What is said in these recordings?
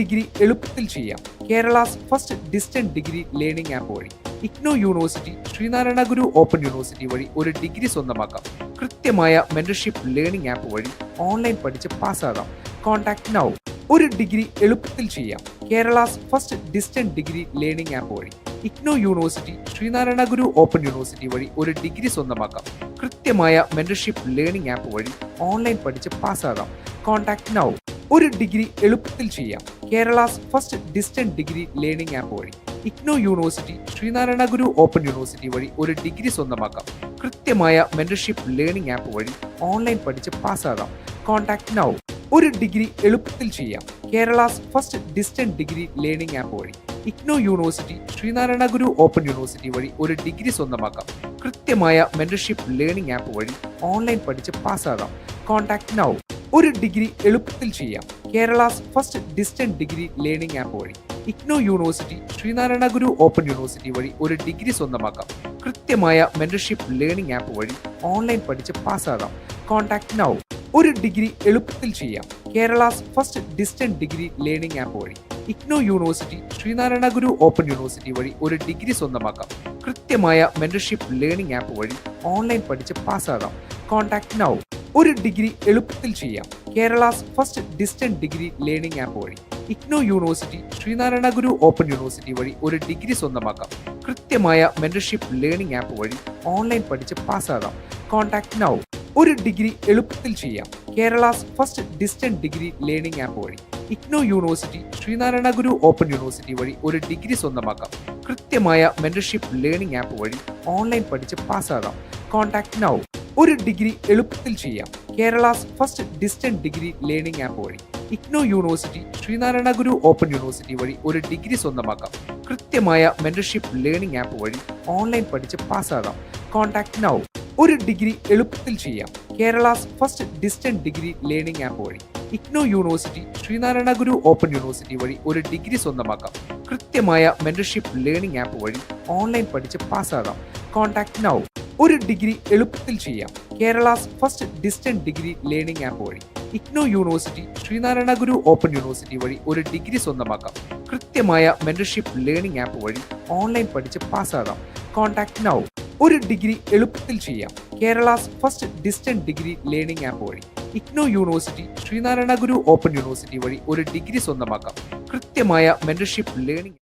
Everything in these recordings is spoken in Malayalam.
ഡിഗ്രി എളുപ്പത്തിൽ ചെയ്യാം. Kerala's first distant degree learning app വഴി. IGNOU university, Sreenarayana Guru open university വഴി ഒരു ഡിഗ്രി സ്വന്തമാക്കാം. കൃത്യമായ മെന്റർഷിപ്പ് ലേണിംഗ് ആപ്പ് വഴി ഓൺലൈൻ പഠിച്ച് പാസ്സാകാം. Contact now. ഒരു ഡിഗ്രി എളുപ്പത്തിൽ ചെയ്യാം. Kerala's first distant degree learning app വഴി. IGNOU university, Sreenarayana Guru open university വഴി ഒരു ഡിഗ്രി സ്വന്തമാക്കാം. കൃത്യമായ മെന്റർഷിപ്പ് ലേണിംഗ് ആപ്പ് വഴി ഓൺലൈൻ പഠിച്ച് പാസ്സാകാം. Contact now. ഒരു ഡിഗ്രി എളുപ്പത്തിൽ ചെയ്യാം. Kerala's first distant degree learning app വഴി. IGNOU university, Sreenarayana Guru open university വഴി ഒരു ഡിഗ്രി സ്വന്തമാക്കാം. കൃത്യമായ മെന്റർഷിപ്പ് ലേണിംഗ് ആപ്പ് വഴി ഓൺലൈൻ പഠിച്ച് പാസ്സാകാം. Contact now. ഒരു ഡിഗ്രി എളുപ്പത്തിൽ ചെയ്യാം. Kerala's first distant degree learning app വഴി. IGNOU university, Sreenarayana Guru open university വഴി ഒരു ഡിഗ്രി സ്വന്തമാക്കാം. കൃത്യമായ മെന്റർഷിപ്പ് ലേണിംഗ് ആപ്പ് വഴി ഓൺലൈൻ പഠിച്ച് പാസ്സാകാം. Contact now. ഒരു ഡിഗ്രി എളുപ്പത്തിൽ ചെയ്യാം. Kerala's first distant degree learning app വഴി. IGNOU university, Sreenarayana Guru open university വഴി ഒരു ഡിഗ്രി സ്വന്തമാക്കാം. കൃത്യമായ മെന്റർഷിപ്പ് ലേണിംഗ് ആപ്പ് വഴി ഓൺലൈൻ പഠിച്ച് പാസ്സാകാം. Contact now. ഒരു ഡിഗ്രി എളുപ്പത്തിൽ ചെയ്യാം. Kerala's first distant degree learning app വഴി. IGNOU university, Sreenarayana Guru open university വഴി ഒരു ഡിഗ്രി സ്വന്തമാക്കാം. കൃത്യമായ മെന്റർഷിപ്പ് ലേണിംഗ് ആപ്പ് വഴി ഓൺലൈൻ പഠിച്ച് പാസ്സാകാം. Contact now. ഒരു ഡിഗ്രി എളുപ്പത്തിൽ ചെയ്യാം. Kerala's first distant degree learning app വഴി. IGNOU university, Sreenarayana Guru open university വഴി ഒരു ഡിഗ്രി സ്വന്തമാക്കാം. കൃത്യമായ മെന്റർഷിപ്പ് ലേണിംഗ് ആപ്പ് വഴി ഓൺലൈൻ പഠിച്ച് പാസ്സാകാം. Contact now. ഒരു ഡിഗ്രി എളുപ്പത്തിൽ ചെയ്യാം. Kerala's first distant degree learning app വഴി. IGNOU university, Sreenarayana Guru open university വഴി ഒരു ഡിഗ്രി സ്വന്തമാക്കാം. കൃത്യമായ മെന്റർഷിപ്പ് ലേണിംഗ് ആപ്പ് വഴി ഓൺലൈൻ പഠിച്ച് പാസ്സാകാം. Contact now. ഒരു ഡിഗ്രി എളുപ്പത്തിൽ ചെയ്യാം. Kerala's first distant degree learning app വഴി. IGNOU university, Sreenarayana Guru open university വഴി ഒരു ഡിഗ്രി സ്വന്തമാക്കാം. കൃത്യമായ മെന്റർഷിപ്പ് ലേണിംഗ് ആപ്പ് വഴി ഓൺലൈൻ പഠിച്ച് പാസ്സാകാം. Contact now. ഒരു ഡിഗ്രി എളുപ്പത്തിൽ ചെയ്യാം. Kerala's first distant degree learning app വഴി. IGNOU university, Sreenarayana Guru open university വഴി ഒരു ഡിഗ്രി സ്വന്തമാക്കാം. കൃത്യമായ മെന്റർഷിപ്പ് ലേണിംഗ് ആപ്പ് വഴി ഓൺലൈൻ പഠിച്ച് പാസ്സാകാം. Contact now. ഒരു ഡിഗ്രി എളുപ്പത്തിൽ ചെയ്യാം. Kerala's first distant degree learning app വഴി. IGNOU university, Sreenarayana Guru open university വഴി ഒരു ഡിഗ്രി സ്വന്തമാക്കാം. കൃത്യമായ മെന്റർഷിപ്പ് ലേണിംഗ് ആപ്പ് വഴി ഓൺലൈൻ പഠിച്ച് പാസ്സാകാം. Contact now. ഒരു ഡിഗ്രി എളുപ്പത്തിൽ ചെയ്യാം. Kerala's first distant degree learning app വഴി. IGNOU university, Sreenarayana Guru open university വഴി ഒരു ഡിഗ്രി സ്വന്തമാക്കാം. കൃത്യമായ മെന്റർഷിപ്പ് ലേണിംഗ്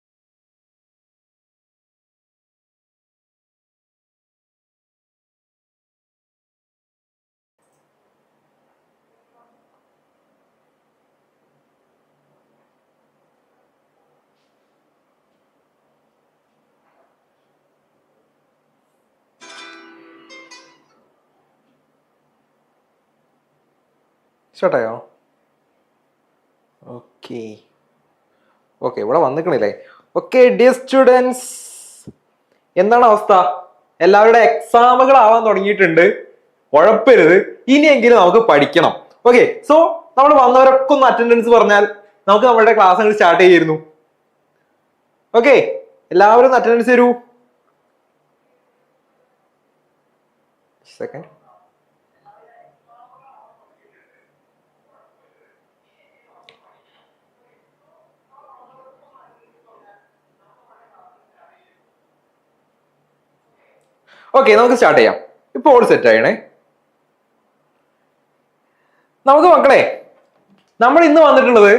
സ്റ്റാർട്ടായോ? ഓക്കെ ഓക്കെ ഇവിടെ വന്നിക്കണില്ലേ? ഓക്കെ ഡിയർ സ്റ്റുഡൻസ്, എന്താണ് അവസ്ഥ? എല്ലാവരുടെ എക്സാമുകളാവാൻ തുടങ്ങിയിട്ടുണ്ട്. ഉഴപ്പരുത്, ഇനിയെങ്കിലും നമുക്ക് പഠിക്കണം. ഓക്കെ, സോ നമ്മൾ വന്നവരൊക്കെ ഒന്ന് അറ്റൻഡൻസ് പറഞ്ഞാൽ നമുക്ക് നമ്മുടെ ക്ലാസ് അങ്ങ് സ്റ്റാർട്ട് ചെയ്യായിരുന്നു. ഓക്കെ, എല്ലാവരും ഒന്ന് അറ്റൻഡൻസ് തരൂ. സെക്കൻഡ്. ഓക്കെ, നമുക്ക് സ്റ്റാർട്ട് ചെയ്യാം. ഇപ്പോൾ ഓൾ സെറ്റ് ആയണേ. നമുക്ക് മക്കളെ, നമ്മൾ ഇന്ന് വന്നിട്ടുള്ളത്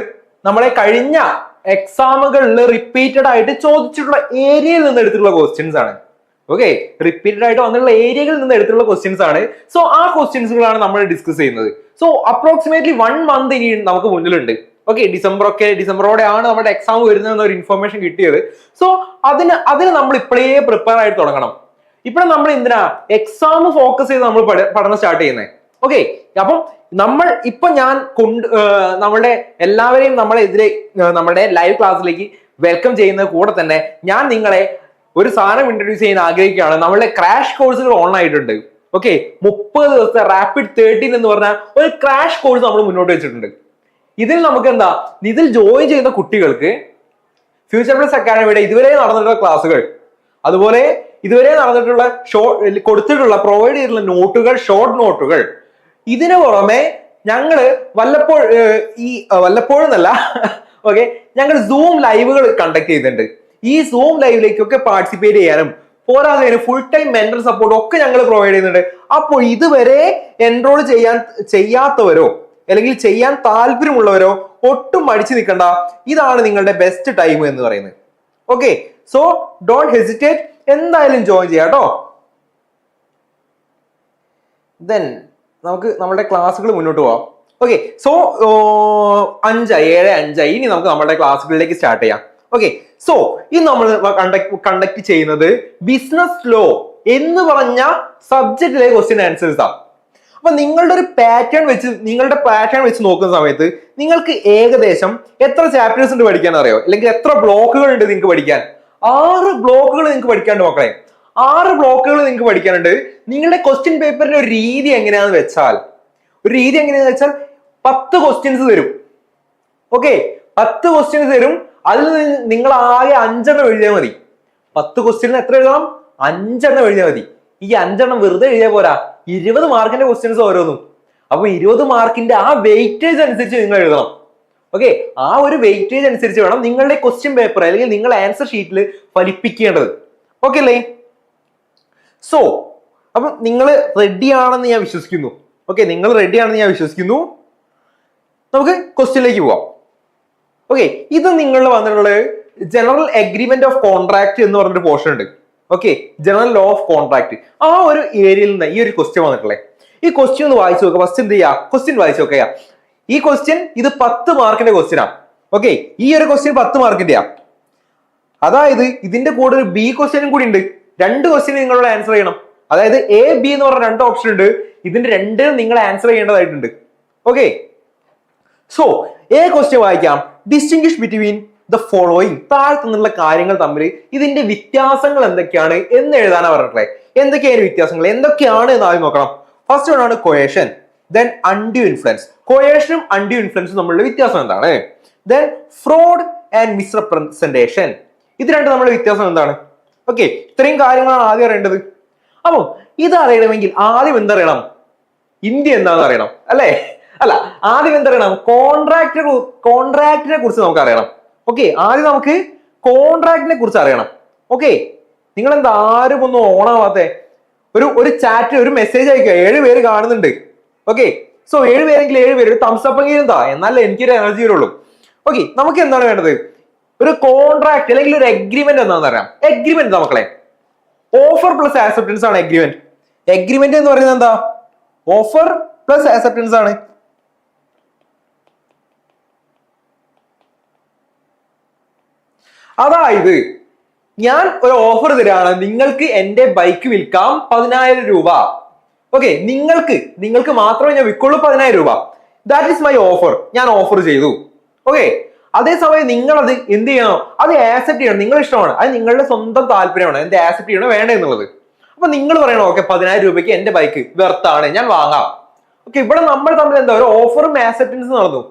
നമ്മളെ കഴിഞ്ഞ എക്സാമുകളിൽ റിപ്പീറ്റഡ് ആയിട്ട് ചോദിച്ചിട്ടുള്ള ഏരിയയിൽ നിന്ന് എടുത്തിട്ടുള്ള ക്വസ്റ്റ്യൻസ് ആണ്. ഓക്കെ, റിപ്പീറ്റഡ് ആയിട്ട് വന്നിട്ടുള്ള ഏരിയകളിൽ നിന്ന് എടുത്തിട്ടുള്ള ക്വസ്റ്റ്യൻസ് ആണ്. സോ ആ ക്വസ്റ്റ്യൻസുകളാണ് നമ്മൾ ഡിസ്കസ് ചെയ്യുന്നത്. സോ അപ്രോക്സിമേറ്റ്ലി 1 month ഇനി നമുക്ക് മുന്നിലുണ്ട്. ഓക്കെ, ഡിസംബറോടെയാണ് നമ്മുടെ എക്സാം വരുന്നതെന്ന ഒരു ഇൻഫർമേഷൻ കിട്ടിയത്. സോ അതിന് നമ്മൾ ഇപ്പോഴേ പ്രിപ്പയർ ആയിട്ട് തുടങ്ങണം. ഇവിടെ നമ്മൾ എന്തിനാ എക്സാം ഫോക്കസ് ചെയ്ത് നമ്മൾ പഠനം സ്റ്റാർട്ട് ചെയ്യുന്നത്. ഓക്കെ, അപ്പം ഞാൻ നമ്മുടെ എല്ലാവരെയും നമ്മുടെ ലൈവ് ക്ലാസ്സിലേക്ക് വെൽക്കം ചെയ്യുന്ന കൂടെ തന്നെ ഞാൻ നിങ്ങളെ ഒരു സാധനം ഇൻട്രൊഡ്യൂസ് ചെയ്യാൻ ആഗ്രഹിക്കുകയാണ്. നമ്മളുടെ ക്രാഷ് കോഴ്സുകൾ ഓൺ ആയിട്ടുണ്ട്. ഓക്കെ, 30 ദിവസത്തെ റാപ്പിഡ് 13 എന്ന് പറഞ്ഞ ഒരു ക്രാഷ് കോഴ്സ് നമ്മൾ മുന്നോട്ട് വെച്ചിട്ടുണ്ട്. ഇതിൽ ജോയിൻ ചെയ്യുന്ന കുട്ടികൾക്ക് ഫ്യൂച്ചർ പ്ലസ് അക്കാഡമിയുടെ ഇതുവരെ നടന്നിട്ടുള്ള ക്ലാസ്സുകൾ, അതുപോലെ ഇതുവരെ നടന്നിട്ടുള്ള പ്രൊവൈഡ് ചെയ്തിട്ടുള്ള നോട്ടുകൾ, ഷോർട്ട് നോട്ടുകൾ, ഇതിനു പുറമെ ഞങ്ങള് വല്ലപ്പോഴും ഓക്കെ, ഞങ്ങൾ സൂം ലൈവുകൾ കണ്ടക്ട് ചെയ്തിട്ടുണ്ട്. ഈ സൂം ലൈവിലേക്കൊക്കെ പാർട്ടിസിപ്പേറ്റ് ചെയ്യാനും പോരാതെ ഫുൾ ടൈം മെന്റൽ സപ്പോർട്ട് ഒക്കെ ഞങ്ങൾ പ്രൊവൈഡ് ചെയ്യുന്നുണ്ട്. അപ്പോൾ ഇതുവരെ എൻറോൾ ചെയ്യാത്തവരോ അല്ലെങ്കിൽ ചെയ്യാൻ താല്പര്യമുള്ളവരോ ഒട്ടും മടിച്ചു നിൽക്കണ്ട. ഇതാണ് നിങ്ങളുടെ ബെസ്റ്റ് ടൈം എന്ന് പറയുന്നത്. ഓക്കെ, സോ ഡോണ്ട് ഹെസിറ്റേറ്റ്, എന്തായാലും ജോയിൻ ചെയ്യാം കേട്ടോ. ദെൻ നമുക്ക് നമ്മുടെ ക്ലാസ്സുകൾ മുന്നോട്ട് പോവാം. ഓക്കെ, സോ 7:05 ഇനി നമുക്ക് നമ്മുടെ ക്ലാസ്സുകളിലേക്ക് സ്റ്റാർട്ട് ചെയ്യാം. ഓക്കെ, സോ ഇനി നമ്മൾ കണ്ടക്ട് ചെയ്യുന്നത് ബിസിനസ് ലോ എന്ന് പറഞ്ഞ സബ്ജക്റ്റിലെ ക്വസ്റ്റ്യൻ ആൻസേഴ്സ് ആണ്. അപ്പൊ നിങ്ങളുടെ പാറ്റേൺ വെച്ച് നോക്കുന്ന സമയത്ത് നിങ്ങൾക്ക് ഏകദേശം എത്ര ചാപ്റ്റേഴ്സ് ഉണ്ട് പഠിക്കാൻ അറിയോ, അല്ലെങ്കിൽ എത്ര ബ്ലോക്കുകൾ ഉണ്ട് നിങ്ങൾക്ക് പഠിക്കാൻ? 6 ബ്ലോക്കുകൾ നിങ്ങൾക്ക് പഠിക്കാനുണ്ട് മക്കളെ. 6 ബ്ലോക്കുകൾ നിങ്ങൾക്ക് പഠിക്കാനുണ്ട്. നിങ്ങളുടെ ക്വസ്റ്റ്യൻ പേപ്പറിന്റെ ഒരു രീതി എങ്ങനെയാന്ന് വെച്ചാൽ 10 ക്വസ്റ്റ്യൻസ് തരും. ഓക്കെ, 10 ക്വസ്റ്റ്യൻസ് തരും. അതിൽ നിങ്ങൾ ആകെ 5 എണ്ണം എഴുതിയാൽ മതി. 10 ക്വസ്റ്റ്യന് എത്ര എഴുതണം? 5 എണ്ണം എഴുതിയാൽ മതി. ഈ 5 എണ്ണം വെറുതെ എഴുതിയാൽ പോരാ, 20 മാർക്കിന്റെ ക്വസ്റ്റ്യൻസ് ഓരോന്നും. അപ്പൊ 20 മാർക്കിന്റെ ആ വെയിറ്റേജ് അനുസരിച്ച് നിങ്ങൾ എഴുതണം. ഓക്കെ, ആ ഒരു വെയിറ്റേജ് അനുസരിച്ച് വേണം നിങ്ങളുടെ ക്വസ്റ്റ്യൻ പേപ്പർ അല്ലെങ്കിൽ നിങ്ങൾ ആൻസർ ഷീറ്റിൽ ഫലിപ്പിക്കേണ്ടത്. ഓക്കെ അല്ലേ? സോ അപ്പൊ നിങ്ങൾ റെഡി ആണെന്ന് ഞാൻ വിശ്വസിക്കുന്നു. ഓക്കെ, നിങ്ങൾ റെഡി ആണെന്ന് ഞാൻ വിശ്വസിക്കുന്നു. നമുക്ക് ക്വസ്റ്റ്യനിലേക്ക് പോവാം. ഓക്കെ, ഇത് നിങ്ങൾ വന്നിട്ടുള്ളത് ജനറൽ അഗ്രിമെന്റ് ഓഫ് കോൺട്രാക്ട് എന്ന് പറഞ്ഞൊരു പോർഷൻ ഉണ്ട്. Okay, general law of contract, ആ ഒരു ഏരിയയിൽ നിന്ന് ഈ ഒരു ക്വസ്റ്റ്യൻ വന്നിട്ടുള്ളത്. ഈ ക്വസ്റ്റ്യൻ ഒന്ന് വായിച്ചു നോക്കുക. ഫസ്റ്റ് എന്ത് ചെയ്യുക, ക്വസ്റ്റ്യൻ വായിച്ചു നോക്കുക. ഈ ക്വസ്റ്റ്യൻ ഇത് 10 മാർക്കിന്റെ ക്വസ്റ്റ്യൻ ആണ്. ഓക്കെ, ഈ ഒരു ക്വസ്റ്റ്യൻ 10 മാർക്കിന്റെയാ. അതായത് ഇതിന്റെ കൂടെ ഒരു ബി ക്വസ്റ്റ്യനും കൂടി ഉണ്ട്. 2 ക്വസ്റ്റ്യൻ നിങ്ങളുടെ ആൻസർ ചെയ്യണം. അതായത് എ ബി എന്ന് പറഞ്ഞ 2 ഓപ്ഷൻ ഉണ്ട്. ഇതിന്റെ 2 നിങ്ങൾ ആൻസർ ചെയ്യേണ്ടതായിട്ടുണ്ട്. ഓക്കെ, സോ എ ക്വസ്റ്റ്യൻ വായിക്കാം. ഡിസ്റ്റിംഗ്വിഷ് ബിറ്റ്വീൻ ദ ഫോളോയിങ്, താഴത്തുനിന്നുള്ള കാര്യങ്ങൾ തമ്മിൽ ഇതിന്റെ വ്യത്യാസങ്ങൾ എന്തൊക്കെയാണ് എന്ന് എഴുതാനാണ് പറഞ്ഞിട്ടുള്ളത്. എന്തൊക്കെയാണ് വ്യത്യാസങ്ങൾ, എന്തൊക്കെയാണ് എന്ന് ആദ്യം നോക്കണം. ഫസ്റ്റ് വൺ ആണ് കൊയേഷൻ, ദെൻ അൺഡ്യൂ ഇൻഫ്ലുവൻസ്. കൊയേഷനും അൺഡ്യൂ ഇൻഫ്ലുവൻസും തമ്മിലുള്ള വ്യത്യാസം എന്താണ്? ദെൻ ഫ്രോഡ് ആൻഡ് മിസ്റെപ്രസെന്റേഷൻ, ഇത് രണ്ടും തമ്മിലുള്ള വ്യത്യാസം എന്താണ്? ഓക്കെ, ഇത്രയും കാര്യങ്ങളാണ് ആദ്യം അറിയേണ്ടത്. അപ്പം ഇത് അറിയണമെങ്കിൽ ആദ്യം എന്തറിയണം? ഇന്ത്യ എന്താണെന്ന് അറിയണം അല്ലെ? അല്ല, ആദ്യം എന്തറിയണം? കോൺട്രാക്റ്റിനെ കുറിച്ച് നമുക്ക് അറിയണം. ഓക്കെ, ആദ്യം നമുക്ക് കോൺട്രാക്റ്റിനെ കുറിച്ച് അറിയണം. ഓക്കെ, നിങ്ങൾ എന്താ ആരും ഒന്നും ഓണാവാത്തെ? ഒരു ചാറ്റ്, ഒരു മെസ്സേജ് അയക്കുക. 7 പേര് കാണുന്നുണ്ട്. ഓക്കെ, സോ 7 പേരെങ്കിൽ 7 പേര് ഒരു തംസപ്പ് എങ്കിലും എന്താ, എന്നാലേ എനിക്കൊരു എനർജി വരുള്ളൂ. ഓക്കെ, നമുക്ക് എന്താണ് വേണ്ടത്? ഒരു കോൺട്രാക്ട് അല്ലെങ്കിൽ ഒരു എഗ്രിമെന്റ് എന്താണെന്ന് അറിയാം. എഗ്രിമെന്റ് എന്താ മക്കളെ? ഓഫർ പ്ലസ് ആക്സെപ്റ്റൻസ് ആണ് എഗ്രിമെന്റ്. എഗ്രിമെന്റ് എന്ന് പറയുന്നത് എന്താ? ഓഫർ പ്ലസ് ആക്സെപ്റ്റൻസ് ആണ്. അതായത് ഞാൻ ഒരു ഓഫർ തരാണ്, നിങ്ങൾക്ക് എന്റെ ബൈക്ക് വിൽക്കാം 10,000 രൂപ. ഓക്കെ, നിങ്ങൾക്ക് മാത്രമേ ഞാൻ വിൽക്കുള്ളൂ 10,000 രൂപ. That is my offer. ഞാൻ ഓഫർ ചെയ്തു. ഓക്കെ, അതേസമയം നിങ്ങൾ അത് എന്ത് ചെയ്യണം? അത് ആക്സെപ്റ്റ് ചെയ്യണം. നിങ്ങൾ ഇഷ്ടമാണ്, അത് നിങ്ങളുടെ സ്വന്തം താല്പര്യമാണ് എന്ത് ആക്സെപ്റ്റ് ചെയ്യണോ വേണ്ട എന്നുള്ളത്. അപ്പൊ നിങ്ങൾ പറയണം, ഓക്കെ 10,000 രൂപയ്ക്ക് എന്റെ ബൈക്ക് വെർത്താണ്, ഞാൻ വാങ്ങാം. ഓക്കെ, ഇവിടെ നമ്മൾ തമ്മിൽ എന്താ ഒരു ഓഫറും ആക്സെപ്റ്റൻസും നടന്നു.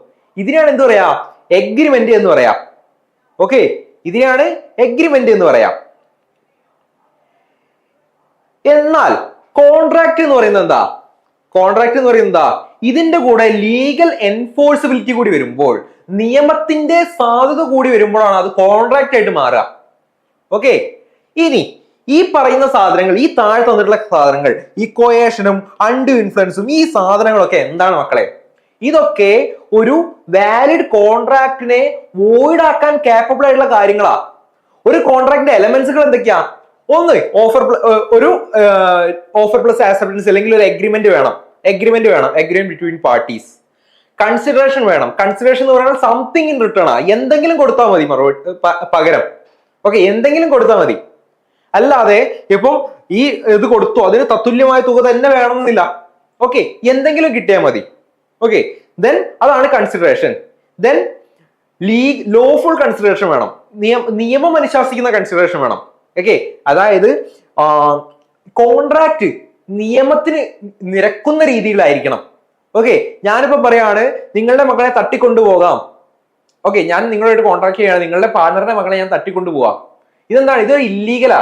ഇതിനാണ് എന്ത് പറയാ? എഗ്രിമെന്റ് എന്ന് പറയാം. ഓക്കെ, ഇതിനാണ് എഗ്രിമെന്റ് എന്ന് പറയാം. എന്നാൽ കോൺട്രാക്ട് എന്ന് പറയുന്നത് എന്താ? കോൺട്രാക്ട് എന്ന് പറയുന്നത് എന്താ? ഇതിന്റെ കൂടെ ലീഗൽ എൻഫോഴ്സിബിലിറ്റി കൂടി വരുമ്പോൾ, നിയമത്തിന്റെ സാധുത കൂടി വരുമ്പോഴാണ് അത് കോൺട്രാക്ട് ആയിട്ട് മാറുക. ഓക്കെ, ഇനി ഈ പറയുന്ന സാധനങ്ങൾ, ഈ താഴെ തന്നിട്ടുള്ള സാധനങ്ങൾ, ഈ കൊയേഷനും അൺഡ്യൂ ഇൻഫ്ലുവൻസും, ഈ സാധനങ്ങളൊക്കെ എന്താണ് മക്കളെ? ഇതൊക്കെ ഒരു വാലിഡ് കോൺട്രാക്ടിനെ വോയിഡ് ആക്കാൻ കാപ്പബിൾ ആയിട്ടുള്ള കാര്യങ്ങളാ. ഒരു കോൺട്രാക്ടിന്റെ എലമെന്റ്സുകൾ എന്തൊക്കെയാ? ഒന്ന് ഒരു ഓഫർ പ്ലസ് ആക്സെപ്റ്റൻസ് അല്ലെങ്കിൽ ഒരു എഗ്രിമെന്റ് വേണം. Agreement between parties. കൺസിഡറേഷൻ വേണം. കൺസിഡറേഷൻ എന്ന് പറയുന്നത് സംതിങ് ഇൻ റിട്ടേൺ ആ, എന്തെങ്കിലും കൊടുത്താൽ മതി പകരം. ഓക്കെ, എന്തെങ്കിലും കൊടുത്താൽ മതി. അല്ലാതെ ഇപ്പം ഈ ഇത് കൊടുത്തു അതിന് തത്തുല്യമായ തുക തന്നെ വേണമെന്നില്ല. ഓക്കെ, എന്തെങ്കിലും കിട്ടിയാൽ മതി. ഓക്കെ, ദെൻ അതാണ് കൺസിഡറേഷൻ. ദെൻ ലോഫുൾ കൺസിഡറേഷൻ വേണം. നിയമം അനുശാസിക്കുന്ന കൺസിഡറേഷൻ വേണം. ഓക്കെ, അതായത് കോൺട്രാക്ട് നിയമത്തിന് നിരക്കുന്ന രീതിയിലായിരിക്കണം. ഓക്കെ, ഞാനിപ്പോ പറയാണ് നിങ്ങളുടെ മകളെ തട്ടിക്കൊണ്ടുപോകാം. ഓക്കെ, ഞാൻ നിങ്ങളായിട്ട് കോൺട്രാക്ട് ചെയ്യാണ്, നിങ്ങളുടെ പാർട്ണറുടെ മകളെ ഞാൻ തട്ടിക്കൊണ്ടുപോവാം. ഇതെന്താണ്? ഇത് ഇല്ലീഗലാ.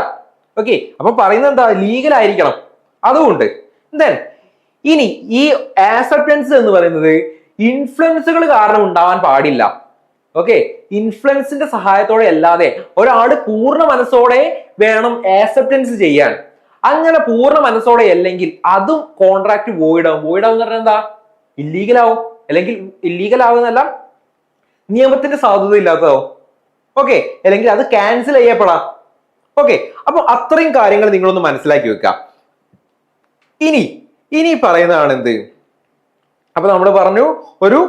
ഓക്കെ, അപ്പൊ പറയുന്നത് എന്താ? ലീഗൽ ആയിരിക്കണം. അതുകൊണ്ട് ദെൻ ഇനി ഈ ആക്സെപ്റ്റൻസ് എന്ന് പറയുന്നത് ഇൻഫ്ലുവൻസുകൾ കാരണം ഉണ്ടാവാൻ പാടില്ല. ഓക്കെ, ഇൻഫ്ലുവൻസിന്റെ സഹായത്തോടെ അല്ലാതെ ഒരാൾ പൂർണ്ണ മനസ്സോടെ വേണം ആക്സെപ്റ്റൻസ് ചെയ്യാൻ. അങ്ങനെ പൂർണ്ണ മനസ്സോടെ അല്ലെങ്കിൽ അതും കോൺട്രാക്ട് വോയിഡ് ആവും. വോയിഡ് ആവും എന്ന് പറഞ്ഞാൽ എന്താ? ഇല്ലീഗൽ ആവും, അല്ലെങ്കിൽ ഇല്ലീഗൽ ആവുന്നല്ല, നിയമത്തിന്റെ സാധുത ഇല്ലാത്തതാവും. ഓക്കെ, അല്ലെങ്കിൽ അത് ക്യാൻസൽ ചെയ്യപ്പെടാം. ഓക്കെ, അപ്പൊ അത്രയും കാര്യങ്ങൾ നിങ്ങളൊന്ന് മനസ്സിലാക്കി വെക്കാം. ഇനി പറയുന്നതാണ് എന്ത്? അപ്പൊ നമ്മൾ പറഞ്ഞു, ഒരു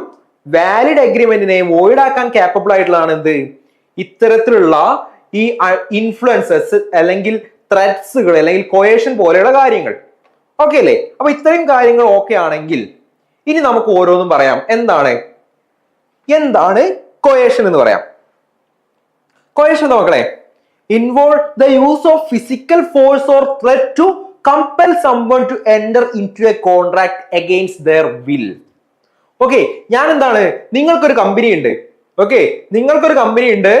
വാലിഡ് അഗ്രിമെന്റിനെ വോയിഡ് ആക്കാൻ കാപ്പബിൾ ആയിട്ടുള്ളതാണ് എന്ത്? ഇത്തരത്തിലുള്ള ഈ ഇൻഫ്ലുവൻസസ് അല്ലെങ്കിൽ ത്രെറ്റ്സുകൾ അല്ലെങ്കിൽ കൊയേഷൻ പോലെയുള്ള കാര്യങ്ങൾ. ഓക്കെ അല്ലേ? അപ്പൊ ഇത്രയും കാര്യങ്ങൾ ഓക്കെ ആണെങ്കിൽ ഇനി നമുക്ക് ഓരോന്നും പറയാം. എന്താണ് കൊയേഷൻ എന്ന് പറയാം. കൊയേഷൻ നോക്കണേ, involve the use of physical force or threat to compel someone to enter into a contract against their will. Okay, ഞാൻ എന്താണ്, നിങ്ങൾക്കൊരു കമ്പനി ഉണ്ട്. ഓക്കെ, നിങ്ങൾക്കൊരു കമ്പനി ഉണ്ട്,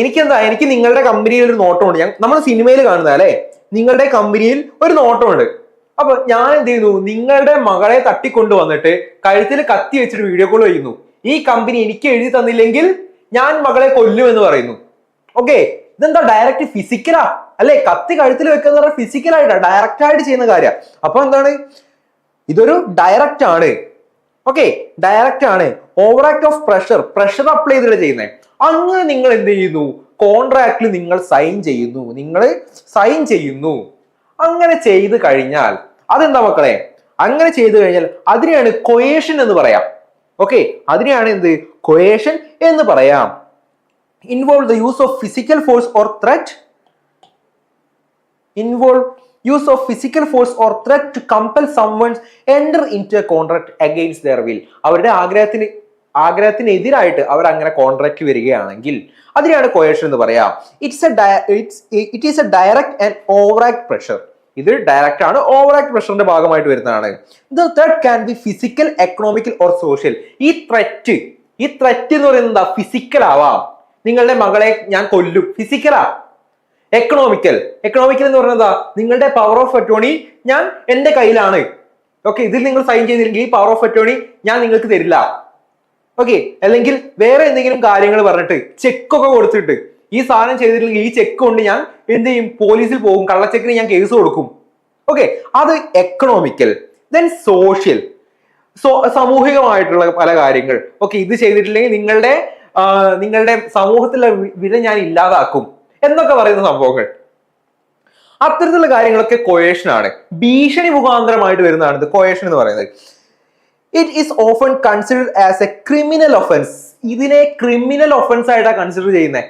എനിക്ക് നിങ്ങളുടെ കമ്പനിയിൽ ഒരു നോട്ടമുണ്ട്. നമ്മൾ സിനിമയിൽ കാണുന്ന അല്ലെ, നിങ്ങളുടെ കമ്പനിയിൽ ഒരു നോട്ടമുണ്ട്. അപ്പൊ ഞാൻ എന്ത് ചെയ്യുന്നു, നിങ്ങളുടെ മകളെ തട്ടിക്കൊണ്ടു വന്നിട്ട് കഴുത്തിൽ കത്തി വെച്ചിട്ട് വീഡിയോ കോൾ ചെയ്യുന്നു. ഈ കമ്പനി എനിക്ക് എഴുതി തന്നില്ലെങ്കിൽ ഞാൻ മകളെ കൊല്ലുമെന്ന് പറയുന്നു. ഓക്കെ, ഇതെന്താ? ഡയറക്റ്റ് ഫിസിക്കലാ അല്ലെ? കത്തി കഴുത്തിൽ വെക്കുന്ന പറഞ്ഞാൽ ഫിസിക്കലായിട്ടാ, ഡയറക്റ്റ് ആയിട്ട് ചെയ്യുന്ന കാര്യം. അപ്പൊ എന്താണ്? ഇതൊരു ഡയറക്റ്റ് ആണ്. ഓക്കെ, ഡയറക്റ്റ് ആണ്. Over act of pressure apply ചെയ്തിട്ട് ചെയ്യുന്നത്. അങ്ങനെ നിങ്ങൾ എന്ത് ചെയ്യുന്നു? കോൺട്രാക്റ്റിൽ നിങ്ങൾ സൈൻ ചെയ്യുന്നു. അങ്ങനെ ചെയ്ത് കഴിഞ്ഞാൽ അതെന്താ മക്കളെ? അങ്ങനെ ചെയ്തു കഴിഞ്ഞാൽ അതിനെയാണ് കൊയേഷൻ എന്ന് പറയാം. ഓക്കെ, അതിനെയാണ് എന്ത്? കൊയേഷൻ എന്ന് പറയാം. Involve the use of physical force or threat to compel someone enter into a contract against their will. അവരുടെ ആഗ്രഹത്തിന് എതിരായിട്ട് അവർ അങ്ങനെ കോൺട്രാക്ട് വരികയാണെങ്കിൽ അതിനെയാണ് കൊയേഷൻ എന്ന് പറയാം. It is a direct and overact pressure. ഇത് ഡയറക്റ്റ് ആണ്, ഓവറാക്ട് പ്രഷറിന്റെ ഭാഗമായിട്ട് വരുന്നതാണ്. The threat can be physical, economical or social. ഈ ത്രെറ്റ് എന്ന് പറയുന്നത് എന്താ? ഫിസിക്കൽ ആവാം. നിങ്ങളുടെ മകളെ ഞാൻ കൊല്ലും, ഫിസിക്കലാ. എക്കണോമിക്കൽ എന്ന് പറഞ്ഞാൽ എന്താ? നിങ്ങളുടെ പവർ ഓഫ് അറ്റോർണി എന്റെ കയ്യിലാണ്. ഓക്കെ, ഇതിൽ നിങ്ങൾ സൈൻ ചെയ്തില്ലെങ്കിൽ ഈ പവർ ഓഫ് അറ്റോർണി ഞാൻ നിങ്ങൾക്ക് തരില്ല. ഓക്കെ, അല്ലെങ്കിൽ വേറെ എന്തെങ്കിലും കാര്യങ്ങൾ പറഞ്ഞിട്ട് ചെക്കൊക്കെ കൊടുത്തിട്ട് ഈ സാധനം ചെയ്തിട്ടില്ലെങ്കിൽ ഈ ചെക്ക് കൊണ്ട് ഞാൻ എന്ത് ചെയ്യും? പോലീസിൽ പോകും, കള്ളച്ചെക്കിന് ഞാൻ കേസ് കൊടുക്കും. ഓക്കെ, അത് എക്കണോമിക്കൽ. ദെൻ സോഷ്യൽ, സാമൂഹികമായിട്ടുള്ള പല കാര്യങ്ങൾ. ഓക്കെ, ഇത് ചെയ്തിട്ടില്ലെങ്കിൽ നിങ്ങളുടെ സമൂഹത്തിലെ വില ഞാൻ ഇല്ലാതാക്കും എന്നൊക്കെ പറയുന്ന സംഭവങ്ങൾ. അത്തരത്തിലുള്ള കാര്യങ്ങളൊക്കെ കൊയേഷൻ ആണ്. ഭീഷണി മുഖാന്തരമായിട്ട് വരുന്നതാണ് ഇത് കൊയേഷൻ എന്ന് പറയുന്നത്. It is often considered as A criminal offence. ഇതിനെ ക്രിമിനൽ ഒഫൻസ് ആയിട്ടാണ് കൺസിഡർ ചെയ്യുന്നത്.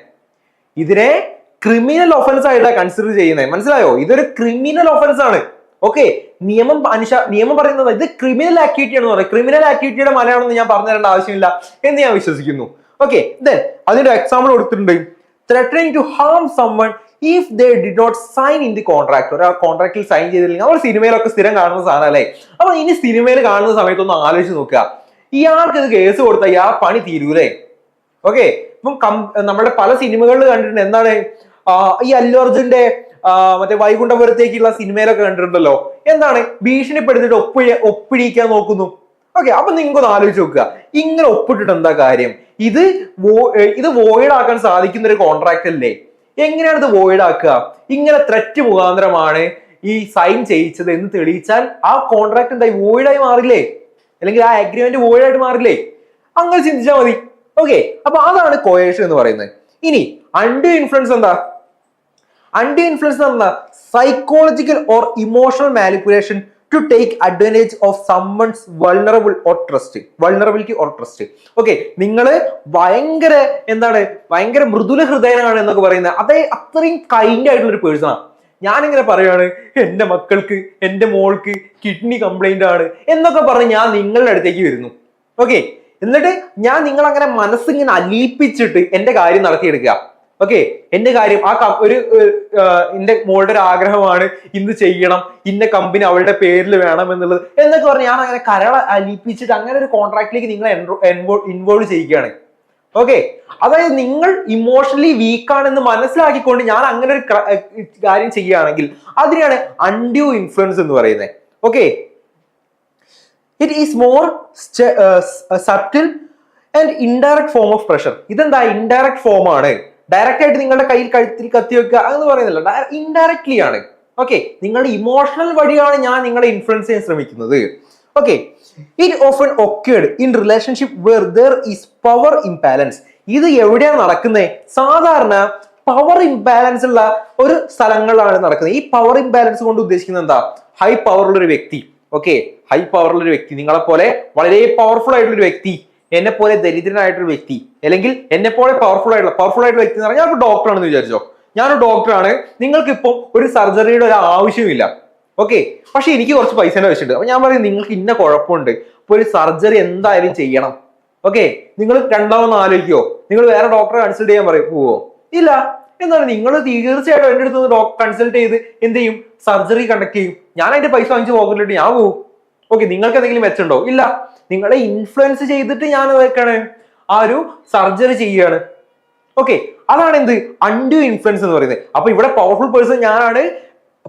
മനസ്സിലായോ? ഇതൊരു ക്രിമിനൽ ഒഫൻസ് ആണ്. ഓക്കെ, നിയമം പറയുന്നത് ഇത് ക്രിമിനൽ ആക്ടിവിറ്റി ആണെന്ന് പറയും. ക്രിമിനൽ ആക്ടിവിറ്റിയുടെ മലയാളം ഞാൻ പറഞ്ഞു തരേണ്ട ആവശ്യമില്ല എന്ന് ഞാൻ വിശ്വസിക്കുന്നു. ഓക്കെ, ദെൻ അതിന്റെ എക്സാമ്പിൾ കൊടുത്തിട്ടുണ്ട്. Threatening to harm someone if they did not sign in the contract. ഒരാൾ കോൺട്രാക്റ്റിൽ സൈൻ ചെയ്തില്ലെങ്കിൽ, നമ്മൾ സിനിമയിലൊക്കെ സ്ഥിരം കാണുന്ന സാധനം അല്ലേ? അപ്പൊ ഇനി സിനിമയിൽ കാണുന്ന സമയത്ത് ഒന്ന് ആലോചിച്ച് നോക്കുക, ഇയാൾക്ക് ഇത് കേസ് കൊടുത്താൽ ഇയാൾ പണി തീരൂലേ? ഓക്കെ, ഇപ്പം നമ്മുടെ പല സിനിമകളിൽ കണ്ടിട്ടുണ്ട്. എന്താണ് ഈ അല്ലു അർജുന്റെ മറ്റേ വൈകുണ്ഠപുരത്തേക്കുള്ള സിനിമയിലൊക്കെ കണ്ടിട്ടുണ്ടല്ലോ. എന്താണ്? ഭീഷണിപ്പെടുത്തിട്ട് ഒപ്പിടിക്കാൻ നോക്കുന്നു. ഓക്കെ, അപ്പൊ നിങ്ങൾക്കൊന്ന് ആലോചിച്ച് നോക്കുക, ഇങ്ങനെ ഒപ്പിട്ടിട്ട് എന്താ കാര്യം? ഇത് വോയിഡ് ആക്കാൻ സാധിക്കുന്ന ഒരു കോൺട്രാക്ട് അല്ലേ? എങ്ങനെയാണ് ഇത് വോയിഡ് ആക്കുക? ഇങ്ങനെ ത്രെറ്റ് മുഖാന്തരമാണ് ഈ സൈൻ ചെയ്യിച്ചത് എന്ന് തെളിയിച്ചാൽ ആ കോൺട്രാക്ട് എന്തായി? വോയിഡായി മാറില്ലേ? അല്ലെങ്കിൽ ആ അഗ്രിമെന്റ് വോയിഡായിട്ട് മാറില്ലേ? അങ്ങനെ ചിന്തിച്ചാൽ മതി. ഓക്കെ, അപ്പൊ അതാണ് കൊയേഷൻ എന്ന് പറയുന്നത്. ഇനി അൺഡ്യൂ ഇൻഫ്ലുവൻസ് എന്താ? Psychological or emotional manipulation to take advantage of someone's vulnerability or trust. Okay, നിങ്ങള് ഭയങ്കര മൃദുല ഹൃദയനാണ് എന്നൊക്കെ പറയുന്നത്. അത്രയും കൈൻഡ് ആയിട്ടുള്ള ഒരു പേഴ്സണാണ്. ഞാനിങ്ങനെ പറയാണ്, എന്റെ മക്കൾക്ക്, എന്റെ മോൾക്ക് കിഡ്നി കംപ്ലൈന്റ് ആണ് എന്നൊക്കെ പറഞ്ഞ് ഞാൻ നിങ്ങളുടെ അടുത്തേക്ക് വരുന്നു. ഓക്കെ, എന്നിട്ട് ഞാൻ നിങ്ങളങ്ങനെ മനസ്സിങ്ങനെ അലിയിപ്പിച്ചിട്ട് എന്റെ കാര്യം നടത്തിയെടുക്കുക. ഓക്കെ, എന്റെ കാര്യം എന്റെ മോളുടെ ഒരു ആഗ്രഹമാണ്, ഇന്ന് ചെയ്യണം, ഇന്ന കമ്പനി അവളുടെ പേരിൽ വേണം എന്നുള്ളത് എന്നൊക്കെ പറഞ്ഞ് ഞാൻ അങ്ങനെ കരള അലിയിപ്പിച്ചിട്ട് അങ്ങനെ ഒരു കോൺട്രാക്റ്റിലേക്ക് നിങ്ങളെ ഇൻവോൾവ് ചെയ്യുകയാണ്. ഓക്കെ, അതായത് നിങ്ങൾ ഇമോഷണലി വീക്കാണെന്ന് മനസ്സിലാക്കിക്കൊണ്ട് ഞാൻ അങ്ങനെ ഒരു കാര്യം ചെയ്യുകയാണെങ്കിൽ അതിനെയാണ് അൺഡ്യൂ ഇൻഫ്ലുവൻസ് എന്ന് പറയുന്നത്. Okay, it is more subtle and indirect form of pressure. ഇതെന്താ ഇൻഡയറക്ട് ഫോം ആണ്. ഡയറക്റ്റ് ആയിട്ട് നിങ്ങളുടെ കയ്യിൽ കഴുത്തിൽ കത്തി വെക്കുക എന്ന് പറയുന്നില്ല, ഇൻഡയറക്ട്ലി ആണ്. ഓക്കെ, നിങ്ങളുടെ ഇമോഷണൽ വഴിയാണ് ഞാൻ നിങ്ങളെ ഇൻഫ്ലുവൻസ് ചെയ്യാൻ ശ്രമിക്കുന്നത്. Okay, it often occurred in relationship where there is power imbalance. ഇത് എവിടെയാണ് നടക്കുന്നത്? സാധാരണ പവർ ഇംബാലൻസ് ഉള്ള ഒരു സ്ഥലങ്ങളിലാണ് നടക്കുന്നത്. ഈ പവർ ഇംബാലൻസ് കൊണ്ട് ഉദ്ദേശിക്കുന്നത് എന്താ? ഹൈ പവറുള്ള ഒരു വ്യക്തി, ഓക്കെ, ഹൈ പവറുള്ള ഒരു വ്യക്തി, നിങ്ങളെ പോലെ വളരെ പവർഫുൾ ആയിട്ടുള്ള ഒരു വ്യക്തി, എന്നെ പോലെ ദരിദ്രനായിട്ടൊരു വ്യക്തി, അല്ലെങ്കിൽ എന്നെ പോലെ പവർഫുൾ ആയിട്ടുള്ള വ്യക്തി എന്ന് പറഞ്ഞാൽ ഞാൻ ഡോക്ടർ ആണെന്ന് വിചാരിച്ചോ, ഞാനൊരു ഡോക്ടറാണ്, നിങ്ങൾക്ക് ഇപ്പം ഒരു സർജറിയുടെ ഒരു ആവശ്യമില്ല, ഓക്കെ, പക്ഷെ എനിക്ക് കുറച്ച് പൈസേനെ വെച്ചിട്ടുണ്ട്. അപ്പൊ ഞാൻ പറയും നിങ്ങൾക്ക് ഇന്ന കുഴപ്പമുണ്ട്, അപ്പൊ ഒരു സർജറി എന്തായാലും ചെയ്യണം. ഓക്കെ, നിങ്ങൾ രണ്ടാമത് ആലോചിക്കോ? നിങ്ങൾ വേറെ ഡോക്ടറെ കൺസൾട്ട് ചെയ്യാൻ പറയും, പോവോ? ഇല്ല. എന്താണ്, നിങ്ങൾ തീർച്ചയായിട്ടും എന്റെ അടുത്ത് കൺസൾട്ട് ചെയ്ത് എന്ത് ചെയ്യും? സർജറി കണ്ടക്ട് ചെയ്യും. ഞാൻ അതിന്റെ പൈസ വാങ്ങിച്ച് പോകലിട്ട് ഞാൻ പോവും. ഓക്കെ, നിങ്ങൾക്ക് എന്തെങ്കിലും മെച്ചുണ്ടോ? ഇല്ല. നിങ്ങളെ ഇൻഫ്ലുവൻസ് ചെയ്തിട്ട് ഞാൻ അതൊക്കെയാണ് ആ ഒരു സർജറി ചെയ്യുകയാണ്. ഓക്കെ, അതാണ് എന്ത് അൺഡ്യൂ ഇൻഫ്ലുവൻസ് എന്ന് പറയുന്നത്. അപ്പൊ ഇവിടെ പവർഫുൾ പേഴ്സൺ ഞാനാണ്,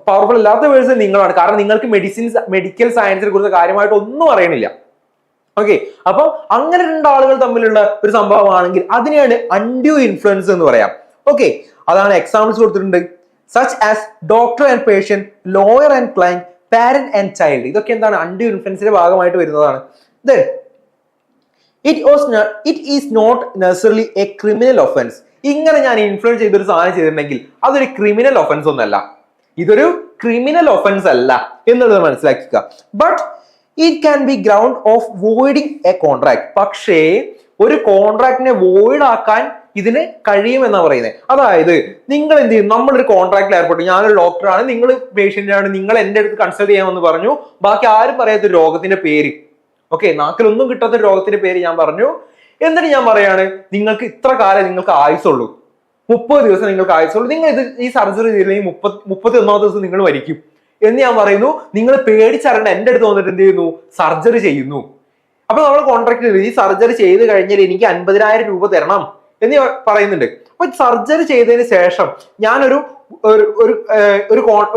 പവർഫുൾ അല്ലാത്ത പേഴ്സൺ നിങ്ങളാണ്. കാരണം നിങ്ങൾക്ക് മെഡിക്കൽ സയൻസിനെ കുറിച്ച് കാര്യമായിട്ട് ഒന്നും അറിയണില്ല. ഓക്കെ, അപ്പൊ അങ്ങനെ രണ്ടാളുകൾ തമ്മിലുള്ള ഒരു സംഭവമാണെങ്കിൽ അതിനെയാണ് അൺഡ്യൂ ഇൻഫ്ലുവൻസ് എന്ന് പറയാം. ഓക്കെ, അതാണ് എക്സാമ്പിൾസ് കൊടുത്തിട്ടുണ്ട്. Such as doctor and patient, lawyer and client, parent and child. ഇതൊക്കെ എന്താണ് അൺഡ്യൂ ഇൻഫ്ലുവൻസിന്റെ ഭാഗമായിട്ട് വരുന്നതാണ്. Then it is not necessarily a criminal offense. ഇങ്ങനെ ഞാൻ ഇൻഫ്ലുവൻസ് ചെയ്തൊരു സാധനം ചെയ്തിട്ടുണ്ടെങ്കിൽ അതൊരു ക്രിമിനൽ ഒഫൻസ് ഒന്നല്ല, ഇതൊരു ക്രിമിനൽ ഒഫൻസ് അല്ല എന്നുള്ളത് മനസ്സിലാക്കുക. But it can be ground of voiding a contract. പക്ഷേ ഒരു കോൺട്രാക്ടിനെ വോയിഡ് ആക്കാൻ ഇതിന് കഴിയുമെന്നാണ് പറയുന്നത്. അതായത് നിങ്ങൾ എന്ത് ചെയ്യും? നമ്മളൊരു കോൺട്രാക്റ്റിൽ ഏർപ്പെട്ടു, ഞാനൊരു ഡോക്ടറാണ്, നിങ്ങൾ പേഷ്യന്റ് ആണ്, നിങ്ങൾ എന്റെ അടുത്ത് കൺസൾട്ട് ചെയ്യാമെന്ന് പറഞ്ഞു, ബാക്കി ആരും പറയാത്ത രോഗത്തിന്റെ പേര്, ഓക്കെ, നാക്കിലൊന്നും കിട്ടാത്ത രോഗത്തിന്റെ പേര് ഞാൻ പറഞ്ഞു. എന്നിട്ട് ഞാൻ പറയാണ് നിങ്ങൾക്ക് ഇത്ര കാലം നിങ്ങൾക്ക് ആയുസുള്ളൂ, 30 ദിവസം നിങ്ങൾക്ക് ആയുസുള്ളൂ, നിങ്ങൾ ഈ സർജറി ചെയ്തില്ലെങ്കിൽ 31ാമത്തെ ദിവസം നിങ്ങൾ മരിക്കും എന്ന് ഞാൻ പറയുന്നു. നിങ്ങൾ പേടിച്ചറിയണ്ട, എന്റെ അടുത്ത് വന്നിട്ട് എന്ത് ചെയ്യുന്നു? സർജറി ചെയ്യുന്നു. അപ്പൊ നമ്മൾ കോൺട്രാക്ട് ഈ സർജറി ചെയ്ത് കഴിഞ്ഞാൽ എനിക്ക് 50,000 രൂപ തരണം എന്ന് പറയുന്നുണ്ട്. അപ്പൊ സർജറി ചെയ്തതിന് ശേഷം ഞാനൊരു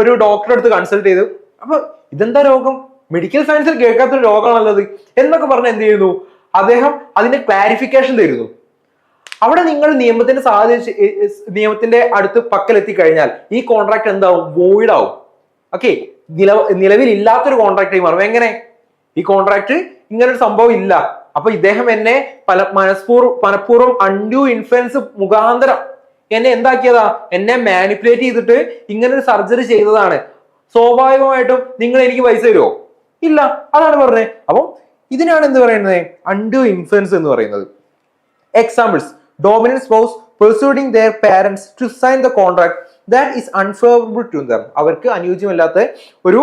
ഒരു ഡോക്ടറെ അടുത്ത് കൺസൾട്ട് ചെയ്തു. അപ്പൊ ഇതെന്താ രോഗം? മെഡിക്കൽ സയൻസിൽ കേൾക്കാത്തൊരു രോഗമാണുള്ളത് എന്നൊക്കെ പറഞ്ഞ് എന്ത് ചെയ്യുന്നു? അദ്ദേഹം അതിന്റെ ക്ലാരിഫിക്കേഷൻ തരുന്നു. അവിടെ നിങ്ങൾ നിയമത്തിന്റെ അടുത്ത് പക്കലെത്തി കഴിഞ്ഞാൽ ഈ കോൺട്രാക്ട് എന്താവും? വോയിഡ് ആവും. ഓക്കെ, നിലവിലില്ലാത്തൊരു കോൺട്രാക്റ്റായി മാറും. എങ്ങനെ? ഈ കോൺട്രാക്ട് ഇങ്ങനൊരു സംഭവം ഇല്ല, അപ്പൊ ഇദ്ദേഹം എന്നെ മനഃപൂർവ്വം അൺഡ്യൂ ഇൻഫ്ലുവൻസ് മുഖാന്തരം എന്നെ എന്താക്കിയതാ? എന്നെ മാനിപ്പുലേറ്റ് ചെയ്തിട്ട് ഇങ്ങനൊരു സർജറി ചെയ്തതാണ്. സ്വാഭാവികമായിട്ടും നിങ്ങൾ എനിക്ക് പൈസ തരുമോ? ഇല്ല. അതാണ് പറഞ്ഞത്. അപ്പം ഇതിനാണ് എന്ത് പറയുന്നത്? അൺഡ്യൂ ഇൻഫ്ലുവൻസ് എന്ന് പറയുന്നത്. Examples: dominant spouse persuading their parents to sign the contract that is unfavorable to them. അവർക്ക് അനുയോജ്യമല്ലാത്ത ഒരു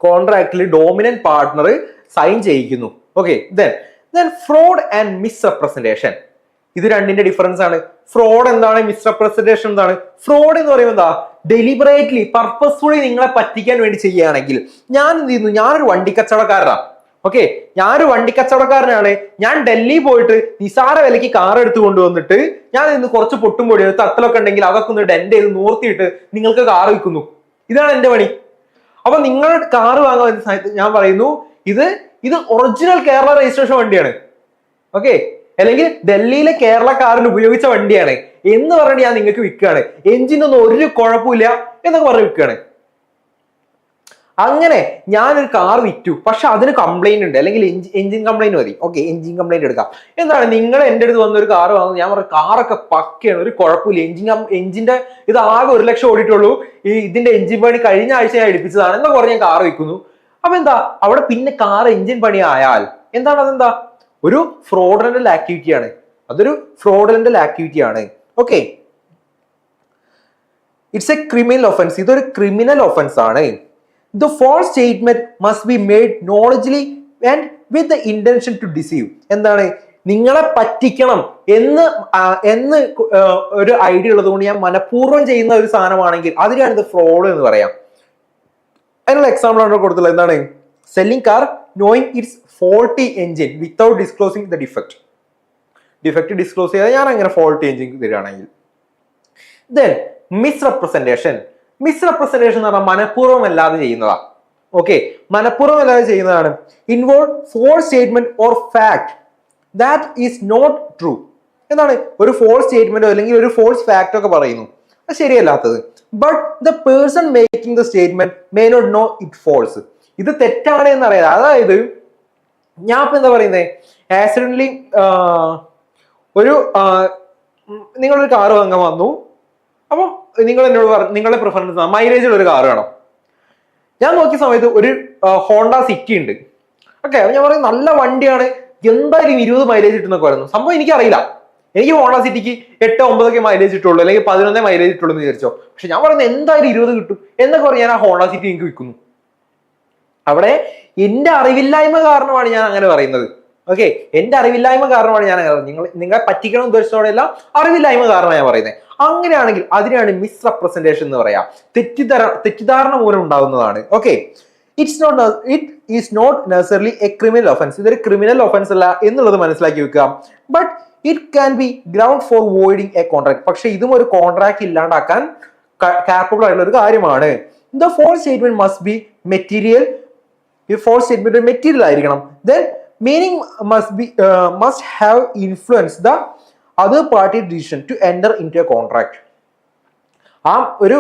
കോൺട്രാക്റ്റിൽ ഡോമിനന്റ് പാർട്ട്ണർ സൈൻ ചെയ്യിക്കുന്നു. Okay, then fraud and misrepresentation. ഇത് രണ്ടിന്റെ ഡിഫറൻസ് ആണ്. ഫ്രോഡ് എന്താണ്? മിസ്റെപ്രസന്റേഷൻ എന്താണ്? ഫ്രോഡ് എന്ന് പറയുമ്പോൾ എന്താ? ഡെലിബറേറ്റ്ലി പർപ്പസ്ഫുള്ളി നിങ്ങളെ പറ്റിക്കാൻ വേണ്ടി ചെയ്യുകയാണെങ്കിൽ ഞാൻ എന്ത് ചെയ്യുന്നു? ഞാനൊരു വണ്ടി കച്ചവടക്കാരനാണ്. ഓക്കെ, ഞാനൊരു വണ്ടി കച്ചവടക്കാരനാണ്. ഞാൻ ഡൽഹി പോയിട്ട് നിസാര വിലയ്ക്ക് കാർ എടുത്തു കൊണ്ടുവന്നിട്ട് ഞാൻ ഇന്ന് കുറച്ച് പൊട്ടും പൊടി തട്ടലൊക്കെ ഉണ്ടെങ്കിൽ അതൊക്കെ ഒന്ന് ഡെന്റ് ചെയ്ത് നൂർത്തിയിട്ട് നിങ്ങൾക്ക് കാർ വിൽക്കുന്നു. ഇതാണ് എന്റെ പണി. അപ്പൊ നിങ്ങൾ കാർ വാങ്ങാൻ ഞാൻ പറയുന്നു ഇത് ഒറിജിനൽ കേരള രജിസ്ട്രേഷൻ വണ്ടിയാണ്, ഓക്കെ, അല്ലെങ്കിൽ ഡൽഹിയിലെ കേരളക്കാരന് ഉപയോഗിച്ച വണ്ടിയാണ് എന്ന് പറഞ്ഞിട്ട് ഞാൻ നിങ്ങൾക്ക് വിൽക്കുകയാണ്. എഞ്ചിനൊന്നും ഒരു കുഴപ്പമില്ല എന്നൊക്കെ പറഞ്ഞ് വിൽക്കുകയാണ്. അങ്ങനെ ഞാനൊരു കാർ വിറ്റു, പക്ഷെ അതിന് കംപ്ലൈന്റ് ഉണ്ട്, അല്ലെങ്കിൽ എഞ്ചിൻ കംപ്ലൈന്റ് മതി. ഓക്കെ, എഞ്ചിൻ കംപ്ലൈന്റ് എടുക്കാം. എന്താണ്? നിങ്ങൾ എന്റെ അടുത്ത് വന്ന ഒരു കാർ വാങ്ങുന്നു, ഞാൻ പറഞ്ഞു കാറൊക്കെ പക്കയാണ്, ഒരു കുഴപ്പമില്ല, എഞ്ചിന്റെ ഇത് ആകെ 1 ലക്ഷം ഓടിയിട്ടുള്ളൂ, ഇതിന്റെ എഞ്ചിൻ പണി കഴിഞ്ഞ ആഴ്ച ഞാൻ എടുപ്പിച്ചതാണ് എന്നൊക്കെ പറഞ്ഞ് ഞാൻ കാർ വിൽക്കുന്നു. അപ്പൊ എന്താ അവിടെ? പിന്നെ കാർ എഞ്ചിൻ പണി ആയാൽ എന്താണ്? അതെന്താ? ഒരു ഫ്രോഡുലന്റ് ആക്ടിവിറ്റിയാണ്. അതൊരു ഫ്രോഡുലന്റ് ആക്ടിവിറ്റിയാണ്. Okay, it's a criminal offence. ഇതൊരു ക്രിമിനൽ ഒഫൻസ് ആണ്. The false statement must be made knowledgeably and with the intention to deceive. എന്താണ്? നിങ്ങളെ പറ്റിക്കണം എന്ന് ഒരു ഐഡിയ ഉള്ളത് കൊണ്ട് ഞാൻ മനഃപൂർവ്വം ചെയ്യുന്ന ഒരു സാധനമാണെങ്കിൽ അതിനാണ് ഇത് ഫ്രോഡ് എന്ന് പറയാം. അതിനുള്ള എക്സാമ്പിൾ ആണ് കൊടുത്തുള്ളത്. എന്താണ്? Selling car knowing its faulty engine without disclosing the defect disclose ചെയ്യാതെ ഞാൻ അങ്ങനെ ഫോൾട്ടി എഞ്ചിൻ തരികയാണെങ്കിൽ. ദെൻ മിസ്റെപ്രസെന്റേഷൻ എന്ന് പറഞ്ഞാൽ മനഃപൂർവ്വം അല്ലാതെ ചെയ്യുന്നതാ. ഓക്കെ, മനഃപൂർവ്വം അല്ലാതെ ചെയ്യുന്നതാണ്. Involve false statement or fact that is not true. എന്താണ് ഒരു ഫോൾസ് സ്റ്റേറ്റ്മെന്റോ അല്ലെങ്കിൽ ഒരു ഫോൾസ് ഫാക്ടോ ഒക്കെ പറയുന്നു, അത് ശരിയല്ലാത്തത്. But the person making the statement may not know it false. ഇത് തെറ്റാണ് എന്നറിയാം. അതായത് ഞാൻ ഇപ്പൊ എന്താ പറയുന്നത്, ആക്സിഡന്റലി ഒരു നിങ്ങളൊരു കാറ് വാങ്ങാൻ വന്നു. അപ്പം നിങ്ങൾ എന്നോട് പറഞ്ഞു നിങ്ങളുടെ പ്രിഫറൻസ് മൈലേജുള്ള ഒരു കാർ വേണം. ഞാൻ നോക്കിയ സമയത്ത് ഒരു ഹോണ്ട സിറ്റി ഉണ്ട്. ഓക്കെ, ഞാൻ പറയും നല്ല വണ്ടിയാണ്, എന്തായാലും 20 മൈലേജ് കിട്ടുന്നൊക്കെ പറയുന്നു. സംഭവം എനിക്കറിയില്ല, എനിക്ക് ഹോണ്ട സിറ്റിക്ക് 8-9 മൈലേജ് കിട്ടുള്ളൂ, അല്ലെങ്കിൽ 11 മൈലേജ് കിട്ടുള്ളൂ എന്ന് വിചാരിച്ചോ. പക്ഷെ ഞാൻ പറയുന്നത് എന്തായാലും 20 കിട്ടും എന്നൊക്കെ പറഞ്ഞ് ഞാൻ ആ ഹോണ്ട സിറ്റി എനിക്ക് വിൽക്കുന്നു. അവിടെ എന്റെ അറിവില്ലായ്മ കാരണമാണ് ഞാൻ അങ്ങനെ പറയുന്നത്. ഓക്കെ, എന്റെ അറിവില്ലായ്മ കാരണമാണ് ഞാൻ നിങ്ങളെ പറ്റിക്കണം ഉദ്ദേശത്തോടെയല്ല, അറിവില്ലായ്മ കാരണമാണ് ഞാൻ പറയുന്നത്. അങ്ങനെയാണെങ്കിൽ അതിനെയാണ് മിസ്റെപ്രസെന്റേഷൻ എന്ന് പറയാം. തെറ്റിദ്ധാരണ മൂലം ഉണ്ടാവുന്നതാണ്. Okay, it is not necessarily a criminal offence. ഇതൊരു ക്രിമിനൽ ഒഫൻസ് അല്ല എന്നുള്ളത് മനസ്സിലാക്കി വെക്കുക. But it can be ground for voiding a contract. പക്ഷെ ഇതും ഒരു കോൺട്രാക്ട് ഇല്ലാണ്ടാക്കാൻ കാപ്പബിൾ ആയിട്ടുള്ള ഒരു കാര്യമാണ്. The false statement must be material. ഈ ഫോൾസ് സ്റ്റേറ്റ്മെന്റ് മെറ്റീരിയൽ ആയിരിക്കണം. Then meaning must have influenced the other party decision to enter into a contract. ആ ഒരു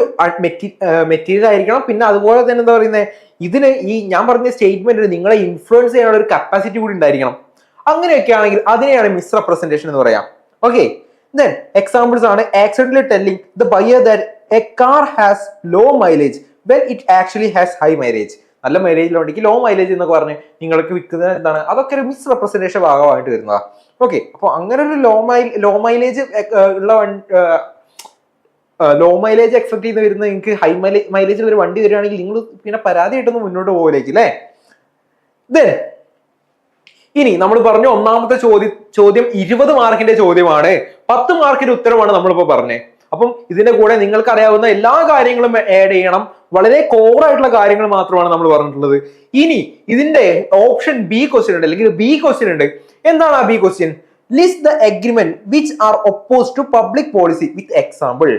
മെറ്റീരിയൽ ആയിരിക്കണം. പിന്നെ അതുപോലെ തന്നെ എന്താ പറയുന്നത്, ഇതിന് ഈ ഞാൻ പറഞ്ഞ സ്റ്റേറ്റ്മെന്റിന് നിങ്ങളെ ഇൻഫ്ലുവൻസ് ചെയ്യാനുള്ള ഒരു കപ്പാസിറ്റി കൂടി ഉണ്ടായിരിക്കണം. അങ്ങനെയൊക്കെ ആണെങ്കിൽ അതിനെയാണ് മിസ്റെപ്രസെന്റേഷൻ എന്ന് പറയാം. ഓക്കെ, ദെൻ എക്സാമ്പിൾസ് ആണ് accidentally telling the buyer that a car has low mileage when it actually has high mileage. നല്ല മൈലേജിലുണ്ടെങ്കിൽ ലോ മൈലേജ് എന്നൊക്കെ പറഞ്ഞ് നിങ്ങൾക്ക് വിൽക്കുന്നത് എന്താണ്, അതൊക്കെ ഒരു മിസ്റെപ്രസെന്റേഷൻ ഭാഗമായിട്ട് വരുന്നതാ. ഓക്കെ, അപ്പൊ അങ്ങനെ ഒരു ലോ മൈലേജ് ഉള്ള ലോ മൈലേജ് എക്സ്പെക്ട് ചെയ്ത് വരുന്ന നിങ്ങൾക്ക് ഹൈ മൈലേജിൽ ഒരു വണ്ടി വരികയാണെങ്കിൽ നിങ്ങൾ പിന്നെ പരാതിയായിട്ടൊന്നും മുന്നോട്ട് പോകില്ലേക്ക് അല്ലേ. ദെൻ ഇനി നമ്മൾ പറഞ്ഞു ഒന്നാമത്തെ ചോദ്യം 20 മാർക്കിന്റെ ചോദ്യമാണ്, 10 മാർക്കിന്റെ ഉത്തരമാണ് നമ്മളിപ്പോ പറഞ്ഞത്. അപ്പം ഇതിന്റെ കൂടെ നിങ്ങൾക്ക് അറിയാവുന്ന എല്ലാ കാര്യങ്ങളും ആഡ് ചെയ്യണം. വളരെ കോർ ആയിട്ടുള്ള കാര്യങ്ങൾ മാത്രമാണ് നമ്മൾ പറഞ്ഞിട്ടുള്ളത്. ഇനി ഇതിന്റെ ഓപ്ഷൻ ബി ക്വസ്റ്റ്യൻ ഉണ്ട്, അല്ലെങ്കിൽ ബി ക്വസ്റ്റ്യൻ ഉണ്ട്. എന്താണ് ആ B question? List the agreement which are oppose to public policy with example.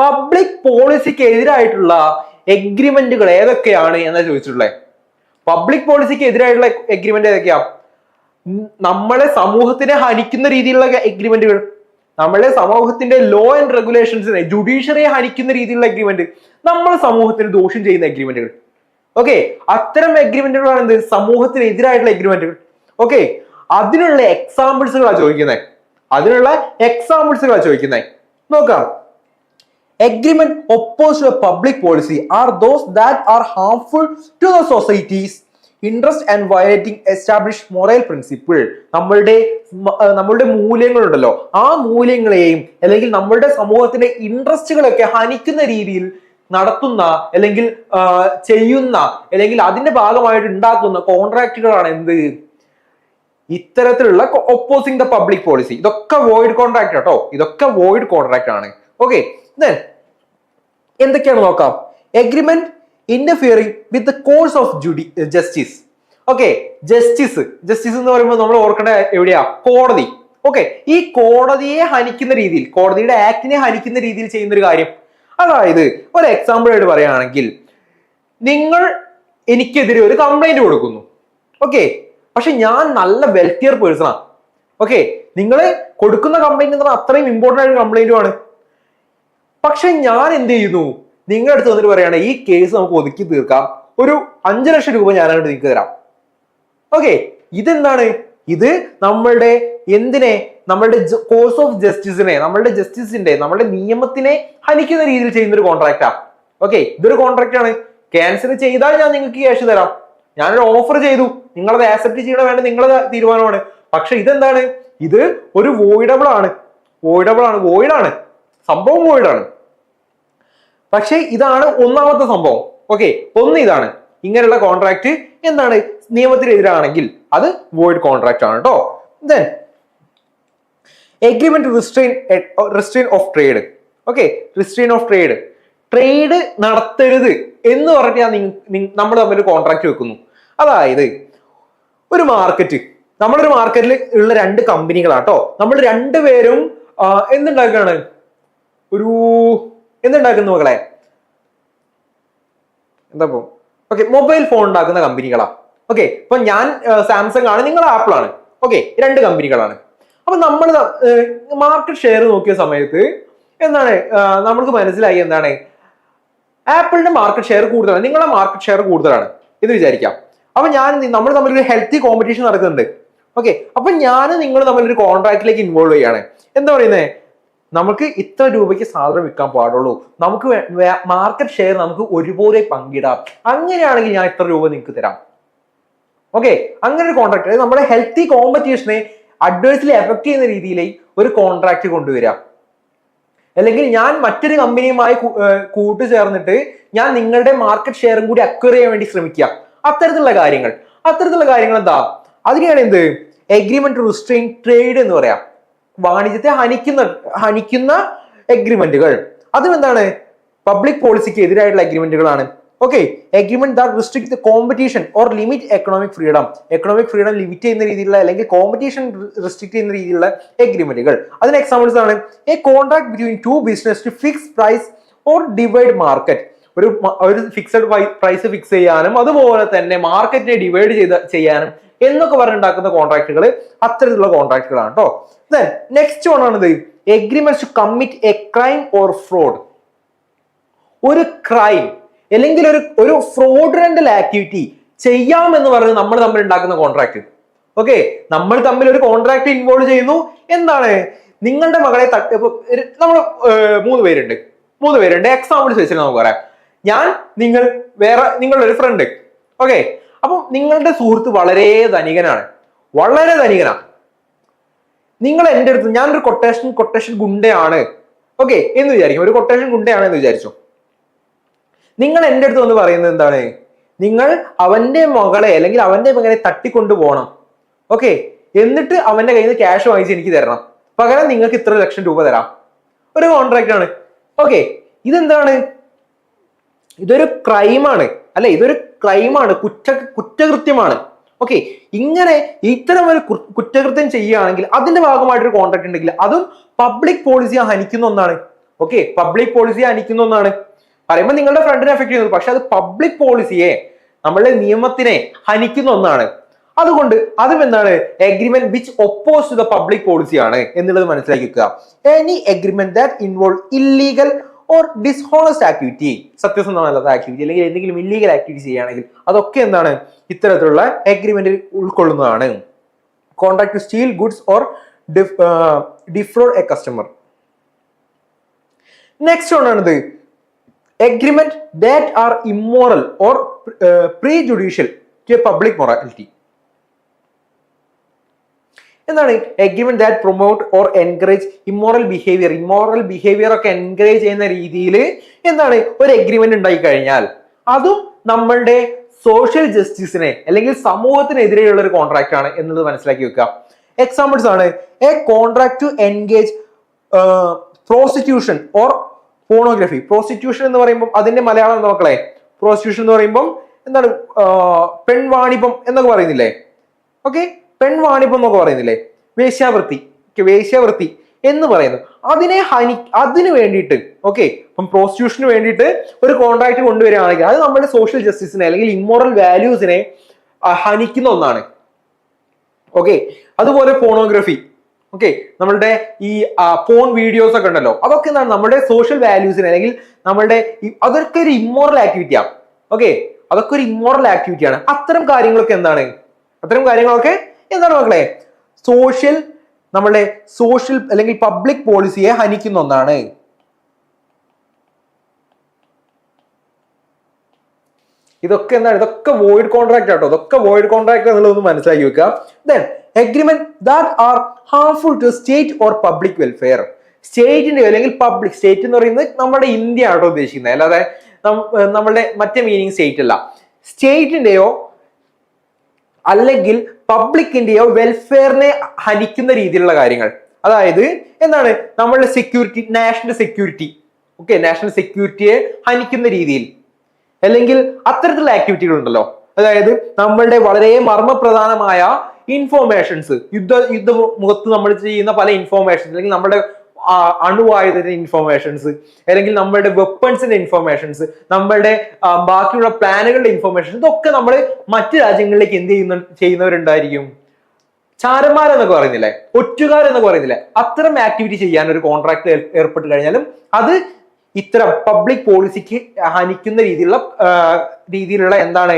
Public പോളിസിക്ക് എതിരായിട്ടുള്ള എഗ്രിമെന്റുകൾ ഏതൊക്കെയാണ് എന്നാ ചോദിച്ചിട്ടുള്ളത്. പബ്ലിക് പോളിസിക്ക് എതിരായിട്ടുള്ള എഗ്രിമെന്റ് ഏതൊക്കെയാ? നമ്മളെ സമൂഹത്തിനെ ഹനിക്കുന്ന രീതിയിലുള്ള എഗ്രിമെന്റുകൾ, നമ്മളെ സമൂഹത്തിന്റെ ലോ ആൻഡ് റെഗുലേഷൻസിനെ ജുഡീഷ്യറിയെ ഹനിക്കുന്ന രീതിയിലുള്ള എഗ്രിമെന്റ്, നമ്മളെ സമൂഹത്തിന് ദോഷം ചെയ്യുന്ന എഗ്രിമെന്റുകൾ. ഓക്കെ, അത്തരം എഗ്രിമെന്റുകളാണ് എന്ത്, സമൂഹത്തിന് എതിരായിട്ടുള്ള എഗ്രിമെന്റുകൾ. ഓക്കെ, അതിനുള്ള എക്സാമ്പിൾസുകളാണ് ചോദിക്കുന്നത്. നോക്കാം. Agreement oppose to a public policy are those that are harmful to the society's interest and violating established moral principle. നമ്മളുടെ മൂല്യങ്ങളുണ്ടല്ലോ, ആ മൂല്യങ്ങളെയും അല്ലെങ്കിൽ നമ്മളുടെ സമൂഹത്തിന്റെ ഇൻട്രസ്റ്റുകളൊക്കെ ഹനിക്കുന്ന രീതിയിൽ നടത്തുന്ന അല്ലെങ്കിൽ ചെയ്യുന്ന അല്ലെങ്കിൽ അതിന്റെ ഭാഗമായിട്ട് ഉണ്ടാക്കുന്ന കോൺട്രാക്റ്റുകളാണ് എന്ത്, ഇത്തരത്തിലുള്ള ഒപ്പോസിംഗ് ദ പബ്ലിക് പോളിസി. ഇതൊക്കെ വോയിഡ് കോൺട്രാക്ട് കേട്ടോ, ഇതൊക്കെ വോയിഡ് കോൺട്രാക്ട് ആണ്. ഓക്കെ, ദെൻ എന്തൊക്കെയാണ് നോക്കാം. Agreement interfering with the course of justice. Okay, justice എന്ന് പറയുമ്പോൾ നമ്മൾ ഓർക്കേണ്ട എവിടെയാ, കോടതി. ഓക്കെ, ഈ കോടതിയെ ഹനിക്കുന്ന രീതിയിൽ, കോടതിയുടെ ആക്ടിനെ ഹനിക്കുന്ന രീതിയിൽ ചെയ്യുന്ന ഒരു കാര്യം. അതായത് ഒരു എക്സാമ്പിൾ ആയിട്ട് പറയുകയാണെങ്കിൽ, നിങ്ങൾ എനിക്കെതിരെ ഒരു കംപ്ലൈന്റ് കൊടുക്കുന്നു. ഓക്കെ, പക്ഷെ ഞാൻ നല്ല വെൽത്തിയർ പേഴ്സണാ. ഓക്കെ, നിങ്ങൾ കൊടുക്കുന്ന കംപ്ലൈന്റ് എന്ന് പറഞ്ഞാൽ അത്രയും ഇമ്പോർട്ടന്റ് ആയിട്ട് കംപ്ലൈന്റുമാണ്. പക്ഷെ ഞാൻ എന്ത് ചെയ്യുന്നു, നിങ്ങളുടെ അടുത്ത് വന്നിട്ട് പറയാണ് ഈ കേസ് നമുക്ക് ഒതുക്കി തീർക്കാം, ഒരു 5 ലക്ഷം രൂപ ഞാനായിട്ട് നിങ്ങൾക്ക് തരാം. ഓക്കെ, ഇതെന്താണ്, ഇത് നമ്മളുടെ കോഴ്സ് ഓഫ് ജസ്റ്റിസിനെ, നമ്മളുടെ നിയമത്തിനെ ഹനിക്കുന്ന രീതിയിൽ ചെയ്യുന്ന ഒരു കോൺട്രാക്റ്റാ. ഓക്കെ, ഇതൊരു കോൺട്രാക്ട് ആണ്. ക്യാൻസൽ ചെയ്താൽ ഞാൻ നിങ്ങൾക്ക് ക്യാഷ് തരാം, ഞാനൊരു ഓഫർ ചെയ്തു, നിങ്ങളത് ആക്സെപ്റ്റ് ചെയ്യണം വേണ്ട നിങ്ങളുടെ തീരുമാനമാണ്. പക്ഷെ ഇതെന്താണ്, ഇത് ഒരു വോയിഡബിൾ ആണ്, സംഭവം വോയിഡാണ്. പക്ഷെ ഇതാണ് ഒന്നാമത്തെ സംഭവം. ഓക്കെ, ഒന്ന് ഇതാണ്, ഇങ്ങനെയുള്ള കോൺട്രാക്ട് എന്താണ്, നിയമത്തിനെതിരാണെങ്കിൽ അത് വോയിഡ് കോൺട്രാക്ട് ആണ് കേട്ടോ. Then agreement restrain of trade. Okay, restrain of trade നടത്തരുത് എന്ന് പറഞ്ഞിട്ട് നമ്മൾ തമ്മിൽ കോൺട്രാക്ട് വെക്കുന്നു. അതായത് നമ്മളൊരു മാർക്കറ്റിൽ ഉള്ള 2 കമ്പനികളാട്ടോ, നമ്മൾ രണ്ടുപേരും എന്തുണ്ടാക്കുന്നു മക്കളെ, എന്താ ഓക്കെ, മൊബൈൽ ഫോൺ ഉണ്ടാക്കുന്ന കമ്പനികളാ. ഓക്കെ, ഇപ്പൊ ഞാൻ സാംസങ് ആണ്, നിങ്ങൾ ആപ്പിൾ ആണ്. ഓക്കെ, രണ്ട് കമ്പനികളാണ്. അപ്പൊ നമ്മൾ മാർക്കറ്റ് ഷെയർ നോക്കിയ സമയത്ത് എന്താണ് നമുക്ക് മനസ്സിലായി എന്താണ് ആപ്പിളിന്റെ മാർക്കറ്റ് ഷെയർ കൂടുതലാണ്, നിങ്ങളുടെ മാർക്കറ്റ് ഷെയർ കൂടുതലാണ് എന്ന് വിചാരിക്കാം. അപ്പൊ നമ്മൾ തമ്മിൽ ഒരു ഹെൽത്തി കോമ്പറ്റീഷൻ നടക്കുന്നുണ്ട്. ഓക്കെ, അപ്പൊ ഞാൻ നിങ്ങൾ തമ്മിൽ ഒരു കോൺട്രാക്റ്റിലേക്ക് ഇൻവോൾവ് ചെയ്യാണ്. എന്താ പറയുന്നത്, നമുക്ക് ഇത്ര രൂപയ്ക്ക് സാധനം വിൽക്കാൻ പാടുള്ളൂ, നമുക്ക് മാർക്കറ്റ് ഷെയർ നമുക്ക് ഒരുപോലെ പങ്കിടാം, അങ്ങനെയാണെങ്കിൽ ഞാൻ ഇത്ര രൂപ നിങ്ങൾക്ക് തരാം. ഓക്കെ, അങ്ങനെ ഒരു കോൺട്രാക്ട് നമ്മുടെ ഹെൽത്തി കോമ്പറ്റീഷനെ അഡ്വേഴ്സ്ലി എഫക്ട് ചെയ്യുന്ന രീതിയിലേക്ക് ഒരു കോൺട്രാക്ട് കൊണ്ടുവരിക. അല്ലെങ്കിൽ ഞാൻ മറ്റൊരു കമ്പനിയുമായി കൂട്ടുചേർന്നിട്ട് ഞാൻ നിങ്ങളുടെ മാർക്കറ്റ് ഷെയറും കൂടി അക്വയർ ചെയ്യാൻ വേണ്ടി ശ്രമിക്കുക. അത്തരത്തിലുള്ള കാര്യങ്ങൾ എന്താ, അതിനെയാണ് എന്ത് എഗ്രിമെന്റ് ടു റിസ്ട്രെയിൻ ട്രേഡ് എന്ന് പറയാം. വാണിജ്യത്തെ ഹനിക്കുന്ന എഗ്രിമെന്റുകൾ, അതും എന്താണ് പബ്ലിക് പോളിസിക്ക് എതിരായിട്ടുള്ള എഗ്രിമെന്റുകളാണ്. Okay, agreement that restrict the competition or limit economic freedom limit ചെയ്യുന്ന രീതിയിലുള്ള അല്ലെങ്കിൽ കോമ്പറ്റീഷൻ റിസ്ട്രിക്ട് ചെയ്യുന്ന രീതിയിലുള്ള എഗ്രിമെന്റുകൾ. അതിന് എക്സാമ്പിൾസ് ആണ് a contract between two business to fix price or divide market. ഒരു ഫിക്സഡ് പ്രൈസ് ഫിക്സ് ചെയ്യാനും അതുപോലെ തന്നെ മാർക്കറ്റിനെ ഡിവൈഡ് ചെയ്യാനും എന്നൊക്കെ പറഞ്ഞുണ്ടാക്കുന്ന കോൺട്രാക്ടുകൾ അത്തരത്തിലുള്ള കോൺട്രാക്ടുകളാണ് കേട്ടോ. ദെൻ നെക്സ്റ്റ് വൺ ആണിത് agreement to commit a crime or fraud. ഒരു ക്രൈം അല്ലെങ്കിൽ ഒരു ഫ്രോഡുലന്റ് ആക്ടിവിറ്റി ചെയ്യാമെന്ന് പറഞ്ഞ് നമ്മൾ തമ്മിൽ ഉണ്ടാക്കുന്ന കോൺട്രാക്ട്. ഓക്കെ, നമ്മൾ തമ്മിൽ ഒരു കോൺട്രാക്ട് ഇൻവോൾവ് ചെയ്യുന്നു. എന്താണ്, നിങ്ങളുടെ മകളെ നമ്മൾ മൂന്ന് പേരുണ്ട് എക്സാമ്പിൾസ് വെച്ചിട്ട് നമുക്ക് പറയാം. നിങ്ങളുടെ ഒരു ഫ്രണ്ട്. ഓക്കെ, അപ്പം നിങ്ങളുടെ സുഹൃത്ത് വളരെ ധനികനാണ്. നിങ്ങൾ എൻ്റെ അടുത്ത് ഞാനൊരു കൊട്ടേഷൻ ഗുണ്ടയാണ് ഓക്കെ എന്ന് വിചാരിക്കും, ഒരു കൊട്ടേഷൻ ഗുണ്ടയാണ് എന്ന് വിചാരിച്ചു. നിങ്ങൾ എൻ്റെ അടുത്ത് വന്ന് പറയുന്നത് എന്താണ്, നിങ്ങൾ അവന്റെ മകളെ അല്ലെങ്കിൽ അവന്റെ മകനെ തട്ടിക്കൊണ്ടു പോകണം. ഓക്കെ, എന്നിട്ട് അവന്റെ കയ്യിൽ നിന്ന് ക്യാഷ് വാങ്ങിച്ച് എനിക്ക് തരണം, പകരം നിങ്ങൾക്ക് ഇത്ര ലക്ഷം രൂപ തരാം. ഒരു കോൺട്രാക്ട് ആണ്. ഓക്കെ, ഇതെന്താണ്, ഇതൊരു ക്രൈമാണ് അല്ലെ, കുറ്റകൃത്യമാണ്. ഓക്കെ, ഇങ്ങനെ ഇത്തരം ഒരു കുറ്റകൃത്യം ചെയ്യുകയാണെങ്കിൽ അതിന്റെ ഭാഗമായിട്ടൊരു കോൺട്രാക്ട് ഉണ്ടെങ്കിൽ അതും പബ്ലിക് പോളിസിയെ ഹനിക്കുന്ന ഒന്നാണ്. ഓക്കെ, പറയുമ്പോൾ നിങ്ങളുടെ ഫ്രണ്ടിനെ എഫക്ട് ചെയ്യുന്നത്, പക്ഷെ അത് പബ്ലിക് പോളിസിയെ നമ്മളുടെ നിയമത്തിനെ ഹനിക്കുന്ന ഒന്നാണ്. അതുകൊണ്ട് അതും എന്താണ് agreement which oppose to the public policy ആണ് എന്നുള്ളത് മനസ്സിലാക്കി വെക്കുക. Any agreement that involve illegal or dishonest activity, സത്യസന്ധമല്ലാത്ത ആക്ടിവിറ്റി അല്ലെങ്കിൽ എന്തെങ്കിലും ഇല്ലീഗൽ ആക്ടിവിറ്റി ചെയ്യുകയാണെങ്കിൽ അതൊക്കെ എന്താണ് ഇത്തരത്തിലുള്ള എഗ്രിമെന്റിൽ ഉൾക്കൊള്ളുന്നതാണ്. Contract to steal goods or defraud a customer. Next ആണിത് agreement that are immoral or prejudicial to a public morality. എന്താണ് agreement that promote or encourage immoral behaviour ഒക്കെ എൻകറേജ് ചെയ്യുന്ന രീതിയിൽ എന്താണ് ഒരു എഗ്രിമെന്റ് ഉണ്ടായി കഴിഞ്ഞാൽ അതും നമ്മളുടെ സോഷ്യൽ ജസ്റ്റിസിനെ അല്ലെങ്കിൽ സമൂഹത്തിനെതിരെയുള്ള ഒരു കോൺട്രാക്ട് ആണ് എന്നുള്ളത് മനസ്സിലാക്കി വെക്കുക. എക്സാമ്പിൾസ് ആണ് a contract to engage prostitution or pornography. Prostitution എന്ന് പറയുമ്പോൾ അതിന്റെ മലയാളം എന്താ മക്കളെ? പ്രോസ്റ്റിറ്റ്യൂഷൻ എന്ന് പറയുമ്പോൾ എന്താണ് പെൺവാണിഭം എന്നൊക്കെ പറയുന്നില്ലേ? ഓക്കെ, പെൺവാണിഭം എന്നൊക്കെ പറയുന്നില്ലേ? വേശ്യാവൃത്തി എന്ന് പറയുന്നു. അതിന് വേണ്ടിയിട്ട് ഓക്കെ, അപ്പം പ്രോസ്റ്റിറ്റ്യൂഷന് വേണ്ടിയിട്ട് ഒരു കോൺട്രാക്ട് കൊണ്ടുവരികയാണെങ്കിൽ അത് നമ്മുടെ സോഷ്യൽ ജസ്റ്റിസിനെ അല്ലെങ്കിൽ ഇമ്മോറൽ വാല്യൂസിനെ ഹനിക്കുന്ന ഒന്നാണ്. ഓക്കെ, അതുപോലെ പോണോഗ്രഫി. ഓക്കെ, നമ്മളുടെ ഈ പോൺ വീഡിയോസ് ഒക്കെ ഉണ്ടല്ലോ, അതൊക്കെ എന്താണ് നമ്മുടെ സോഷ്യൽ വാല്യൂസിനെ അല്ലെങ്കിൽ നമ്മളുടെ അതൊക്കെ ഒരു ഇമ്മോറൽ ആക്ടിവിറ്റിയാണ്. ഓക്കെ, അതൊക്കെ ഒരു ഇമ്മോറൽ ആക്ടിവിറ്റിയാണ്. അത്തരം കാര്യങ്ങളൊക്കെ എന്താണ് മക്കളെ? നമ്മളുടെ സോഷ്യൽ അല്ലെങ്കിൽ പബ്ലിക് പോളിസിയെ ഹനിക്കുന്ന ഒന്നാണ്. ഇതൊക്കെ വോയിഡ് കോൺട്രാക്ട് ആട്ടോ. ഇതൊക്കെ വോയിഡ് കോൺട്രാക്ട് എന്നുള്ളത് മനസ്സിലാക്കി വെക്കുക. Then agreement that are harmful to state or public welfare. സ്റ്റേറ്റിന്റെയോ അല്ലെങ്കിൽ പബ്ലിക്, സ്റ്റേറ്റ് എന്ന് പറയുന്നത് നമ്മുടെ ഇന്ത്യ ആട്ടോ ഉദ്ദേശിക്കുന്നത്, അല്ലാതെ നമ്മളുടെ മറ്റേ മീനിങ് സ്റ്റേറ്റ് അല്ല. സ്റ്റേറ്റിന്റെയോ അല്ലെങ്കിൽ പബ്ലിക്കിന്റെയോ വെൽഫെയറിനെ ഹനിക്കുന്ന രീതിയിലുള്ള കാര്യങ്ങൾ. അതായത് എന്താണ് നമ്മളുടെ സെക്യൂരിറ്റി, നാഷണൽ സെക്യൂരിറ്റിയെ ഹനിക്കുന്ന രീതിയിൽ അല്ലെങ്കിൽ അത്തരത്തിലുള്ള ആക്ടിവിറ്റികൾ ഉണ്ടല്ലോ. അതായത് നമ്മളുടെ വളരെ മർമ്മപ്രധാനമായ ഇൻഫോർമേഷൻസ്, യുദ്ധമുഖത്ത് നമ്മൾ ചെയ്യുന്ന പല ഇൻഫോർമേഷൻസ് അല്ലെങ്കിൽ നമ്മുടെ അണുവായുധത്തിന്റെ ഇൻഫോർമേഷൻസ് അല്ലെങ്കിൽ നമ്മളുടെ വെപ്പൺസിന്റെ ഇൻഫോർമേഷൻസ്, നമ്മളുടെ ബാക്കിയുള്ള പ്ലാനുകളുടെ ഇൻഫോർമേഷൻസ്, ഇതൊക്കെ നമ്മൾ മറ്റു രാജ്യങ്ങളിലേക്ക് ചെയ്യുന്നവരുണ്ടായിരിക്കും, ചാരന്മാരെന്നൊക്കെ പറയുന്നില്ലേ, ഒറ്റുകാരെന്നൊക്കെ പറയുന്നില്ലേ, അത്തരം ആക്ടിവിറ്റി ചെയ്യാൻ ഒരു കോൺട്രാക്ട് ഏർപ്പെട്ട് കഴിഞ്ഞാലും അത് ഇത്തരം പബ്ലിക് പോളിസിക്ക് ഹനിക്കുന്ന രീതിയിലുള്ള എന്താണ്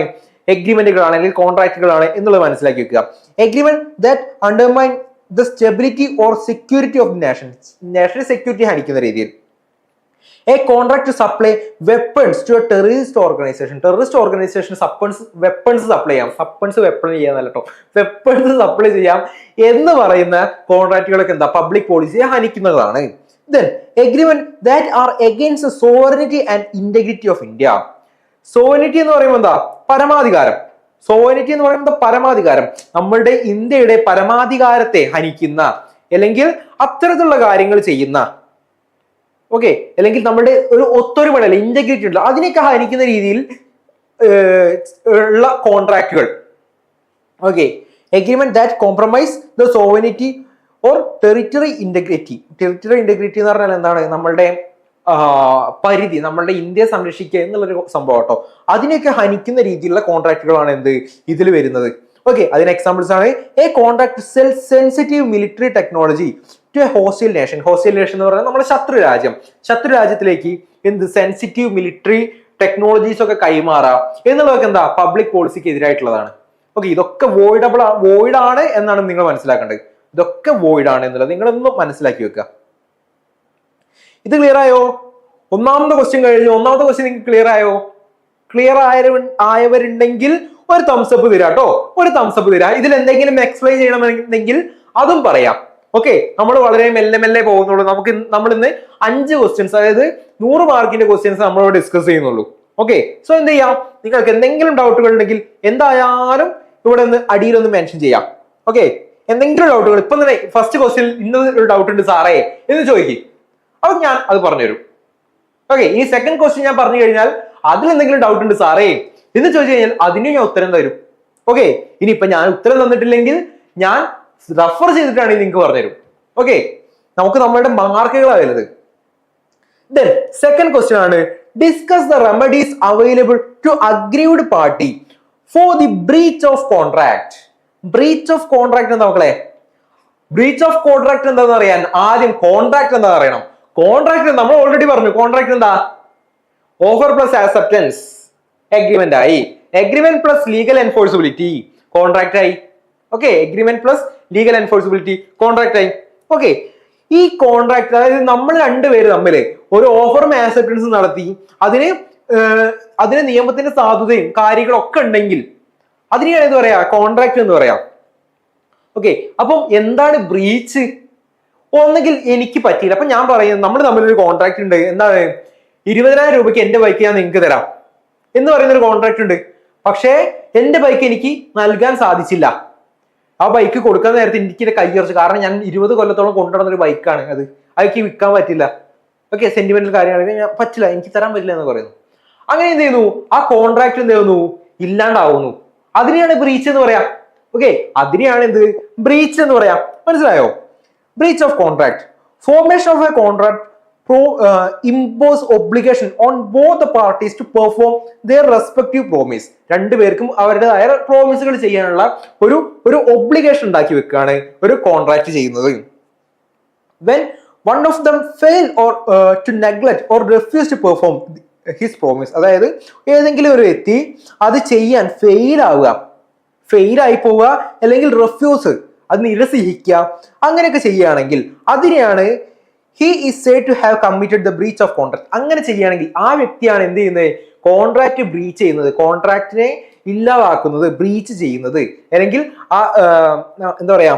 എഗ്രിമെന്റുകളാണ് അല്ലെങ്കിൽ കോൺട്രാക്റ്റുകളാണ് എന്നുള്ളത് മനസ്സിലാക്കി വെക്കുക. Agreement that undermine the stability or security of national security ഹനിക്കുന്ന രീതിയിൽ. A contract supply weapons to a terrorist organisation weapons supply ചെയ്യാം. വെപ്പൺ ചെയ്യാന്നല്ല കേട്ടോ, വെപ്പൺസ് സപ്ലൈ ചെയ്യാം എന്ന് പറയുന്ന കോൺട്രാക്റ്റുകളൊക്കെ എന്താ പബ്ലിക് പോളിസിയെ ഹനിക്കുന്നതാണ്. Then agreement that are against the sovereignty and integrity of India. Sovereignty എന്ന് പറയുമ്പോൾ എന്താ? പരമാധികാരം. സോവറിറ്റി എന്ന് പറയുന്നത് പരമാധികാരം, നമ്മളുടെ ഇന്ത്യയുടെ പരമാധികാരത്തെ ഹനിക്കുന്ന അല്ലെങ്കിൽ അത്തരത്തിലുള്ള കാര്യങ്ങൾ ചെയ്യുന്ന, ഓക്കെ, അല്ലെങ്കിൽ നമ്മുടെ ഒരു ഒത്തൊരുമ ഇന്റഗ്രിറ്റി ഉണ്ടല്ലോ അതിനൊക്കെ ഹനിക്കുന്ന രീതിയിൽ ഉള്ള കോൺട്രാക്റ്റുകൾ. Okay, agreement that compromise the sovereignty or territory integrity. Territory integrity എന്ന് പറഞ്ഞാൽ എന്താണ്? നമ്മളുടെ പരിധി, നമ്മളുടെ ഇന്ത്യയെ സംരക്ഷിക്കുക എന്നുള്ളൊരു സംഭവം കേട്ടോ. അതിനെയൊക്കെ ഹനിക്കുന്ന രീതിയിലുള്ള കോൺട്രാക്റ്റുകളാണ് എന്ത് ഇതിൽ വരുന്നത്. ഓക്കെ, അതിന് എക്സാമ്പിൾസ് ആണ് a contract sell sensitive military technology to a hostile nation. Hostile nation എന്ന് പറഞ്ഞാൽ നമ്മുടെ ശത്രു രാജ്യത്തിലേക്ക് എന്ത് സെൻസിറ്റീവ് മിലിറ്ററി ടെക്നോളജീസ് ഒക്കെ കൈമാറാം എന്നുള്ളതൊക്കെ എന്താ പബ്ലിക് പോളിസിക്ക് എതിരായിട്ടുള്ളതാണ്. ഓക്കെ, ഇതൊക്കെ വോയിഡ് ആണ് എന്നാണ് നിങ്ങൾ മനസ്സിലാക്കേണ്ടത്. ഇതൊക്കെ വോയിഡ് ആണ് എന്നുള്ളത് നിങ്ങളൊന്നും മനസ്സിലാക്കി വെക്കുക. ഇത് ക്ലിയർ ആയോ? ഒന്നാമത്തെ ക്വസ്റ്റ്യൻ കഴിഞ്ഞു. ഒന്നാമത്തെ ക്വസ്റ്റ്യൻ നിങ്ങൾക്ക് ക്ലിയർ ആയോ? ക്ലിയർ ആയവരുണ്ടെങ്കിൽ ഒരു തംസപ്പ് തരാം കേട്ടോ, ഒരു തംസപ്പ് തരാം. ഇതിൽ എന്തെങ്കിലും എക്സ്പ്ലെയിൻ ചെയ്യണമെന്നുണ്ടെങ്കിൽ അതും പറയാം. ഓക്കെ, നമ്മൾ വളരെ മെല്ലെ പോകുന്നുള്ളൂ. നമ്മൾ ഇന്ന് 5 ക്വസ്റ്റ്യൻസ്, അതായത് 100 മാർക്കിന്റെ ക്വസ്റ്റ്യൻസ് നമ്മളോട് ഡിസ്കസ് ചെയ്യുന്നുള്ളൂ. ഓക്കെ, സോ എന്ത് ചെയ്യാം, നിങ്ങൾക്ക് എന്തെങ്കിലും ഡൗട്ടുകൾ ഉണ്ടെങ്കിൽ എന്തായാലും ഇവിടെ ഒന്ന് അടിയിലൊന്ന് മെൻഷൻ ചെയ്യാം. ഓക്കെ, എന്തെങ്കിലും ഡൗട്ടുകൾ ഇപ്പൊ തന്നെ ഫസ്റ്റ് ക്വസ്റ്റ്യൻ ഇന്നൊരു ഡൗട്ട് ഉണ്ട് സാറേ എന്ന് ചോദിക്കും, അപ്പൊ ഞാൻ അത് പറഞ്ഞുതരും. ഓക്കെ, ഈ സെക്കൻഡ് ക്വസ്റ്റ്യൻ ഞാൻ പറഞ്ഞു കഴിഞ്ഞാൽ അതിൽ എന്തെങ്കിലും ഡൗട്ട് ഉണ്ട് സാറേ എന്ന് ചോദിച്ചു കഴിഞ്ഞാൽ അതിന് ഞാൻ ഉത്തരം തരും. ഓക്കെ, ഇനി ഇപ്പൊ ഞാൻ ഉത്തരം തന്നിട്ടില്ലെങ്കിൽ ഞാൻ റെഫർ ചെയ്തിട്ടാണെങ്കിൽ നിങ്ങൾക്ക് പറഞ്ഞുതരും. ഓക്കെ, നമുക്ക് നമ്മളുടെ മാർക്കുകളാണ് വലുത്. ദെൻ സെക്കൻഡ് ക്വസ്റ്റ്യൻ ആണ് discuss the remedies available to aggrieved party for the breach of contract. Breach of contract എന്താ മക്കളെ? ബ്രീച്ച് ഓഫ് കോൺട്രാക്ട് എന്താണെന്ന് അറിയാൻ ആദ്യം കോൺട്രാക്ട് എന്താണെന്ന് അറിയണം. കോൺട്രാക്ട് നമ്മൾ ഓൾറെഡി പറഞ്ഞു. കോൺട്രാക്ട് എന്താ? ഓഫർ പ്ലസ് ആക്സെപ്റ്റൻസ് എഗ്രിമെന്റ് ആയി. Agreement plus legal enforceability contract ആയി. Okay, agreement plus legal enforceability contract ആയി. ഓക്കെ, ഈ കോൺട്രാക്ട്, അതായത് നമ്മൾ രണ്ടുപേര് തമ്മിൽ ഒരു ഓഫറും ആക്സെപ്റ്റൻസും നടത്തി അതിന് നിയമത്തിന്റെ സാധുതയും കാര്യങ്ങളൊക്കെ ഉണ്ടെങ്കിൽ അതിനെയാണ് എന്ത് പറയാ? കോൺട്രാക്ട് എന്ന് പറയാം. ഓക്കെ, അപ്പം എന്താണ് ബ്രീച്ച്? ഒന്നെങ്കിൽ എനിക്ക് പറ്റിയില്ല, അപ്പൊ ഞാൻ പറയുന്നത് നമ്മൾ തമ്മിലൊരു കോൺട്രാക്ട് ഉണ്ട്. എന്താണ്? 20,000 രൂപയ്ക്ക് എന്റെ ബൈക്ക് ഞാൻ നിങ്ങൾക്ക് തരാം എന്ന് പറയുന്ന ഒരു കോൺട്രാക്ട് ഉണ്ട്. പക്ഷേ എന്റെ ബൈക്ക് എനിക്ക് നൽകാൻ സാധിച്ചില്ല. ആ ബൈക്ക് കൊടുക്കാൻ നേരത്തെ എനിക്ക് കൈയറച്ചു, കാരണം ഞാൻ 20 കൊല്ലത്തോളം കൊണ്ടുവന്ന ഒരു ബൈക്കാണ് അത്. അതൊക്കെ വിൽക്കാൻ പറ്റില്ല. ഓക്കെ, സെന്റിമെന്റൽ കാര്യമാണെങ്കിൽ ഞാൻ പറ്റില്ല, എനിക്ക് തരാൻ പറ്റില്ല എന്ന് പറയുന്നു. അങ്ങനെ എന്ത് ചെയ്യുന്നു? ആ കോൺട്രാക്ട് എന്ത് ചെയ്യുന്നു? ഇല്ലാണ്ടാവുന്നു. അതിനെയാണ് ബ്രീച്ച് എന്ന് പറയാം. ഓക്കെ, അതിനെയാണ് എന്ത് ബ്രീച്ച് എന്ന് പറയാം. മനസ്സിലായോ? Breach of contract. Formation of a contract impose obligation on both the parties to perform their respective promise. രണ്ടുപേർക്കും അവരുടേതായ പ്രോമിസുകൾ ചെയ്യാനുള്ള ഒരു ഒബ്ലിഗേഷൻ ഉണ്ടാക്കി വെക്കുകയാണ് ഒരു കോൺട്രാക്ട് ചെയ്യുന്നത്. When one of them fail or to neglect or refuse to perform his promise, അതായത് ഏതെങ്കിലും ഒരു വ്യക്തി അത് ചെയ്യാൻ ഫെയിൽ ആയി പോവുക അല്ലെങ്കിൽ റെഫ്യൂസ്, അത് നിരസിക്കുക, അങ്ങനെയൊക്കെ ചെയ്യുകയാണെങ്കിൽ അതിനെയാണ് he is said to have committed the breach of contract. അങ്ങനെ ചെയ്യുകയാണെങ്കിൽ ആ വ്യക്തിയാണ് എന്ത് ചെയ്യുന്നത്? കോൺട്രാക്ട് ബ്രീച്ച് ചെയ്യുന്നത്, കോൺട്രാക്റ്റിനെ ഇല്ലാതാക്കുന്നത്, ബ്രീച്ച് ചെയ്യുന്നത്. അല്ലെങ്കിൽ ആ എന്താ പറയാ,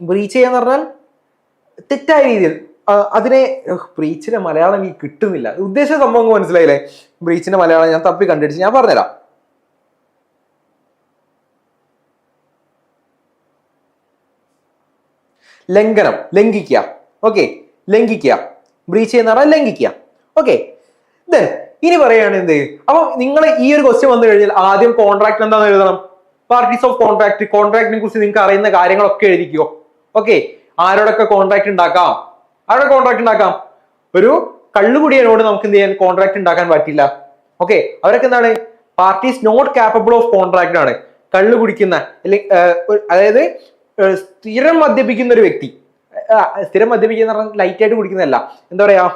ബ്രീച്ച് ചെയ്യാന്ന് പറഞ്ഞാൽ തെറ്റായ രീതിയിൽ അതിനെ, ബ്രീച്ചിന്റെ മലയാളം എനിക്ക് കിട്ടുന്നില്ല. ഉദ്ദേശിച്ച സംഭവം മനസ്സിലായില്ലേ? ബ്രീച്ചിന്റെ മലയാളം ഞാൻ തപ്പി കണ്ടുപിടിച്ച് ഞാൻ പറഞ്ഞുതരാം. ലംഘനം, ലംഘിക്കുക. ഓക്കെ, ലംഘിക്കുക. ബ്രീച്ച് ചെയ്യുന്ന പറഞ്ഞാൽ ലംഘിക്കുക. ഓക്കെ, ദെൻ ഇനി പറയാണ് എന്ത്? അപ്പൊ നിങ്ങൾ ഈ ഒരു ക്വസ്റ്റ്യൻ വന്നു കഴിഞ്ഞാൽ ആദ്യം കോൺട്രാക്ട് എന്താണെന്ന് എഴുതണം. പാർട്ടീസ് ഓഫ് കോൺട്രാക്ട്, കോൺട്രാക്ടിനെ കുറിച്ച് നിങ്ങൾക്ക് അറിയുന്ന കാര്യങ്ങളൊക്കെ എഴുതിക്കോ. ഓക്കെ, ആരോടൊക്കെ കോൺട്രാക്ട് ഉണ്ടാക്കാം? ഒരു കള്ളുകുടിയനോട് നമുക്ക് എന്ത് ചെയ്യാൻ കോൺട്രാക്ട് ഉണ്ടാക്കാൻ പറ്റില്ല. ഓക്കെ, അവരൊക്കെ എന്താണ്? Parties not capable of contract ആണ്. കള്ളു കുടിക്കുന്ന അല്ലെങ്കിൽ അതായത് സ്ഥിരം മദ്യപിക്കുന്ന ഒരു വ്യക്തി, സ്ഥിരം മദ്യപിക്കുന്ന പറഞ്ഞാൽ ലൈറ്റ് ആയിട്ട് കുടിക്കുന്നതല്ല, എന്താ പറയാ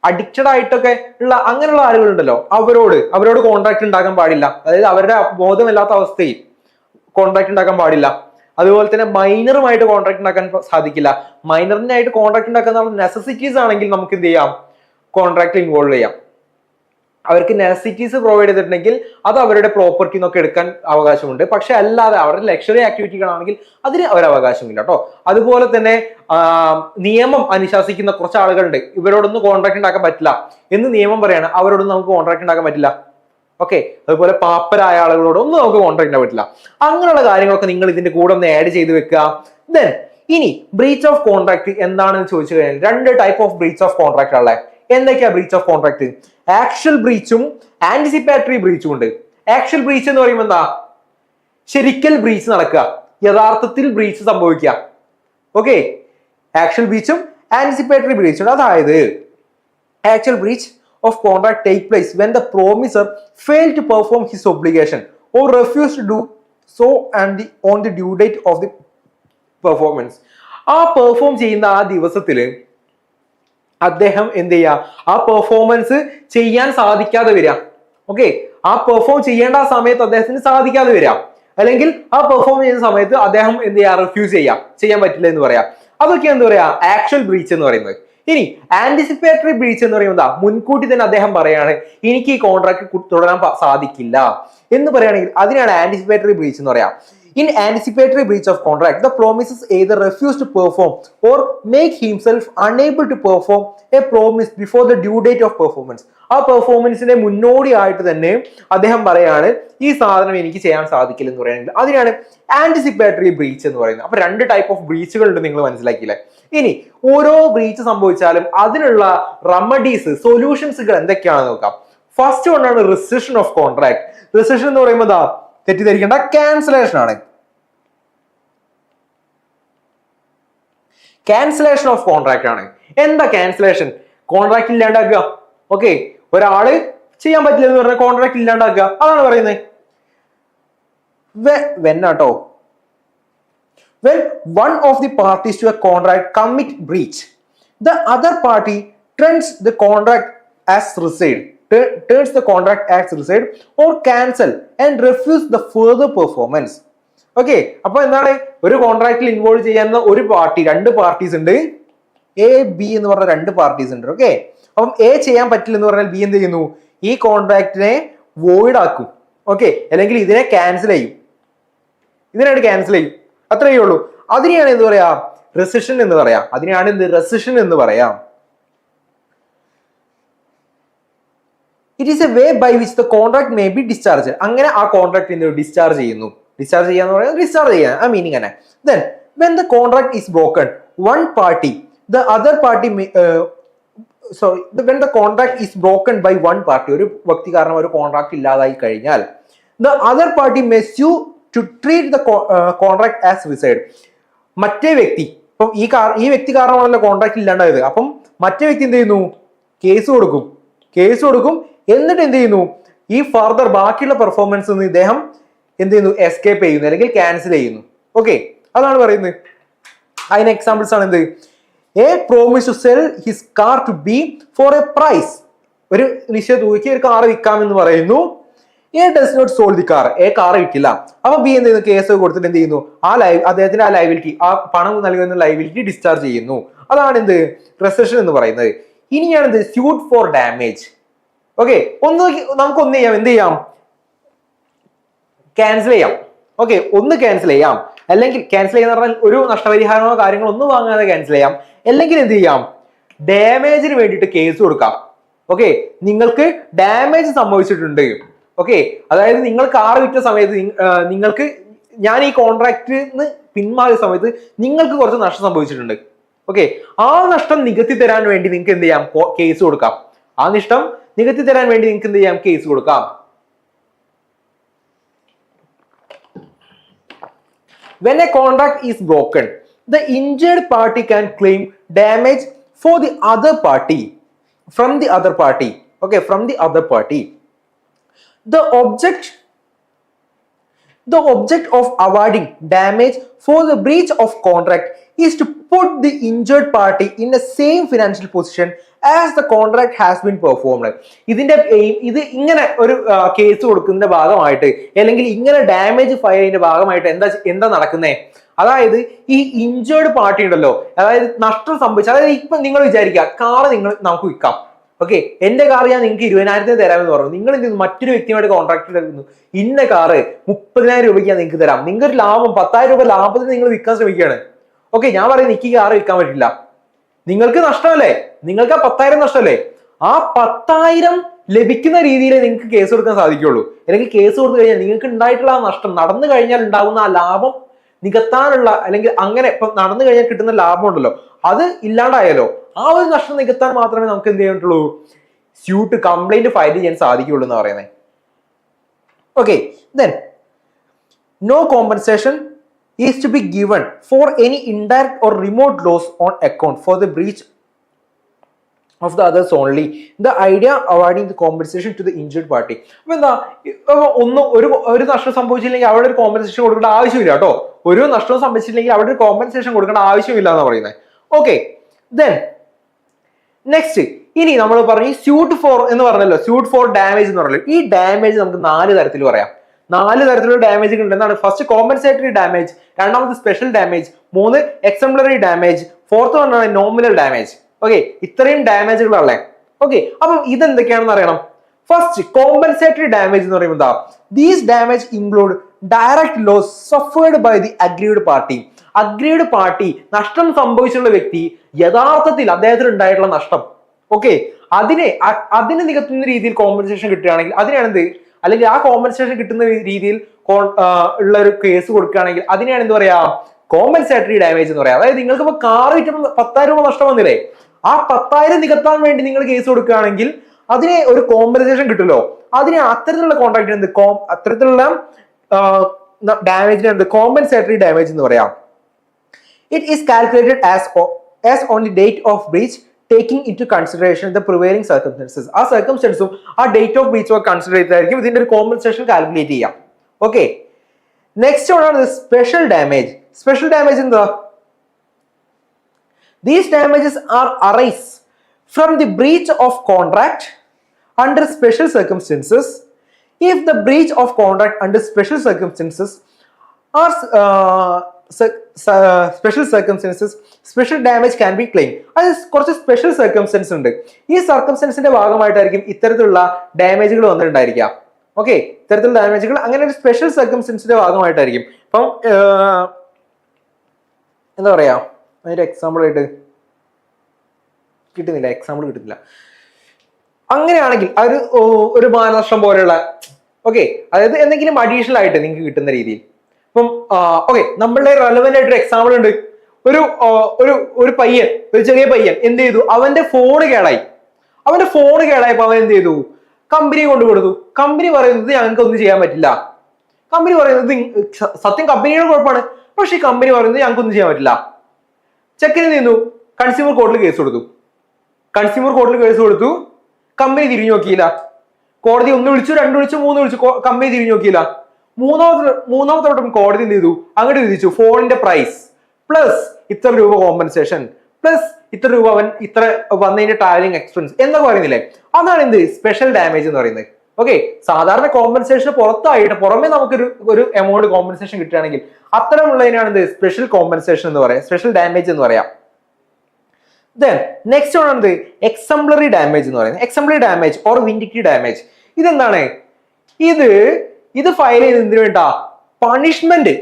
അഡിക്റ്റഡ് ആയിട്ടൊക്കെ ഉള്ള അങ്ങനെയുള്ള ആളുകളുണ്ടല്ലോ, അവരോട് കോൺട്രാക്ട് ഉണ്ടാക്കാൻ പാടില്ല. അതായത് അവരുടെ ബോധമില്ലാത്ത അവസ്ഥയിൽ കോൺട്രാക്ട് ഉണ്ടാക്കാൻ പാടില്ല. അതുപോലെ തന്നെ മൈനറുമായിട്ട് കോൺട്രാക്ട് ഉണ്ടാക്കാൻ സാധിക്കില്ല. മൈനറിനായിട്ട് കോൺട്രാക്ട് ഉണ്ടാക്കുന്ന നെസസിറ്റീസ് ആണെങ്കിൽ നമുക്ക് എന്ത് ചെയ്യാം, കോൺട്രാക്ട് ഇൻവോൾവ് ചെയ്യാം. അവർക്ക് നെസസിറ്റീസ് പ്രൊവൈഡ് ചെയ്തിട്ടുണ്ടെങ്കിൽ അത് അവരുടെ പ്രോപ്പർട്ടി എന്നൊക്കെ എടുക്കാൻ അവകാശമുണ്ട്. പക്ഷെ അല്ലാതെ അവരുടെ ലക്ഷറി ആക്ടിവിറ്റികളാണെങ്കിൽ അതിന് അവർ അവകാശമില്ല കേട്ടോ. അതുപോലെ തന്നെ നിയമം അനുശാസിക്കുന്ന കുറച്ച് ആളുകളുണ്ട്, ഇവരോടൊന്നും കോൺട്രാക്ട് ഉണ്ടാക്കാൻ പറ്റില്ല എന്ന് നിയമം പറയാണ്, അവരോടൊന്നും നമുക്ക് കോൺട്രാക്ട് ഉണ്ടാക്കാൻ പറ്റില്ല. ഓക്കെ, അതുപോലെ പാപ്പരായ ആളുകളോടൊന്നും നമുക്ക് കോൺട്രാക്ട് ഉണ്ടാക്കാൻ പറ്റില്ല. അങ്ങനെയുള്ള കാര്യങ്ങളൊക്കെ നിങ്ങൾ ഇതിന്റെ കൂടെ ഒന്ന് ആഡ് ചെയ്ത് വെക്കുക. ദെൻ ഇനി ബ്രീച്ച് ഓഫ് കോൺട്രാക്ട് എന്താണെന്ന് ചോദിച്ചു കഴിഞ്ഞാൽ 2 type of breach of contract ഉള്ളത്. എന്തൊക്കെയാ ബ്രീച്ച് ഓഫ് കോൺട്രാക്ട്? ആക്ച്വൽ ബ്രീച്ചും ആന്റിസിപ്പേറ്ററി ബ്രീച്ചും ഉണ്ട്. ആക്ച്വൽ ബ്രീച്ച് എന്ന് പറയുമ്പോൾ എന്താ, ശരിക്കൽ ബ്രീച്ച് നടക്കുക, യഥാർത്ഥത്തിൽ ബ്രീച്ച് സംഭവിക്കുക. ഓക്കെ, ആക്ച്വൽ ബ്രീച്ചും ആന്റിസിപ്പേറ്ററി ബ്രീച്ചും. അതായത് actual breach of contract take place when the promiser failed to perform his obligation or refused to do so on the due date of the performance. ആ പെർഫോം ചെയ്യുന്ന ആ ദിവസത്തില് അദ്ദേഹം എന്ത് ചെയ്യുക, ആ പെർഫോമൻസ് ചെയ്യാൻ സാധിക്കാതെ വരിക. ഓക്കെ, ആ പെർഫോം ചെയ്യേണ്ട ആ സമയത്ത് അദ്ദേഹത്തിന് സാധിക്കാതെ വരിക, അല്ലെങ്കിൽ ആ പെർഫോം ചെയ്യുന്ന സമയത്ത് അദ്ദേഹം എന്ത് ചെയ്യുക, റിഫ്യൂസ് ചെയ്യാൻ പറ്റില്ല എന്ന് പറയാം. അതൊക്കെ എന്താ പറയാ, ആക്ച്വൽ ബ്രീച്ച് എന്ന് പറയുന്നത്. ഇനി ആന്റിസിപ്പേറ്ററി ബ്രീച്ച് എന്ന് പറയുന്നത് മുൻകൂട്ടി തന്നെ അദ്ദേഹം പറയാണ് എനിക്ക് ഈ കോൺട്രാക്ട് തുടരാൻ സാധിക്കില്ല എന്ന് പറയുകയാണെങ്കിൽ അതിനാണ് ആന്റിസിപ്പേറ്ററി ബ്രീച്ച് എന്ന് പറയാം. In anticipatory breach of contract, the promises either refuse to perform or make himself unable to perform a promise before the due date of performance. ആ പെർഫോമൻസിന്റെ മുന്നോടിയായിട്ട് തന്നെ അദ്ദേഹം പറയാണ് ഈ സാധനം എനിക്ക് ചെയ്യാൻ സാധിക്കില്ല എന്ന് പറയുകയാണെങ്കിൽ അതിനാണ് ആന്റിസിപ്പേറ്ററി ബ്രീച്ച് എന്ന് പറയുന്നത്. അപ്പൊ 2 ടൈപ്പ് ഓഫ് ബ്രീച്ചുകൾ ഉണ്ട്, നിങ്ങൾ മനസ്സിലാക്കിയില്ലേ? ഇനി ഓരോ ബ്രീച്ച് സംഭവിച്ചാലും അതിനുള്ള റെമഡീസ്, സൊല്യൂഷൻസുകൾ എന്തൊക്കെയാണെന്ന് നോക്കാം. ഫസ്റ്റ് വണ്ണാണ് റെസിഷൻ ഓഫ് കോൺട്രാക്ട്. റെസിഷൻ എന്ന് പറയുമ്പോൾ തെറ്റിദ്ധരിക്കേണ്ട, ക്യാൻസലേഷൻ ആണ്. ക്യാൻസലേഷൻ ഓഫ് കോൺട്രാക്ട് ആണ്. എന്താ ക്യാൻസലേഷൻ? കോൺട്രാക്ട് ഇല്ലാണ്ടാക്കുക. ഓക്കെ, ഒരാള് ചെയ്യാൻ പറ്റില്ല എന്ന് പറഞ്ഞാൽ കോൺട്രാക്ട് ഇല്ലാണ്ടാക്കുക, അതാണ് പറയുന്നത്. When one of the parties to a contract commit breach, the other party turns the contract as rescinded or cancel and refuse the further performance. Okay, അപ്പൊ എന്താണ്, ഒരു കോൺട്രാക്റ്റിൽ ഇൻവോൾവ് ചെയ്യുന്ന ഒരു പാർട്ടി, 2 പാർട്ടീസ് ഉണ്ട്, എ ബി എന്ന് പറഞ്ഞ 2 പാർട്ടീസ് ഉണ്ട്. ഓക്കെ, അപ്പം എ ചെയ്യാൻ പറ്റില്ല എന്ന് പറഞ്ഞാൽ ബി എന്ത് ചെയ്യുന്നു, ഈ കോൺട്രാക്റ്റിനെ വോയിഡ് ആക്കും. ഓക്കെ, അല്ലെങ്കിൽ ഇതിനെ ക്യാൻസൽ ചെയ്യും, ഇതിനായിട്ട് ക്യാൻസൽ ചെയ്യും, അത്രയേ ഉള്ളൂ. അതിനെയാണ് എന്ത് പറയാ, റെസിഷൻ എന്ന് പറയാം. അതിനെയാണ് റെസിഷൻ എന്ന് പറയാം. It is a way by which the contract may be discharge. അങ്ങനെ ആ കോൺട്രാക്ട് ഡിസ്ചാർജ് ചെയ്യുന്നു. ഡിസ്ചാർജ് ചെയ്യാന്ന് പറയുന്നത് ഡിസ്ചാർജ് ചെയ്യാൻ ആ മീനിങ് തന്നെ. Then when the contract is broken, one party, the other party when the contract is broken by one party, ഒരു വ്യക്തി കാരണം ഒരു കോൺട്രാക്ട് ഇല്ലാതായി കഴിഞ്ഞാൽ the other party may sue to treat the contract as rescinded. മറ്റേ വ്യക്തി, ഇപ്പം ഈ വ്യക്തി കാരണമാണല്ലോ കോൺട്രാക്ട് ഇല്ലാണ്ടായത്, അപ്പം മറ്റേ വ്യക്തി എന്ത് ചെയ്യുന്നു, കേസ് കൊടുക്കും. എന്നിട്ട് എന്ത് ചെയ്യുന്നു, ഈ ഫർദർ ബാക്കിയുള്ള പെർഫോമൻസ് ഇദ്ദേഹം എന്ത് ചെയ്യുന്നു, എസ്കേപ്പ് ചെയ്യുന്നു അല്ലെങ്കിൽ ക്യാൻസൽ ചെയ്യുന്നു. ഓക്കെ, അതാണ് പറയുന്നത്. അതിന് എക്സാമ്പിൾസ് ആണ് എന്ത്, A promise to sell his car to B for a price. ഒരു നിശ്ചിത തുകയ്ക്ക് ഒരു കാർ വിൽക്കാമെന്ന് പറയുന്നു. A does not sold the car. A car വിൽക്കില്ല. അപ്പൊ ബി എന്ത് ചെയ്യുന്നു, കേസ് കൊടുത്തിട്ട് എന്ത് ചെയ്യുന്നു, അദ്ദേഹത്തിന്റെ ആ ലൈബിലിറ്റി, ആ പണം നൽകുന്ന ലൈബിലിറ്റി ഡിസ്ചാർജ് ചെയ്യുന്നു. അതാണ് എന്ത്, റെസിഷൻ എന്ന് പറയുന്നത്. ഇനിയാണ് എന്ത്, സ്യൂട്ട് ഫോർ ഡാമേജ്. ഓക്കെ, നമുക്കൊന്ന് ചെയ്യാം, എന്ത് ചെയ്യാം, ക്യാൻസൽ ചെയ്യാം. ഓക്കെ, ഒന്ന് ക്യാൻസൽ ചെയ്യാം, അല്ലെങ്കിൽ ക്യാൻസൽ ചെയ്യാന്ന് പറഞ്ഞാൽ ഒരു നഷ്ടപരിഹാരമോ കാര്യങ്ങളോ ഒന്നും വാങ്ങാതെ ക്യാൻസൽ ചെയ്യാം. അല്ലെങ്കിൽ എന്ത് ചെയ്യാം, ഡാമേജിന് വേണ്ടിയിട്ട് കേസ് കൊടുക്കാം. ഓക്കെ, നിങ്ങൾക്ക് ഡാമേജ് സംഭവിച്ചിട്ടുണ്ട്. ഓക്കെ, അതായത് നിങ്ങൾ കാർ വിറ്റ സമയത്ത് നിങ്ങൾക്ക് ഞാൻ ഈ കോൺട്രാക്റ്റിൽ നിന്ന് പിന്മാറിയ സമയത്ത് നിങ്ങൾക്ക് കുറച്ച് നഷ്ടം സംഭവിച്ചിട്ടുണ്ട്. ഓക്കെ, ആ നഷ്ടം നികത്തി തരാൻ വേണ്ടി നിങ്ങൾക്ക് എന്ത് ചെയ്യാം, കേസ് കൊടുക്കാം. ആ നഷ്ടം നികത്തി തരാൻ വേണ്ടി നിങ്ങൾക്ക് എന്ത് ചെയ്യാം, കേസ് കൊടുക്കാം. When a contract is broken, the injured party can claim damage for the other party from the other party. Okay, from the other party. The The object of awarding damage for the breach of contract is to put the injured party in the same financial position as the contract has been performed. ഇതിന്റെ ഇത് ഇങ്ങനെ ഒരു കേസ് കൊടുക്കുന്നതിന്റെ ഭാഗമായിട്ട് അല്ലെങ്കിൽ ഇങ്ങനെ ഡാമേജ് ഫയൽ ചെയ്യുന്ന ഭാഗമായിട്ട് എന്താ നടക്കുന്നേ? അതായത് ഈ ഇഞ്ചേർഡ് പാർട്ടി ഉണ്ടല്ലോ, അതായത് നഷ്ടം സംഭവിച്ചു. അതായത് ഇപ്പൊ നിങ്ങൾ വിചാരിക്കുക, കാറ് നമുക്ക് വിൽക്കാം. ഓക്കെ, എന്റെ കാർ ഞാൻ നിങ്ങൾക്ക് 20,000 തരാമെന്ന് പറഞ്ഞു. നിങ്ങൾ എന്ത് ചെയ്യുന്നു? മറ്റൊരു വ്യക്തിയുമായിട്ട് കോൺട്രാക്ട് എടുക്കുന്നു. ഇന്ന കാറ് 30,000 രൂപയ്ക്ക് ഞാൻ നിങ്ങൾക്ക് തരാം. നിങ്ങൾക്ക് ലാഭം 10,000 രൂപ ലാഭത്തിന് നിങ്ങൾ വിൽക്കാൻ ശ്രമിക്കുകയാണ്. ഓക്കെ, ഞാൻ പറയുന്നത് എനിക്ക് കാറ് വിൽക്കാൻ പറ്റില്ല. നിങ്ങൾക്ക് നഷ്ടമല്ലേ? നിങ്ങൾക്ക് ആ 10,000 നഷ്ടമല്ലേ? ആ 10,000 ലഭിക്കുന്ന രീതിയിൽ നിങ്ങൾക്ക് കേസ് കൊടുക്കാൻ സാധിക്കുള്ളൂ. അല്ലെങ്കിൽ കേസ് കൊടുത്തു കഴിഞ്ഞാൽ നിങ്ങൾക്ക് ഉണ്ടായിട്ടുള്ള ആ നഷ്ടം, നടന്നു കഴിഞ്ഞാൽ ഉണ്ടാകുന്ന ആ ലാഭം നികത്താനുള്ള, അല്ലെങ്കിൽ അങ്ങനെ ഇപ്പൊ നടന്നു കഴിഞ്ഞാൽ കിട്ടുന്ന ലാഭം ഉണ്ടല്ലോ, അത് ഇല്ലാണ്ടായാലോ, ആ ഒരു നഷ്ടം നികത്താൻ മാത്രമേ നമുക്ക് എന്ത് ചെയ്യാൻ പറ്റുള്ളൂ? സ്യൂട്ട്, കംപ്ലൈന്റ് ഫയൽ ചെയ്യാൻ സാധിക്കുള്ളൂ എന്ന് പറയുന്നത്. Okay, then no compensation is to be given for any indirect or remote loss on account for the breach of the others only. The idea awarding the compensation to the injured party. അപ്പൊ എന്താ, ഒരു നഷ്ടം സംഭവിച്ചില്ലെങ്കിൽ അവിടെ ഒരു കോമ്പൻസേഷൻ കൊടുക്കേണ്ട ആവശ്യമില്ല കേട്ടോ. ഒരു നഷ്ടവും സംഭവിച്ചില്ലെങ്കിൽ അവിടെ ഒരു കോമ്പൻസേഷൻ കൊടുക്കേണ്ട ആവശ്യമില്ല എന്ന് പറയുന്നത്. ഓക്കെ, then നെക്സ്റ്റ് ഇനി നമ്മൾ പറഞ്ഞു സ്യൂട്ട് ഫോർ എന്ന് പറഞ്ഞല്ലോ, സ്യൂട്ട് ഫോർ ഡാമേജ് എന്ന് പറഞ്ഞല്ലോ. ഈ ഡാമേജ് നമുക്ക് 4 തരത്തിൽ പറയാം. 4 തരത്തിലുള്ള ഡാമേജ് ഉണ്ട്. എന്താണ്? ഫസ്റ്റ് കോമ്പൻസേറ്ററി ഡാമേജ്, രണ്ടാമത് special damage, 3 exemplary damage, 4th വണ്ണാണ് നോമിനൽ ഡാമേജ്. ഓക്കെ, ഇത്രയും ഡാമേജുകളല്ലേ. ഓക്കെ, അപ്പം ഇതെന്തൊക്കെയാണെന്ന് അറിയണം. ഫസ്റ്റ് കോമ്പൻസേറ്ററി ഡാമേജ് എന്ന് പറയുമ്പോൾ എന്താ? These damage include direct loss suffered by the agreed party. Agreed party, നഷ്ടം സംഭവിച്ചിട്ടുള്ള വ്യക്തി യഥാർത്ഥത്തിൽ അദ്ദേഹത്തിന് ഉണ്ടായിട്ടുള്ള നഷ്ടം, ഓക്കെ, അതിനെ നികത്തുന്ന രീതിയിൽ കോമ്പൻസേഷൻ കിട്ടുകയാണെങ്കിൽ അതിനാണ് എന്ത്, അല്ലെങ്കിൽ ആ കോമ്പൻസേഷൻ കിട്ടുന്ന രീതിയിൽ ഉള്ള ഒരു കേസ് കൊടുക്കുകയാണെങ്കിൽ അതിനെയാണ് എന്ത് പറയാ? കോമ്പൻസേറ്ററി ഡാമേജ് എന്ന് പറയാം. അതായത് നിങ്ങൾക്ക് ഇപ്പൊ കാർ വിറ്റപ്പോൾ 10,000 രൂപ നഷ്ടം വന്നില്ലേ, ആ 10,000 നികത്താൻ വേണ്ടി നിങ്ങൾ കേസ് കൊടുക്കുകയാണെങ്കിൽ അതിന് ഒരു കോമ്പൻസേഷൻ കിട്ടുമല്ലോ. അതിന് അത്തരത്തിലുള്ള കോൺട്രാക്ട് എന്ത്, അത്തരത്തിലുള്ള ഡാമേജിന് എന്ത്, കോമ്പൻസേറ്ററി ഡാമേജ് എന്ന് പറയാം. It is calculated as on the date of breach, taking into consideration the prevailing circumstances. ആ സർക്കംസ്റ്റൻസും ആ ഡേറ്റ് ഓഫ് ബ്രീച്ചും ഒക്കെ കൺസിഡർ ചെയ്തായിരിക്കും ഇതിന്റെ ഒരു കോമ്പൻസേഷൻ കാൽക്കുലേറ്റ് ചെയ്യാം. ഓക്കെ, നെക്സ്റ്റ് ആണ് സ്പെഷ്യൽ ഡാമേജ്. സ്പെഷ്യൽ ഡാമേജ് എന്താ? These damages are arise from the breach of contract under special circumstances. If the breach of contract under special circumstances are special circumstances, special damage can be claim. അത് കുറച്ച് സ്പെഷ്യൽ സർക്കംസ്റ്റൻസ് ഉണ്ട്. ഈ സർക്കംസ്റ്റൻസിന്റെ ഭാഗമായിട്ടായിരിക്കും ഇത്തരത്തിലുള്ള ഡാമേജുകൾ വന്നിട്ടുണ്ടായിരിക്കുക. ഓക്കെ, ഇത്തരത്തിലുള്ള ഡാമേജുകൾ അങ്ങനെ ഒരു സ്പെഷ്യൽ സർക്കംസ്റ്റൻസിന്റെ ഭാഗമായിട്ടായിരിക്കും. ഇപ്പം എന്താ പറയാ, അതിന്റെ എക്സാമ്പിൾ ആയിട്ട് കിട്ടുന്നില്ല, എക്സാമ്പിൾ കിട്ടുന്നില്ല. അങ്ങനെയാണെങ്കിൽ ഒരു മാനനഷ്ടം പോലെയുള്ള, ഓക്കെ, അതായത് എന്തെങ്കിലും അഡീഷണൽ ആയിട്ട് നിങ്ങൾക്ക് കിട്ടുന്ന രീതിയിൽ. ഇപ്പം ഓക്കെ, നമ്മളുടെ റെലവെന്റ് ആയിട്ടൊരു എക്സാമ്പിൾ ഉണ്ട്. ഒരു പയ്യൻ, ഒരു ചെറിയ പയ്യൻ എന്ത് ചെയ്തു? അവന്റെ ഫോൺ കേടായി. കേടായപ്പോ അവൻ എന്ത് ചെയ്തു? കമ്പനി കൊണ്ടുകൊടുത്തു. കമ്പനി പറയുന്നത് ഞങ്ങൾക്ക് ഒന്നും ചെയ്യാൻ പറ്റില്ല. കമ്പനി പറയുന്നത് സത്യം കമ്പനിയുടെ കുഴപ്പമാണ്, പക്ഷെ ഈ കമ്പനി പറയുന്നത് ഞങ്ങൾക്ക് ഒന്നും ചെയ്യാൻ പറ്റില്ല. ചെക്കന് എന്ത് ചെയ്യുന്നു? കൺസ്യൂമർ കോർട്ടിൽ കേസ് കൊടുത്തു. കമ്പനി തിരിഞ്ഞു നോക്കിയില്ല. കോടതി 1 വിളിച്ചു, 2 വിളിച്ചു, 3 വിളിച്ചു, കമ്പനി തിരിഞ്ഞു നോക്കിയില്ല. മൂന്നാമത്തെ വട്ടം കോടതി എന്ത് ചെയ്തു? അങ്ങോട്ട് വിധിച്ചു, ഫോണിന്റെ പ്രൈസ് പ്ലസ് ഇത്ര രൂപ കോമ്പൻസേഷൻ പ്ലസ് ഇത്ര രൂപ അവൻ ഇത്ര വന്നതിന്റെ ട്രാവലിംഗ് എക്സ്പെൻസ് എന്നൊക്കെ പറയുന്നില്ലേ, അതാണ് എന്ത് സ്പെഷ്യൽ ഡാമേജ് എന്ന് പറയുന്നത്. ഓക്കെ, സാധാരണ കോമ്പൻസേഷൻ പുറമെ നമുക്കൊരു എമൗണ്ട് കോമ്പൻസേഷൻ കിട്ടുകയാണെങ്കിൽ അത്തരമുള്ളതിനാണ് എന്ത് സ്പെഷ്യൽ കോമ്പൻസേഷൻ എന്ന് പറയാം, സ്പെഷ്യൽ ഡാമേജ് എന്ന് പറയാം. Then next one ആണ് എക്സംപ്ലറി ഡാമേജ് എന്ന് പറയുന്നത്. Exemplary damage or vindictive damage. ഇതെന്താണ്? ഇത് ഫയൽ ചെയ്ത് എന്തിനു വേണ്ടാ? പണിഷ്മെന്റ്.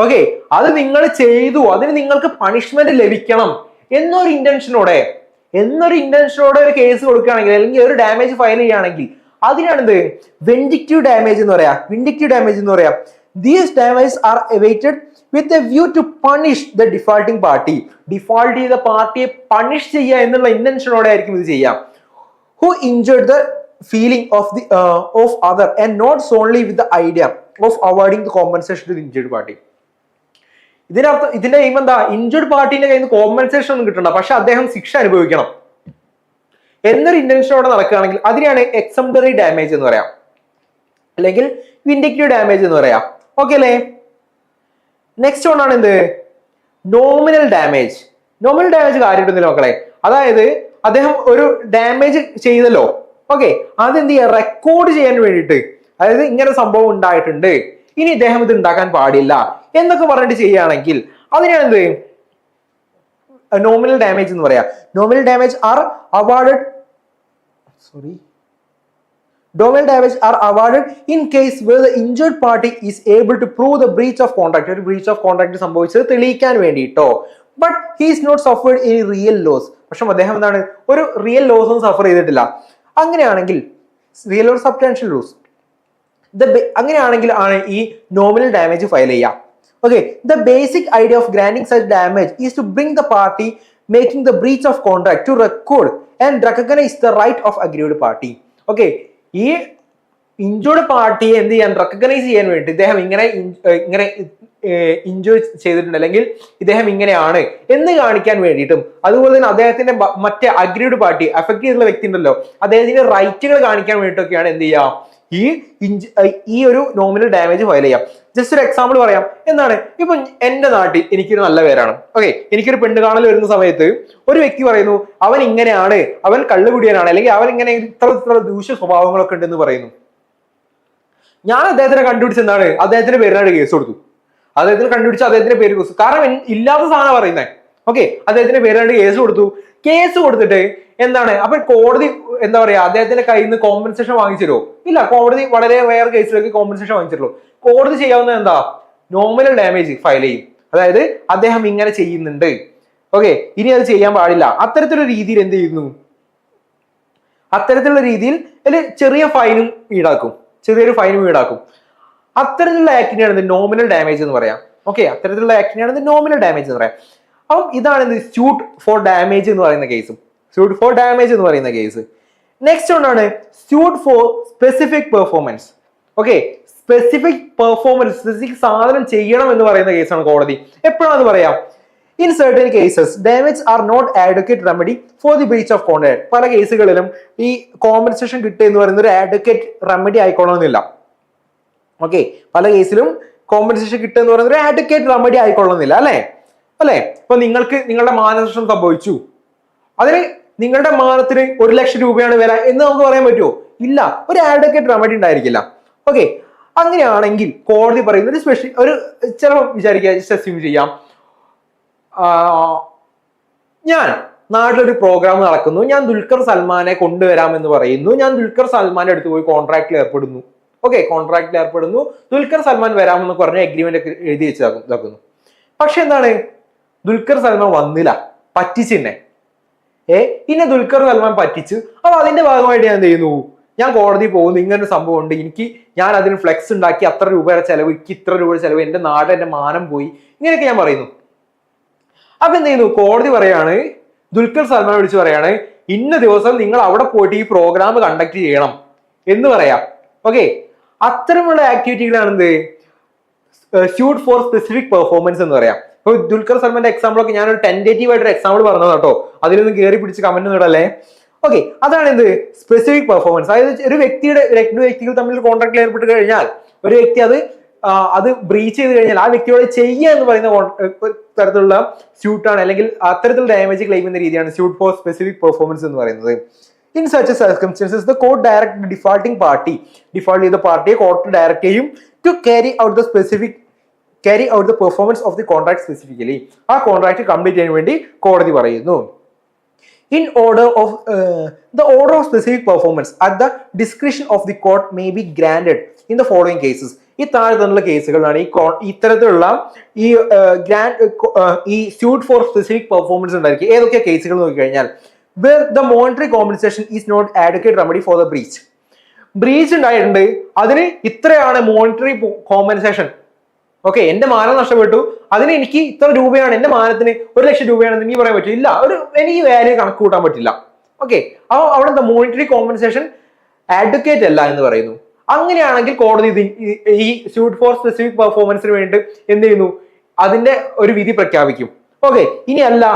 ഓക്കെ, അത് നിങ്ങൾ ചെയ്തു, അതിന് നിങ്ങൾക്ക് പണിഷ്മെന്റ് ലഭിക്കണം എന്നൊരു ഇന്റൻഷനോടെ ഒരു കേസ് കൊടുക്കുകയാണെങ്കിൽ അല്ലെങ്കിൽ ഒരു ഡാമേജ് ഫയൽ ചെയ്യുകയാണെങ്കിൽ അതിനാണ് വിൻഡിക്റ്റീവ് ഡാമേജ് എന്ന് പറയാം. These damages are awaited with a view to punish the defaulting party. Default ചെയ്ത പാർട്ടിയെ പണിഷ് ചെയ്യുക എന്നുള്ള ഇന്റൻഷനോടെ ആയിരിക്കും ഇത് ചെയ്യാം. Who injured the feeling of other and not solely with the idea of awarding the compensation to the injured party. ഇതിന്റെ എയിം എന്താ? ഇൻജുർഡ് പാർട്ടിന്റെ കയ്യിൽ നിന്ന് കോമ്പൻസേഷൻ ഒന്നും കിട്ടണ്ട, പക്ഷെ അദ്ദേഹം ശിക്ഷ അനുഭവിക്കണം എന്നൊരു ഇന്റൻഷനോടെ നടക്കുകയാണെങ്കിൽ അതിനെയാണ് എക്സംപ്ലറി ഡാമേജ് എന്ന് പറയാം, അല്ലെങ്കിൽ വിൻഡിക്റ്റീവ് ഡാമേജ് എന്ന് പറയാം. ഓക്കെ അല്ലേ? നെക്സ്റ്റ് വൺ ആണ് എന്ത്? Nominal damage. നോമിനൽ ഡാമേജ് കാര്യമായിട്ടൊന്നുമില്ല മക്കളെ. അതായത് അദ്ദേഹം ഒരു ഡാമേജ് ചെയ്തല്ലോ, ഓക്കെ, അതെന്ത് ചെയ്യുക? റെക്കോർഡ് ചെയ്യാൻ വേണ്ടിയിട്ട്, അതായത് ഇങ്ങനെ സംഭവം ഉണ്ടായിട്ടുണ്ട്, ഇനി ഇദ്ദേഹം ഇത് ഉണ്ടാക്കാൻ പാടില്ല എന്നൊക്കെ പറഞ്ഞിട്ട് ചെയ്യുകയാണെങ്കിൽ അതിനാണ് എന്ത്? നോമിനൽ ഡാമേജ് എന്ന് പറയാം. Nominal damage are awarded in case where the injured party is able to prove the breach of contract. ഒരു breach of contract സംഭവിച്ചത് തെളിയിക്കാൻ വേണ്ടിയിട്ടോ. But he is not suffered any real loss. പക്ഷെ അദ്ദേഹം എന്താണ്? ഒരു റിയൽ ലോസ് ഒന്നും സഫർ ചെയ്തിട്ടില്ല. അങ്ങനെയാണെങ്കിൽ റിയൽ ഓർ സബ്സ്റ്റാൻഷ്യൽ ലോസ്, അങ്ങനെയാണെങ്കിൽ ആണ് ഈ നോമിനൽ ഡാമേജ് ഫയൽ ചെയ്യുക. Okay, the basic idea of granting such damage is to bring the party making the breach of contract to record and recognize the right of aggrieved party. Okay, ഈ ഇഞ്ചുർഡ് പാർട്ടിയെ എന്ത് ചെയ്യാൻ? റെക്കഗ്നൈസ് ചെയ്യാൻ വേണ്ടി ഇദ്ദേഹം ഇങ്ങനെ ഇഞ്ചുർ ചെയ്തിട്ടുണ്ട്, അല്ലെങ്കിൽ ഇദ്ദേഹം ഇങ്ങനെയാണ് എന്ന് കാണിക്കാൻ വേണ്ടിയിട്ടും, അതുപോലെ തന്നെ അദ്ദേഹത്തിന്റെ മറ്റേ അഗ്രീഡ് പാർട്ടി അഫക്ട് ചെയ്തിട്ടുള്ള വ്യക്തി ഉണ്ടല്ലോ, അദ്ദേഹത്തിന്റെ റൈറ്റുകൾ കാണിക്കാൻ വേണ്ടിയിട്ടൊക്കെയാണ് എന്ത് ചെയ്യുക? ഈ ഒരു നോമിനൽ ഡാമേജ് ഫയൽ ചെയ്യാം. ജസ്റ്റ് ഒരു എക്സാമ്പിൾ പറയാം. എന്താണ്? ഇപ്പൊ എന്റെ നാട്ടിൽ എനിക്കൊരു നല്ല പേരാണ്, ഓക്കെ, എനിക്കൊരു പെണ്ണ് കാണൽ വരുന്ന സമയത്ത് ഒരു വ്യക്തി പറയുന്നു അവൻ ഇങ്ങനെയാണ്, അവൻ കള്ളുകുടിയനാണ്, അല്ലെങ്കിൽ അവൻ ഇങ്ങനെ ഇത്ര ദൂഷ്യ സ്വഭാവങ്ങളൊക്കെ ഉണ്ടെന്ന് പറയുന്നു. ഞാൻ അദ്ദേഹത്തിനെ കണ്ടുപിടിച്ച് എന്താണ്? അദ്ദേഹത്തിന്റെ പേരിനായിട്ട് കേസ് കൊടുത്തു. അദ്ദേഹത്തിന് കണ്ടുപിടിച്ച് അദ്ദേഹത്തിന്റെ പേര് കൊടുത്തു. കാരണം ഇല്ലാത്ത സാധനം പറയുന്നത്. ഓക്കെ, അദ്ദേഹത്തിന്റെ പേരിനായിട്ട് കേസ് കൊടുത്തു. കേസ് കൊടുത്തിട്ട് എന്താണ്? അപ്പൊ കോടതി എന്താ പറയാ, അദ്ദേഹത്തിന്റെ കയ്യിൽ നിന്ന് കോമ്പൻസേഷൻ വാങ്ങിച്ചിരുമോ? ഇല്ല. കോടതി വളരെ റെയർ കേസിലേക്ക് കോമ്പൻസേഷൻ വാങ്ങിച്ചിട്ടുള്ളൂ. കോടതി ചെയ്യാവുന്നത് എന്താ? നോമിനൽ ഡാമേജ് ഫയൽ ചെയ്യും. അതായത് അദ്ദേഹം ഇങ്ങനെ ചെയ്യുന്നുണ്ട്, ഓക്കെ, ഇനി അത് ചെയ്യാൻ പാടില്ല. അത്തരത്തിലുള്ള രീതിയിൽ എന്ത് ചെയ്യുന്നു? അത്തരത്തിലുള്ള രീതിയിൽ ചെറിയ ഫൈനും ഈടാക്കും, ചെറിയൊരു ഫൈനും ഈടാക്കും. അത്തരത്തിലുള്ള ആക്ടിനെയാണ് നോമിനൽ ഡാമേജ് എന്ന് പറയാം. ഓക്കെ, അത്തരത്തിലുള്ള ആക്ടിനെയാണ് നോമിനൽ ഡാമേജ് എന്ന് പറയാം. അപ്പം ഇതാണ് സ്യൂട്ട് ഫോർ ഡാമേജ് എന്ന് പറയുന്ന കേസും. സ്യൂട്ട് ഫോർ ഡാമേജ് എന്ന് പറയുന്ന കേസ്. നെക്സ്റ്റ് ഒന്നാണ് suit for specific performance. Okay, specific performance, specific സാധനം ചെയ്യണം എന്ന് പറയുന്ന കേസാണ് കോടതി. എപ്പോഴാണെന്ന് പറയാം? In certain cases damage are not adequate remedy for the breach of contract. പല കേസുകളിലും ഈ കോമ്പൻസേഷൻ കിട്ടുക എന്ന് പറയുന്ന ഒരു ആഡ്വക്കേറ്റ് റെമഡി ആയിക്കൊള്ളണമെന്നില്ല. ഓക്കെ, പല കേസിലും കോമ്പൻസേഷൻ കിട്ടുക എന്ന് പറയുന്ന ഒരു ആഡ്വക്കേറ്റ് റെമഡി ആയിക്കൊള്ളണമെന്നില്ല, അല്ലേ? ഇപ്പൊ നിങ്ങളുടെ മാനനഷ്ടം സംഭവിച്ചു, അതിന് നിങ്ങളുടെ മാനത്തിന് 1,00,000 രൂപയാണ് വില എന്ന് നമുക്ക് പറയാൻ പറ്റുമോ? ഇല്ല. ഒരു ആഡ്വക്കേറ്റ് റെമഡി ഉണ്ടായിരിക്കില്ല. ഓക്കെ, അങ്ങനെയാണെങ്കിൽ കോടതി പറയുന്ന ഒരു സ്പെഷ്യൽ ഒരു ചിലപ്പോൾ വിചാരിക്കുക, അസ്യൂം ചെയ്യാം, ഞാൻ നാട്ടിലൊരു പ്രോഗ്രാം നടക്കുന്നു, ഞാൻ ദുൽഖർ സൽമാനെ കൊണ്ടുവരാമെന്ന് പറയുന്നു, ഞാൻ ദുൽഖർ സൽമാന്റെ അടുത്ത് പോയി കോൺട്രാക്റ്റിൽ ഏർപ്പെടുന്നു. ഓക്കെ, കോൺട്രാക്റ്റിൽ ഏർപ്പെടുന്നു, ദുൽഖർ സൽമാൻ വരാമെന്ന് പറഞ്ഞ അഗ്രിമെന്റ് ഒക്കെ എഴുതി വെച്ചാക്കുന്നു. പക്ഷെ എന്താണ്? ദുൽഖർ സൽമാൻ വന്നില്ല, പറ്റിച്ചെന്നെ. ഇന്നെ ദുൽഖർ സൽമാൻ പറ്റിച്ചു. അപ്പൊ അതിന്റെ ഭാഗമായിട്ട് ഞാൻ എന്ത് ചെയ്യുന്നു? ഞാൻ കോടതി പോകുന്നു, ഇങ്ങനെ ഒരു സംഭവം ഉണ്ട്, ഞാൻ അതിന് ഫ്ലെക്സ് ഉണ്ടാക്കി, അത്ര രൂപയുടെ ചെലവ്, എനിക്ക് ഇത്ര രൂപയുടെ ചെലവ്, എന്റെ നാട്, എന്റെ മാനം പോയി, ഇങ്ങനെയൊക്കെ ഞാൻ പറയുന്നു. അപ്പൊ എന്ത് ചെയ്യുന്നു? കോടതി പറയാണ്, ദുൽഖർ സൽമാൻ വിളിച്ച് പറയാണ്, ഇന്ന ദിവസം നിങ്ങൾ അവിടെ പോയിട്ട് ഈ പ്രോഗ്രാം കണ്ടക്ട് ചെയ്യണം എന്ന് പറയാം. ഓക്കെ, അത്തരമുള്ള ആക്ടിവിറ്റികളാണ് എന്ത്? സ്യൂട്ട് ഫോർ സ്പെസിഫിക് പെർഫോമൻസ് എന്ന് പറയാം. ഇപ്പൊ ദുൽഖർ സൽമാന്റെ എക്സാമ്പിൾ ഒക്കെ ഞാനൊരു ടെന്റേറ്റീവ് ആയിട്ട് എക്സാമ്പിൾ പറഞ്ഞത് കേട്ടോ, അതിലൊന്നും കയറി പിടിച്ച് കമന്റ് ഇടല്ലേ. ഓക്കെ, അതാണ് എന്ത്? Specific performance. അതായത് ഒരു രണ്ട് വ്യക്തികൾ തമ്മിൽ കോൺട്രാക്റ്റിൽ ഏർപ്പെട്ട് കഴിഞ്ഞാൽ ഒരു വ്യക്തി അത് ബ്രീച്ച് ചെയ്ത് കഴിഞ്ഞാൽ ആ വ്യക്തിയോട് ചെയ്യുക എന്ന് പറയുന്ന തരത്തിലുള്ള സ്യൂട്ടാണ്, അല്ലെങ്കിൽ അത്തരത്തിലുള്ള ഡാമേജ് ക്ലെയിം എന്ന രീതിയാണ് സ്യൂട്ട് ഫോർ സ്പെസിഫിക് പെർഫോമൻസ് എന്ന് പറയുന്നത്. In such circumstances the court direct defaulting party, default ചെയ്ത പാർട്ടിയെ കോർട്ട് ഡയറക്ട് ചെയ്യും to carry out the performance of the contract specifically. ആ കോൺട്രാക്ട് കംപ്ലീറ്റ് ചെയ്യാൻ വേണ്ടി കോടതി പറയുന്നു. In order of the order of specific performance at the discretion of the court may be granted in the following cases. ഈ താഴെ തന്നുള്ള കേസുകളാണ് ഇത്തരത്തിലുള്ള ഈ സ്യൂട്ട് ഫോർ സ്പെസിഫിക് പെർഫോമൻസ് ഉണ്ടായിരിക്കും. ഏതൊക്കെ കേസുകൾ നോക്കിക്കഴിഞ്ഞാൽ, where the monetary compensation is not adequate remedy for the breach. Breach ഉണ്ടായിട്ടുണ്ട്, അതിന് ഇത്രയാണ് മോണിറ്ററി കോമ്പൻസേഷൻ. ഓക്കെ, എന്റെ മാനം നഷ്ടപ്പെട്ടു, അതിന് എനിക്ക് ഇത്ര രൂപയാണ്, എന്റെ മാനത്തിന് 1,00,000 രൂപയാണെന്ന് എനിക്ക് പറയാൻ പറ്റില്ല, എനിക്ക് വാല്യൂ കണക്ക് കൂട്ടാൻ പറ്റില്ല. ഓക്കെ, അപ്പൊ അവിടെ എന്താ? മോണിറ്ററി കോമ്പൻസേഷൻ ആഡ്വക്കേറ്റ് അല്ല എന്ന് പറയുന്നു. അങ്ങനെയാണെങ്കിൽ കോടതി ഈ സ്യൂട്ട് ഫോർ സ്പെസിഫിക് പെർഫോമൻസിന് വേണ്ടി എന്ത് ചെയ്യുന്നു? അതിന്റെ ഒരു വിധി പ്രഖ്യാപിക്കും. ഓക്കെ, ഇനി അല്ല,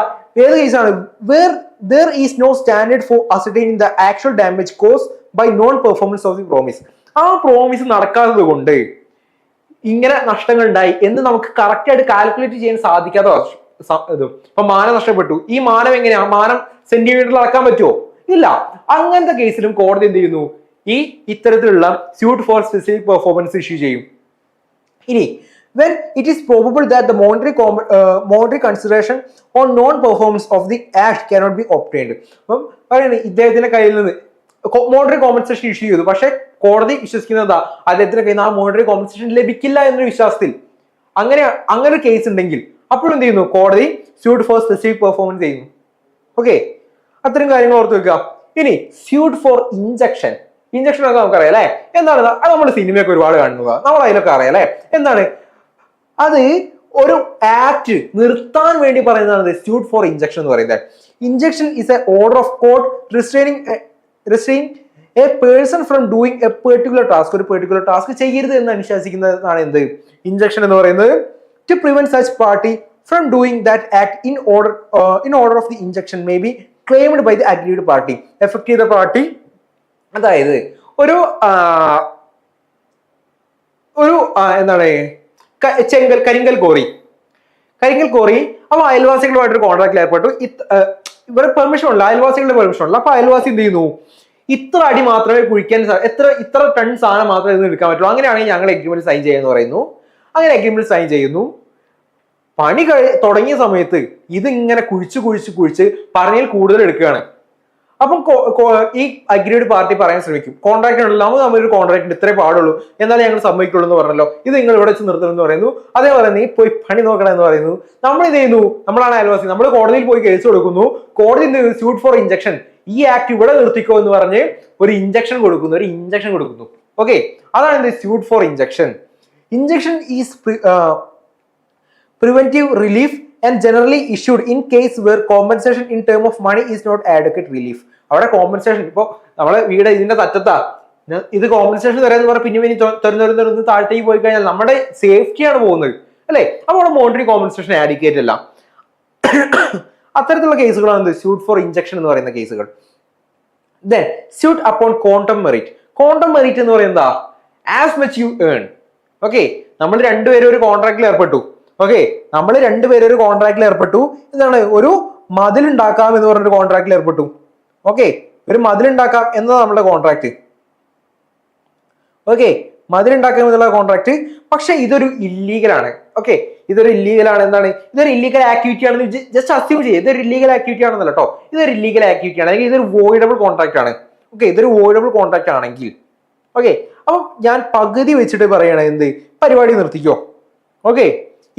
ഏത് കേസാണ്? Where there is no standard for ascertaining the actual damage caused by non performance of the promise. ആ പ്രോമിസ് നടക്കാത്തത് കൊണ്ട് ഇങ്ങനെ നഷ്ടങ്ങൾ ഉണ്ടായി എന്ന് നമുക്ക് കറക്റ്റ് ആയിട്ട് കാൽക്കുലേറ്റ് ചെയ്യാൻ സാധിക്കാത്ത ഇത്. ഇപ്പൊ മാനം നഷ്ടപ്പെട്ടു, ഈ മാനം എങ്ങനെയാ, മാനം സെന്റിമീറ്ററിൽ അളക്കാൻ പറ്റുമോ? ഇല്ല. അങ്ങനത്തെ കേസിലും കോടതി എന്ത് ചെയ്യുന്നു, ഈ ഇത്തരത്തിലുള്ള suit for specific performance issue ചെയ്യും. ഇനി when it is probable that the monetary consideration or non-performance of the act cannot be obtained. അപ്പം പറയുന്നത് ഇദ്ദേഹത്തിന്റെ കയ്യിൽ നിന്ന് മോണിറ്ററി കോമ്പൻസേഷൻ ഇഷ്യൂ ചെയ്തു, പക്ഷെ കോടതി വിശ്വസിക്കുന്നതാ അദ്ദേഹത്തിന്റെ കയ്യിൽ നിന്ന് ആ മോണിറ്ററി കോമ്പൻസേഷൻ ലഭിക്കില്ല എന്നൊരു വിശ്വാസത്തിൽ അങ്ങനെ ഒരു കേസ് ഉണ്ടെങ്കിൽ അപ്പോഴും എന്ത് ചെയ്യുന്നു, കോടതി സ്യൂട്ട് ഫോർ സ്പെസിഫിക് പെർഫോമൻസ് ചെയ്യുന്നു. ഓക്കെ, അത്തരം കാര്യങ്ങൾ ഓർത്ത് വെക്കുക. ഇനി സ്യൂട്ട് ഫോർ ഇഞ്ചക്ഷൻ ഒക്കെ നമുക്കറിയാം അല്ലെ, എന്താണ് അത്? നമ്മൾ സിനിമയൊക്കെ ഒരുപാട് കാണുക, നമ്മൾ അതിലൊക്കെ അറിയാം അല്ലെ. എന്താണ് അത്? ഒരു ആക്ട് നിർത്താൻ വേണ്ടി പറയുന്നതാണ് സ്യൂട്ട് ഫോർ ഇഞ്ചക്ഷൻ എന്ന് പറയുന്നത്. Injection is A order of court restraining a person from doing a particular task. ഒരു പെർട്ടിക്കുലർ ടാസ്ക് ചെയ്യരുത് എന്ന് അനുശാസിക്കുന്നതാണ് എന്ത്, ഇഞ്ചക്ഷൻ എന്ന് പറയുന്നത്. To prevent such party from doing that act in order of the injection may be claimed by the aggrieved party. Affect ചെയ്ത പാർട്ടി, അതായത് ഒരു എന്താണ് കരിങ്കൽ കോറി അപ്പൊ അയൽവാസികളുമായിട്ടൊരു കോൺട്രാക്റ്റിൽ ഏർപ്പെട്ടു. ഇവരെ പെർമിഷൻ ഉള്ള, അയൽവാസികളുടെ പെർമിഷൻ ഉള്ള. അപ്പൊ അയൽവാസി എന്ത് ചെയ്യുന്നു, ഇത്ര അടി മാത്രമേ കുഴിക്കാൻ, ഇത്ര ടൺ സാധനം മാത്രമേ ഇത് എടുക്കാൻ പറ്റുള്ളൂ, അങ്ങനെയാണെങ്കിൽ ഞങ്ങൾ എഗ്രിമെന്റ് സൈൻ ചെയ്യാന്ന് പറയുന്നു. അങ്ങനെ എഗ്രിമെന്റ് സൈൻ ചെയ്യുന്നു. പണി തുടങ്ങിയ സമയത്ത് ഇത് ഇങ്ങനെ കുഴിച്ച് പറഞ്ഞാൽ കൂടുതൽ എടുക്കുകയാണ്. അപ്പം ഈ അഗ്രീഡ് പാർട്ടി പറയാൻ ശ്രമിക്കും, കോൺട്രാക്ട് ഉണ്ടല്ലോ, നമുക്ക് തമ്മിൽ ഒരു കോൺട്രാക്ട് ഇത്രേ പാടുള്ളൂ, എന്നാലും ഞങ്ങൾ സമ്മതിക്കുള്ളൂ എന്ന് പറഞ്ഞല്ലോ, ഇത് നിങ്ങൾ ഇവിടെ വെച്ച് നിർത്തണമെന്ന് പറയുന്നു. അതേപോലെ നീ പോയി പണി നോക്കണം എന്ന് പറയുന്നു. നമ്മൾ ഇത് ചെയ്യുന്നു, നമ്മളാണ് അയൽവാസി, നമ്മൾ കോടതിയിൽ പോയി കേസ് കൊടുക്കുന്നു. കോടതി സ്യൂട്ട് ഫോർ ഇഞ്ചക്ഷൻ, ഈ ആക്ട് ഇവിടെ നിർത്തിക്കോ എന്ന് പറഞ്ഞ് ഒരു ഇഞ്ചക്ഷൻ കൊടുക്കുന്നു. ഓക്കെ, അതാണ് എന്ത്, suit for injunction. Injunction is preventive relief and generally issued in case where compensation in term of money is not adequate relief. അവിടെ കോമ്പൻസേഷൻ, ഇപ്പൊ നമ്മളെ വീട് ഇതിന്റെ തറ്റത്താ, ഇത് കോമ്പൻസേഷൻ തരാന്ന് പറഞ്ഞാൽ പിന്നെ തുറന്ന് താഴത്തേക്ക് പോയി കഴിഞ്ഞാൽ നമ്മുടെ സേഫ്റ്റിയാണ് പോകുന്നത് അല്ലെ. അപ്പൊ അവിടെ മോണിറ്ററി കോമ്പൻസേഷൻ ആഡിക്കേറ്റ് അല്ല. അത്തരത്തിലുള്ള കേസുകളാണ് സ്യൂട്ട് ഫോർ ഇഞ്ചക്ഷൻ എന്ന് പറയുന്ന കേസുകൾ. Then suit upon quantum merit. Quantum merit എന്ന് പറയുന്നത് as much you earn. Okay, നമ്മൾ രണ്ടുപേരും ഒരു കോൺട്രാക്റ്റിൽ ഏർപ്പെട്ടു. എന്താണ്, ഒരു മതിലുണ്ടാക്കാം എന്ന് പറഞ്ഞൊരു കോൺട്രാക്റ്റിൽ ഏർപ്പെട്ടു. ഓക്കെ, ഒരു മതിലുണ്ടാക്കാം എന്നതാണ് നമ്മുടെ കോൺട്രാക്ട്. ഓക്കെ, മതിലുണ്ടാക്കാം എന്നുള്ള കോൺട്രാക്ട്. പക്ഷെ ഇതൊരു ഇല്ലീഗലാണ്. ഓക്കെ, ഇതൊരു ഇല്ലീഗലാണ്. എന്താണ്, ഇതൊരു ഇല്ലീഗൽ ആക്ടിവിറ്റി ആണെന്ന് ജസ്റ്റ് അസ്യൂം ചെയ്യുക. ഇതൊരു ഇല്ലീഗൽ ആക്ടിവിറ്റി ആണെന്നല്ല കേട്ടോ, ഇതൊരു ഇല്ലീഗൽ ആക്ടിവിറ്റി ആണ്, അല്ലെങ്കിൽ ഇതൊരു വോയിഡബിൾ കോൺട്രാക്ട് ആണ്. ഓക്കെ, ഇതൊരു വോയിഡബിൾ കോൺട്രാക്ട് ആണെങ്കിൽ ഓക്കെ, അപ്പം ഞാൻ പകുതി വെച്ചിട്ട് പറയണേ, എന്ത്, പരിപാടി നിർത്തിക്കോ. ഓക്കെ,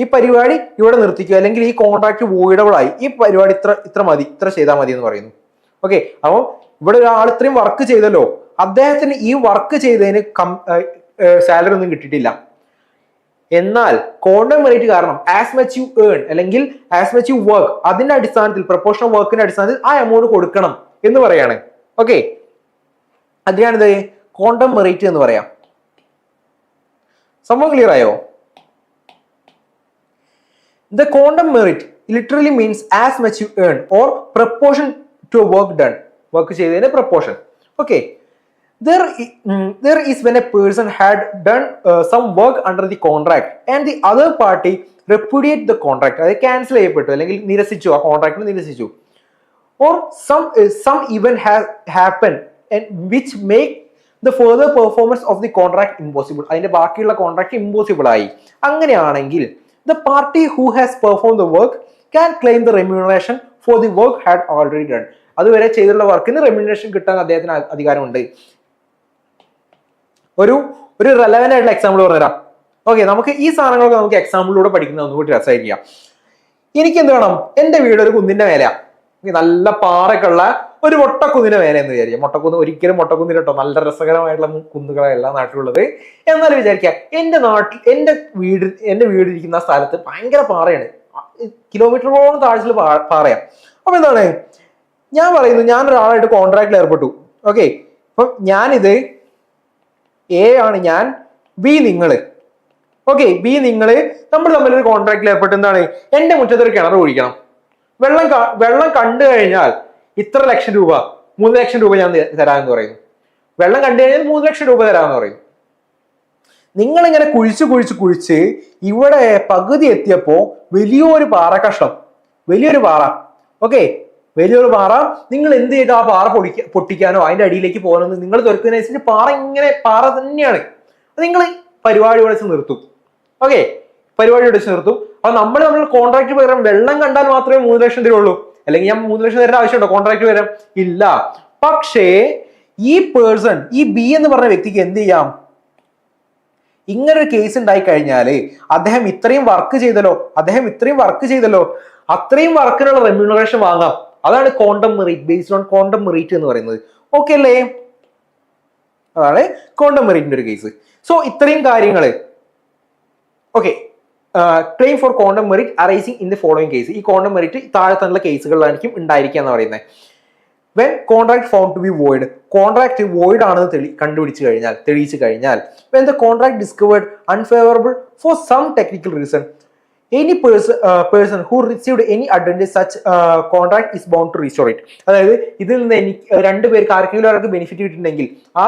ഈ പരിപാടി ഇവിടെ നിർത്തിക്കുക, അല്ലെങ്കിൽ ഈ കോൺട്രാക്ട് വോയിഡബിൾ ആയി, ഈ പരിപാടി ഇത്ര മതി, ഇത്ര ചെയ്താൽ മതി എന്ന് പറയുന്നു. ഓക്കെ, അപ്പം ഇവിടെ ഒരാൾ ഇത്രയും വർക്ക് ചെയ്തല്ലോ, അദ്ദേഹത്തിന് ഈ വർക്ക് ചെയ്തതിന് സാലറി ഒന്നും കിട്ടിയിട്ടില്ല. എന്നാൽ ക്വാണ്ടം മെറിറ്റ് കാരണം ആസ് മച്ച് യു ഏൺ അല്ലെങ്കിൽ ആസ് മച്ച് യു വർക്ക്, അതിന്റെ അടിസ്ഥാനത്തിൽ പ്രൊപ്പോർഷണൽ വർക്കിന്റെ അടിസ്ഥാനത്തിൽ ആ എമൗണ്ട് കൊടുക്കണം എന്ന് പറയാണ്. ഓക്കെ, അതിനാണിത് ക്വാണ്ടം മെറിറ്റ് എന്ന് പറയാം. സംഭവം ക്ലിയർ ആയോ? The quantum merit literally means as much you earn or proportion to work done. Work ചെയ്തതിന്റെ proportion. Okay. There is when a person had done some work under the contract and the other party repudiate the contract. അത് ക്യാൻസൽ ചെയ്യപ്പെട്ടു അല്ലെങ്കിൽ നിരസിച്ചു, ആ കോൺട്രാക്ട് നിരസിച്ചു. Or some event has happened and which make the further performance of the contract impossible. അതിന്റെ ബാക്കിയുള്ള കോൺട്രാക്ട് ഇമ്പോസിബിൾ ആയി. അങ്ങനെയാണെങ്കിൽ the party who has performed the work can claim the remuneration for the work had already done. അതുവരെ ചെയ്തിട്ടുള്ള വർക്കിന് റെമ്യൂണറേഷൻ കിട്ടാൻ അദ്ദേഹത്തിന് അധികാരമുണ്ട്. ഒരു റെലവന്റ് ആയിട്ടുള്ള എക്സാമ്പിൾ പറഞ്ഞുതരാം. ഓക്കെ, നമുക്ക് ഈ സാധനങ്ങളൊക്കെ നമുക്ക് എക്സാമ്പിളിലൂടെ പഠിക്കുന്നത് ഒന്നുകൂടി രസമായിരിക്കാം. എനിക്ക് എന്ത് വേണം, എന്റെ വീട് ഒരു കുന്നിന്റെ മേലെയാ, നല്ല പാറൊക്കെ ഉള്ള ഒരു മൊട്ടക്കുന്നിന്റെ മേലെ എന്ന് വിചാരിക്കാം. ഒരിക്കലും മൊട്ടക്കുന്നിൽ കേട്ടോ, നല്ല രസകരമായിട്ടുള്ള കുന്നുകളല്ല നാട്ടിലുള്ളത്. എന്നാലും വിചാരിക്കാം, എന്റെ വീട് ഇരിക്കുന്ന സ്ഥലത്ത് ഭയങ്കര പാറയാണ്, കിലോമീറ്ററോളം താഴ്ചയിൽ പാറയാ. അപ്പൊ എന്താണ്, ഞാൻ പറയുന്നു, ഞാൻ ഒരാളായിട്ട് കോൺട്രാക്റ്റിൽ ഏർപ്പെട്ടു. ഓക്കെ, അപ്പൊ ഞാനിത് എ ആണ്, ഞാൻ ബി നിങ്ങള്. ഓക്കെ, ബി നിങ്ങള് നമ്മൾ തമ്മിലൊരു കോൺട്രാക്റ്റിൽ ഏർപ്പെട്ട് എന്താണ്, എന്റെ മുറ്റത്തൊരു കിണർ കുഴിക്കണം. വെള്ളം കണ്ടു കഴിഞ്ഞാൽ ഇത്ര ലക്ഷം രൂപ, 3 ലക്ഷം രൂപ ഞാൻ തരാമെന്ന് പറയുന്നു. വെള്ളം കണ്ടു കഴിഞ്ഞാൽ 3 ലക്ഷം രൂപ തരാമെന്ന് പറയും. നിങ്ങൾ ഇങ്ങനെ കുഴിച്ച് ഇവിടെ പകുതി എത്തിയപ്പോ വലിയൊരു പാറ കഷ്ണം, വലിയൊരു പാറ, ഓക്കെ, വലിയൊരു പാറ, നിങ്ങൾ എന്ത് ചെയ്തു? ആ പാറ പൊട്ടിക്കാനോ അതിന്റെ അടിയിലേക്ക് പോകാനോ നിങ്ങൾ തുറക്കുന്നതിനനുസരിച്ച് പാറ തന്നെയാണ്. നിങ്ങൾ പരിപാടി വിളിച്ച് നിർത്തും. ഓക്കെ, പരിപാടി വിളിച്ച് നിർത്തും. അപ്പൊ നമ്മൾ കോൺട്രാക്ട് പകരം വെള്ളം കണ്ടാൽ മാത്രമേ 3 ലക്ഷം തരുള്ളൂ. അല്ലെങ്കിൽ ഞാൻ 3 ലക്ഷം തരേണ്ട ആവശ്യമുണ്ടോ കോൺട്രാക്ട് പകരം? ഇല്ല. പക്ഷേ ഈ പേഴ്സൺ, ഈ ബി എന്ന് പറഞ്ഞ വ്യക്തിക്ക് എന്ത് ചെയ്യാം? ഇങ്ങനൊരു കേസ് ഉണ്ടായി കഴിഞ്ഞാല് അദ്ദേഹം ഇത്രയും വർക്ക് ചെയ്തല്ലോ, അത്രയും വർക്കിനുള്ള റെമ്യൂണറേഷൻ വാങ്ങാം. അതാണ് quantum merit, based on quantum merit എന്ന് പറയുന്നത്. ഓക്കെ അല്ലേ? അതാണ് ക്വാണ്ടം മെറിറ്റിന്റെ ഒരു കേസ്. സോ ഇത്രയും കാര്യങ്ങള്. Okay, claim for quantum merit arising in the following case. ഈ ക്വാണ്ടം മെറിറ്റ് താഴെ തന്നുള്ള കേസുകളിലായിരിക്കും ഉണ്ടായിരിക്കുക എന്ന് പറയുന്നത്. When contract found to be void, contract void ആണെന്ന് തെളിയിച്ചു കഴിഞ്ഞാൽ when the contract discovered unfavourable for some technical reason any person who received any advantage such contract is bound to restore it. അതായത് ഇതിൽ നിന്ന് രണ്ട് പേർക്ക് ആർക്കെങ്കിലും ഒരാൾക്ക് ബെനിഫിറ്റ് കിട്ടിയിട്ടുണ്ടെങ്കിൽ ആ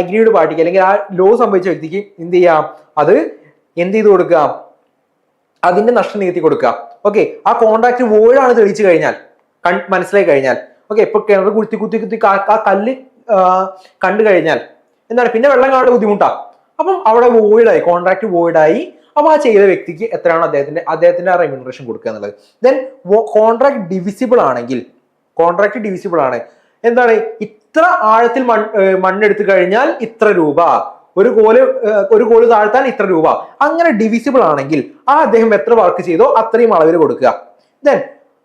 അഗ്രീഡ് പാർട്ടിക്ക് അല്ലെങ്കിൽ ആ ലോ സംഭവിച്ച വ്യക്തിക്ക് എന്ത് ചെയ്യാം? അത് എന്ത് ചെയ്ത് കൊടുക്കുക? അതിന്റെ നഷ്ടം നികത്തി കൊടുക്കുക. ഓക്കെ, ആ കോൺട്രാക്ട് വോയിഡ് ആണ് തെളിയിച്ചു കഴിഞ്ഞാൽ, മനസ്സിലായി കഴിഞ്ഞാൽ, ഓക്കെ, ഇപ്പൊ കിണർ കുത്തി ആ കല്ല് കണ്ടു കഴിഞ്ഞാൽ എന്താണ് പിന്നെ വെള്ളം കാണാൻ ബുദ്ധിമുട്ടാ. അപ്പം അവിടെ വോയിഡായി, കോൺട്രാക്ട് വോയിഡായി. അപ്പൊ ആ ചെയ്ത വ്യക്തിക്ക് എത്രയാണ് അദ്ദേഹത്തിന്റെ ആ റെമ്യൂണറേഷൻ കൊടുക്കുക എന്നുള്ളത്. ദെൻ കോൺട്രാക്ട് ഡിവിസിബിൾ ആണ്. എന്താണ്? ഇത്ര ആഴത്തിൽ മണ്ണെടുത്തു കഴിഞ്ഞാൽ ഇത്ര രൂപ, ഒരു കോല് താഴ്ത്താൻ ഇത്ര രൂപ, അങ്ങനെ ഡിവിസിബിൾ ആണെങ്കിൽ ആ അദ്ദേഹം എത്ര വർക്ക് ചെയ്തോ അത്രയും അളവിൽ കൊടുക്കുക. Then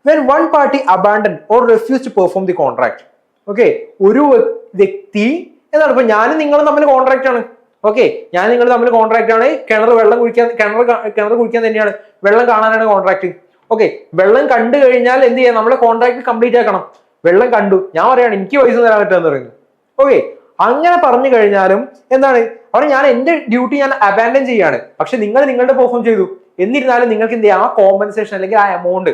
when one party abandoned or refused to perform the contract, okay, ഒരു വ്യക്തി എന്താണ്? ഇപ്പൊ ഞാനും നിങ്ങളും തമ്മിൽ കോൺട്രാക്ട് ആണ്. ഓക്കെ, ഞാൻ നിങ്ങൾ തമ്മിൽ കോൺട്രാക്ട് ആണ്. കിണർ കുഴിക്കാൻ തന്നെയാണ്, വെള്ളം കാണാനാണ് കോൺട്രാക്ട്. ഓക്കെ, വെള്ളം കണ്ടു കഴിഞ്ഞാൽ എന്ത് ചെയ്യാം? നമ്മളെ കോൺട്രാക്ട് കംപ്ലീറ്റ് ആക്കണം. വെള്ളം കണ്ടു, ഞാൻ പറയാണ് എനിക്ക് പൈസ തരാൻ പറ്റുമെന്ന് പറയുന്നു. ഓക്കെ, അങ്ങനെ പറഞ്ഞു കഴിഞ്ഞാലും എന്താണ്? അവിടെ ഞാൻ എന്റെ ഡ്യൂട്ടി ഞാൻ അബാൻഡൻ ചെയ്യാണ്. പക്ഷെ നിങ്ങൾ നിങ്ങളുടെ പെർഫോം ചെയ്തു. എന്നിരുന്നാലും നിങ്ങൾക്ക് എന്ത് ചെയ്യാം? ആ കോമ്പൻസേഷൻ അല്ലെങ്കിൽ ആ എമൗണ്ട്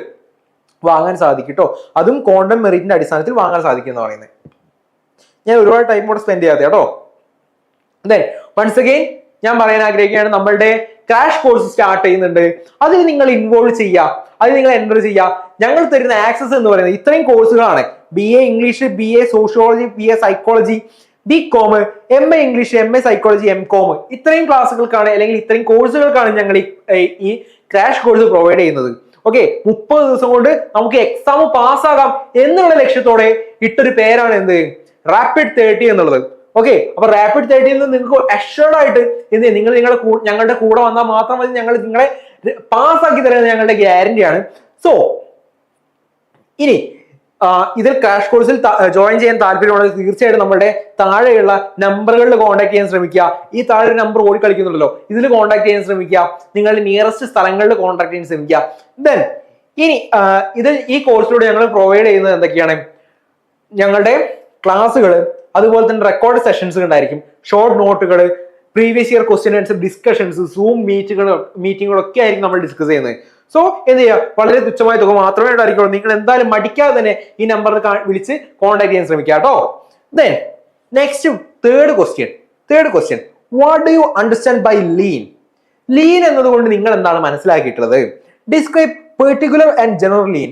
വാങ്ങാൻ സാധിക്കും കേട്ടോ. അതും ക്വാണ്ടം മെറിറ്റിന്റെ അടിസ്ഥാനത്തിൽ വാങ്ങാൻ സാധിക്കും എന്ന് പറയുന്നത്. ഞാൻ ഒരുപാട് ടൈം കൂടെ സ്പെൻഡ് ചെയ്യാതെ കേട്ടോ. വൺസ് അഗെയിൻ ഞാൻ പറയാൻ ആഗ്രഹിക്കുകയാണ്, നമ്മളുടെ ക്രാഷ് കോഴ്സ് സ്റ്റാർട്ട് ചെയ്യുന്നുണ്ട്. അതിൽ നിങ്ങൾ ഇൻവോൾവ് ചെയ്യുക, അതിൽ നിങ്ങൾ എൻ്റർ ചെയ്യുക. ഞങ്ങൾ തരുന്ന ആക്സസ് എന്ന് പറയുന്നത് ഇത്രയും കോഴ്സുകളാണ്. BA English, BA sociology, BA psychology, BCom, MA English, MA psychology, MCom, ഇത്രയും ക്ലാസ്സുകൾക്കാണ് അല്ലെങ്കിൽ ഇത്രയും കോഴ്സുകൾക്കാണ് ഞങ്ങൾ ഈ ക്രാഷ് കോഴ്സ് പ്രൊവൈഡ് ചെയ്യുന്നത്. ഓക്കെ, 30 ദിവസം കൊണ്ട് നമുക്ക് എക്സാം പാസ്സാകാം എന്നുള്ള ലക്ഷ്യത്തോടെ ഇട്ടൊരു പേരാണ് എന്ത്? റാപ്പിഡ് 30 എന്നുള്ളത്. ഓക്കെ, അപ്പൊ റാപ്പിഡ് 30 നിങ്ങൾക്ക് അഷ്വർഡ് ആയിട്ട് എന്ത് ചെയ്യും? ഞങ്ങളുടെ കൂടെ വന്നാൽ മാത്രം മതി, ഞങ്ങൾ നിങ്ങളെ പാസ്സാക്കി തരുന്നത് ഞങ്ങളുടെ ഗ്യാരണ്ടിയാണ്. സോ ഇനി ഇതിൽ ക്രാഷ് കോഴ്സിൽ ജോയിൻ ചെയ്യാൻ താല്പര്യമുള്ളത് തീർച്ചയായിട്ടും നമ്മുടെ താഴെയുള്ള നമ്പറുകളിൽ കോൺടാക്ട് ചെയ്യാൻ ശ്രമിക്കുക. ഈ താഴെ നമ്പർ ഓടിക്കളിക്കുന്നുണ്ടല്ലോ, ഇതിൽ കോൺടാക്ട് ചെയ്യാൻ ശ്രമിക്കുക. നിങ്ങളുടെ നിയറസ്റ്റ് സ്ഥലങ്ങളിൽ കോൺടാക്ട് ചെയ്യാൻ ശ്രമിക്കുക. ദെൻ ഇനി ഈ കോഴ്സിലൂടെ ഞങ്ങൾ പ്രൊവൈഡ് ചെയ്യുന്നത് എന്തൊക്കെയാണ്? ഞങ്ങളുടെ ക്ലാസ്സുകൾ, അതുപോലെ തന്നെ റെക്കോർഡ് സെഷൻസ് ഉണ്ടായിരിക്കും, ഷോർട്ട് നോട്ടുകൾ, previous year question answer discussions, zoom മീറ്റിങ്ങുകളൊക്കെ ആയിരിക്കും നമ്മൾ ഡിസ്കസ് ചെയ്യുന്നത്. സോ എന്ത് ചെയ്യുക? വളരെ തുച്ഛമായ തുക മാത്രമേ ഉണ്ടായിരിക്കുള്ളൂ. നിങ്ങൾ എന്തായാലും മടിക്കാതെ തന്നെ ഈ നമ്പറിൽ വിളിച്ച് കോൺടാക്ട് ചെയ്യാൻ ശ്രമിക്കുക കേട്ടോ. Then next third question, what do you understand by lien? Lien എന്നതുകൊണ്ട് നിങ്ങൾ എന്താണ് മനസ്സിലാക്കിയിട്ടുള്ളത്? Describe particular and general lien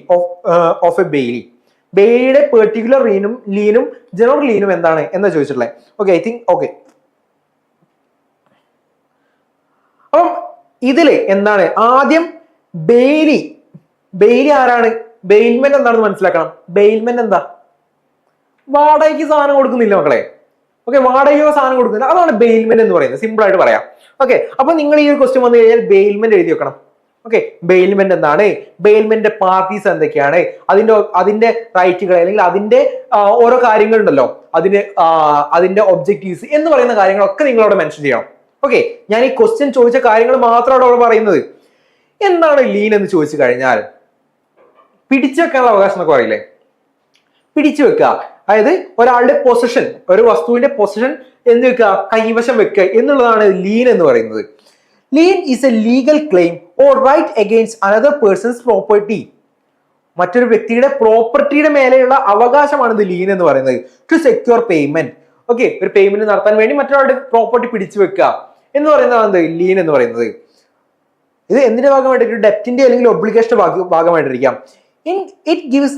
of a bailee. ബെയിലിയുടെ പെർട്ടിക്കുലർ ലീനും ജനറൽ ലീനും എന്താണ് എന്താ ചോദിച്ചിട്ടുള്ളത്? Okay, I think okay. അപ്പം ഇതില് എന്താണ്? ആദ്യം ബെയിലി ആരാണ്? ബെയിൽമെന്റ് എന്താണെന്ന് മനസ്സിലാക്കണം. ബെയിൽമെന്റ് എന്താ? വാടകയ്ക്ക് സാധനം കൊടുക്കുന്നില്ല മക്കളെ. ഓക്കെ, വാടകയ്ക്ക് സാധനം കൊടുക്കുന്നില്ല, അതാണ് ബെയിൽമെന്റ് എന്ന് പറയുന്നത്. സിമ്പിൾ ആയിട്ട് പറയാം. ഓക്കെ, അപ്പൊ നിങ്ങൾ ഈ ഒരു ക്വസ്റ്റ്യൻ വന്നു കഴിഞ്ഞാൽ ബെയിൽമെന്റ് എഴുതി വെക്കണം. ഓക്കെ, ബെയിൽമെന്റ് എന്താണ്? ബെയിൽമെന്റ് പാർട്ടീസ് എന്തൊക്കെയാണ്? അതിന്റെ റൈറ്റുകൾ അല്ലെങ്കിൽ അതിന്റെ ഓരോ കാര്യങ്ങളുണ്ടല്ലോ, അതിന്റെ ഒബ്ജക്റ്റീവ്സ് എന്ന് പറയുന്ന കാര്യങ്ങളൊക്കെ നിങ്ങളവിടെ മെൻഷൻ ചെയ്യണം. ഓക്കെ, ഞാൻ ഈ ക്വസ്റ്റ്യൻ ചോദിച്ച കാര്യങ്ങൾ മാത്രമാണ് അവിടെ പറയുന്നത്. എന്താണ് ലീൻ എന്ന് ചോദിച്ചു കഴിഞ്ഞാൽ പിടിച്ചു വെക്കാനുള്ള അവകാശം എന്നൊക്കെ പറയില്ലേ? പിടിച്ചു വെക്കുക, അതായത് ഒരാളുടെ പൊസിഷൻ, ഒരു വസ്തുവിന്റെ പൊസിഷൻ എന്ത് വെക്കുക? കൈവശം വെക്കുക എന്നുള്ളതാണ് ലീൻ എന്ന് പറയുന്നത്. Lien is a legal claim or right against another person's property. മറ്റൊരു വ്യക്തിയുടെ പ്രോപ്പർട്ടിയുടെ മേലെയുള്ള അവകാശമാണ് ഇത് ലീൻ എന്ന് പറയുന്നത്. To secure payment. ഓക്കെ, ഒരു പേയ്മെന്റ് നടത്താൻ വേണ്ടി മറ്റൊരാളുടെ പ്രോപ്പർട്ടി പിടിച്ചു വെക്കുക. എന്ന് പറയുന്നതാണ് എന്ത് ലീൻ എന്ന് പറയുന്നത്. ഇത് എന്തിന്റെ ഭാഗമായിട്ട് ഡെപ്റ്റിന്റെ അല്ലെങ്കിൽ ഒബ്ലിഗേഷന്റെ ഭാഗമായിട്ടിരിക്കാം. It gives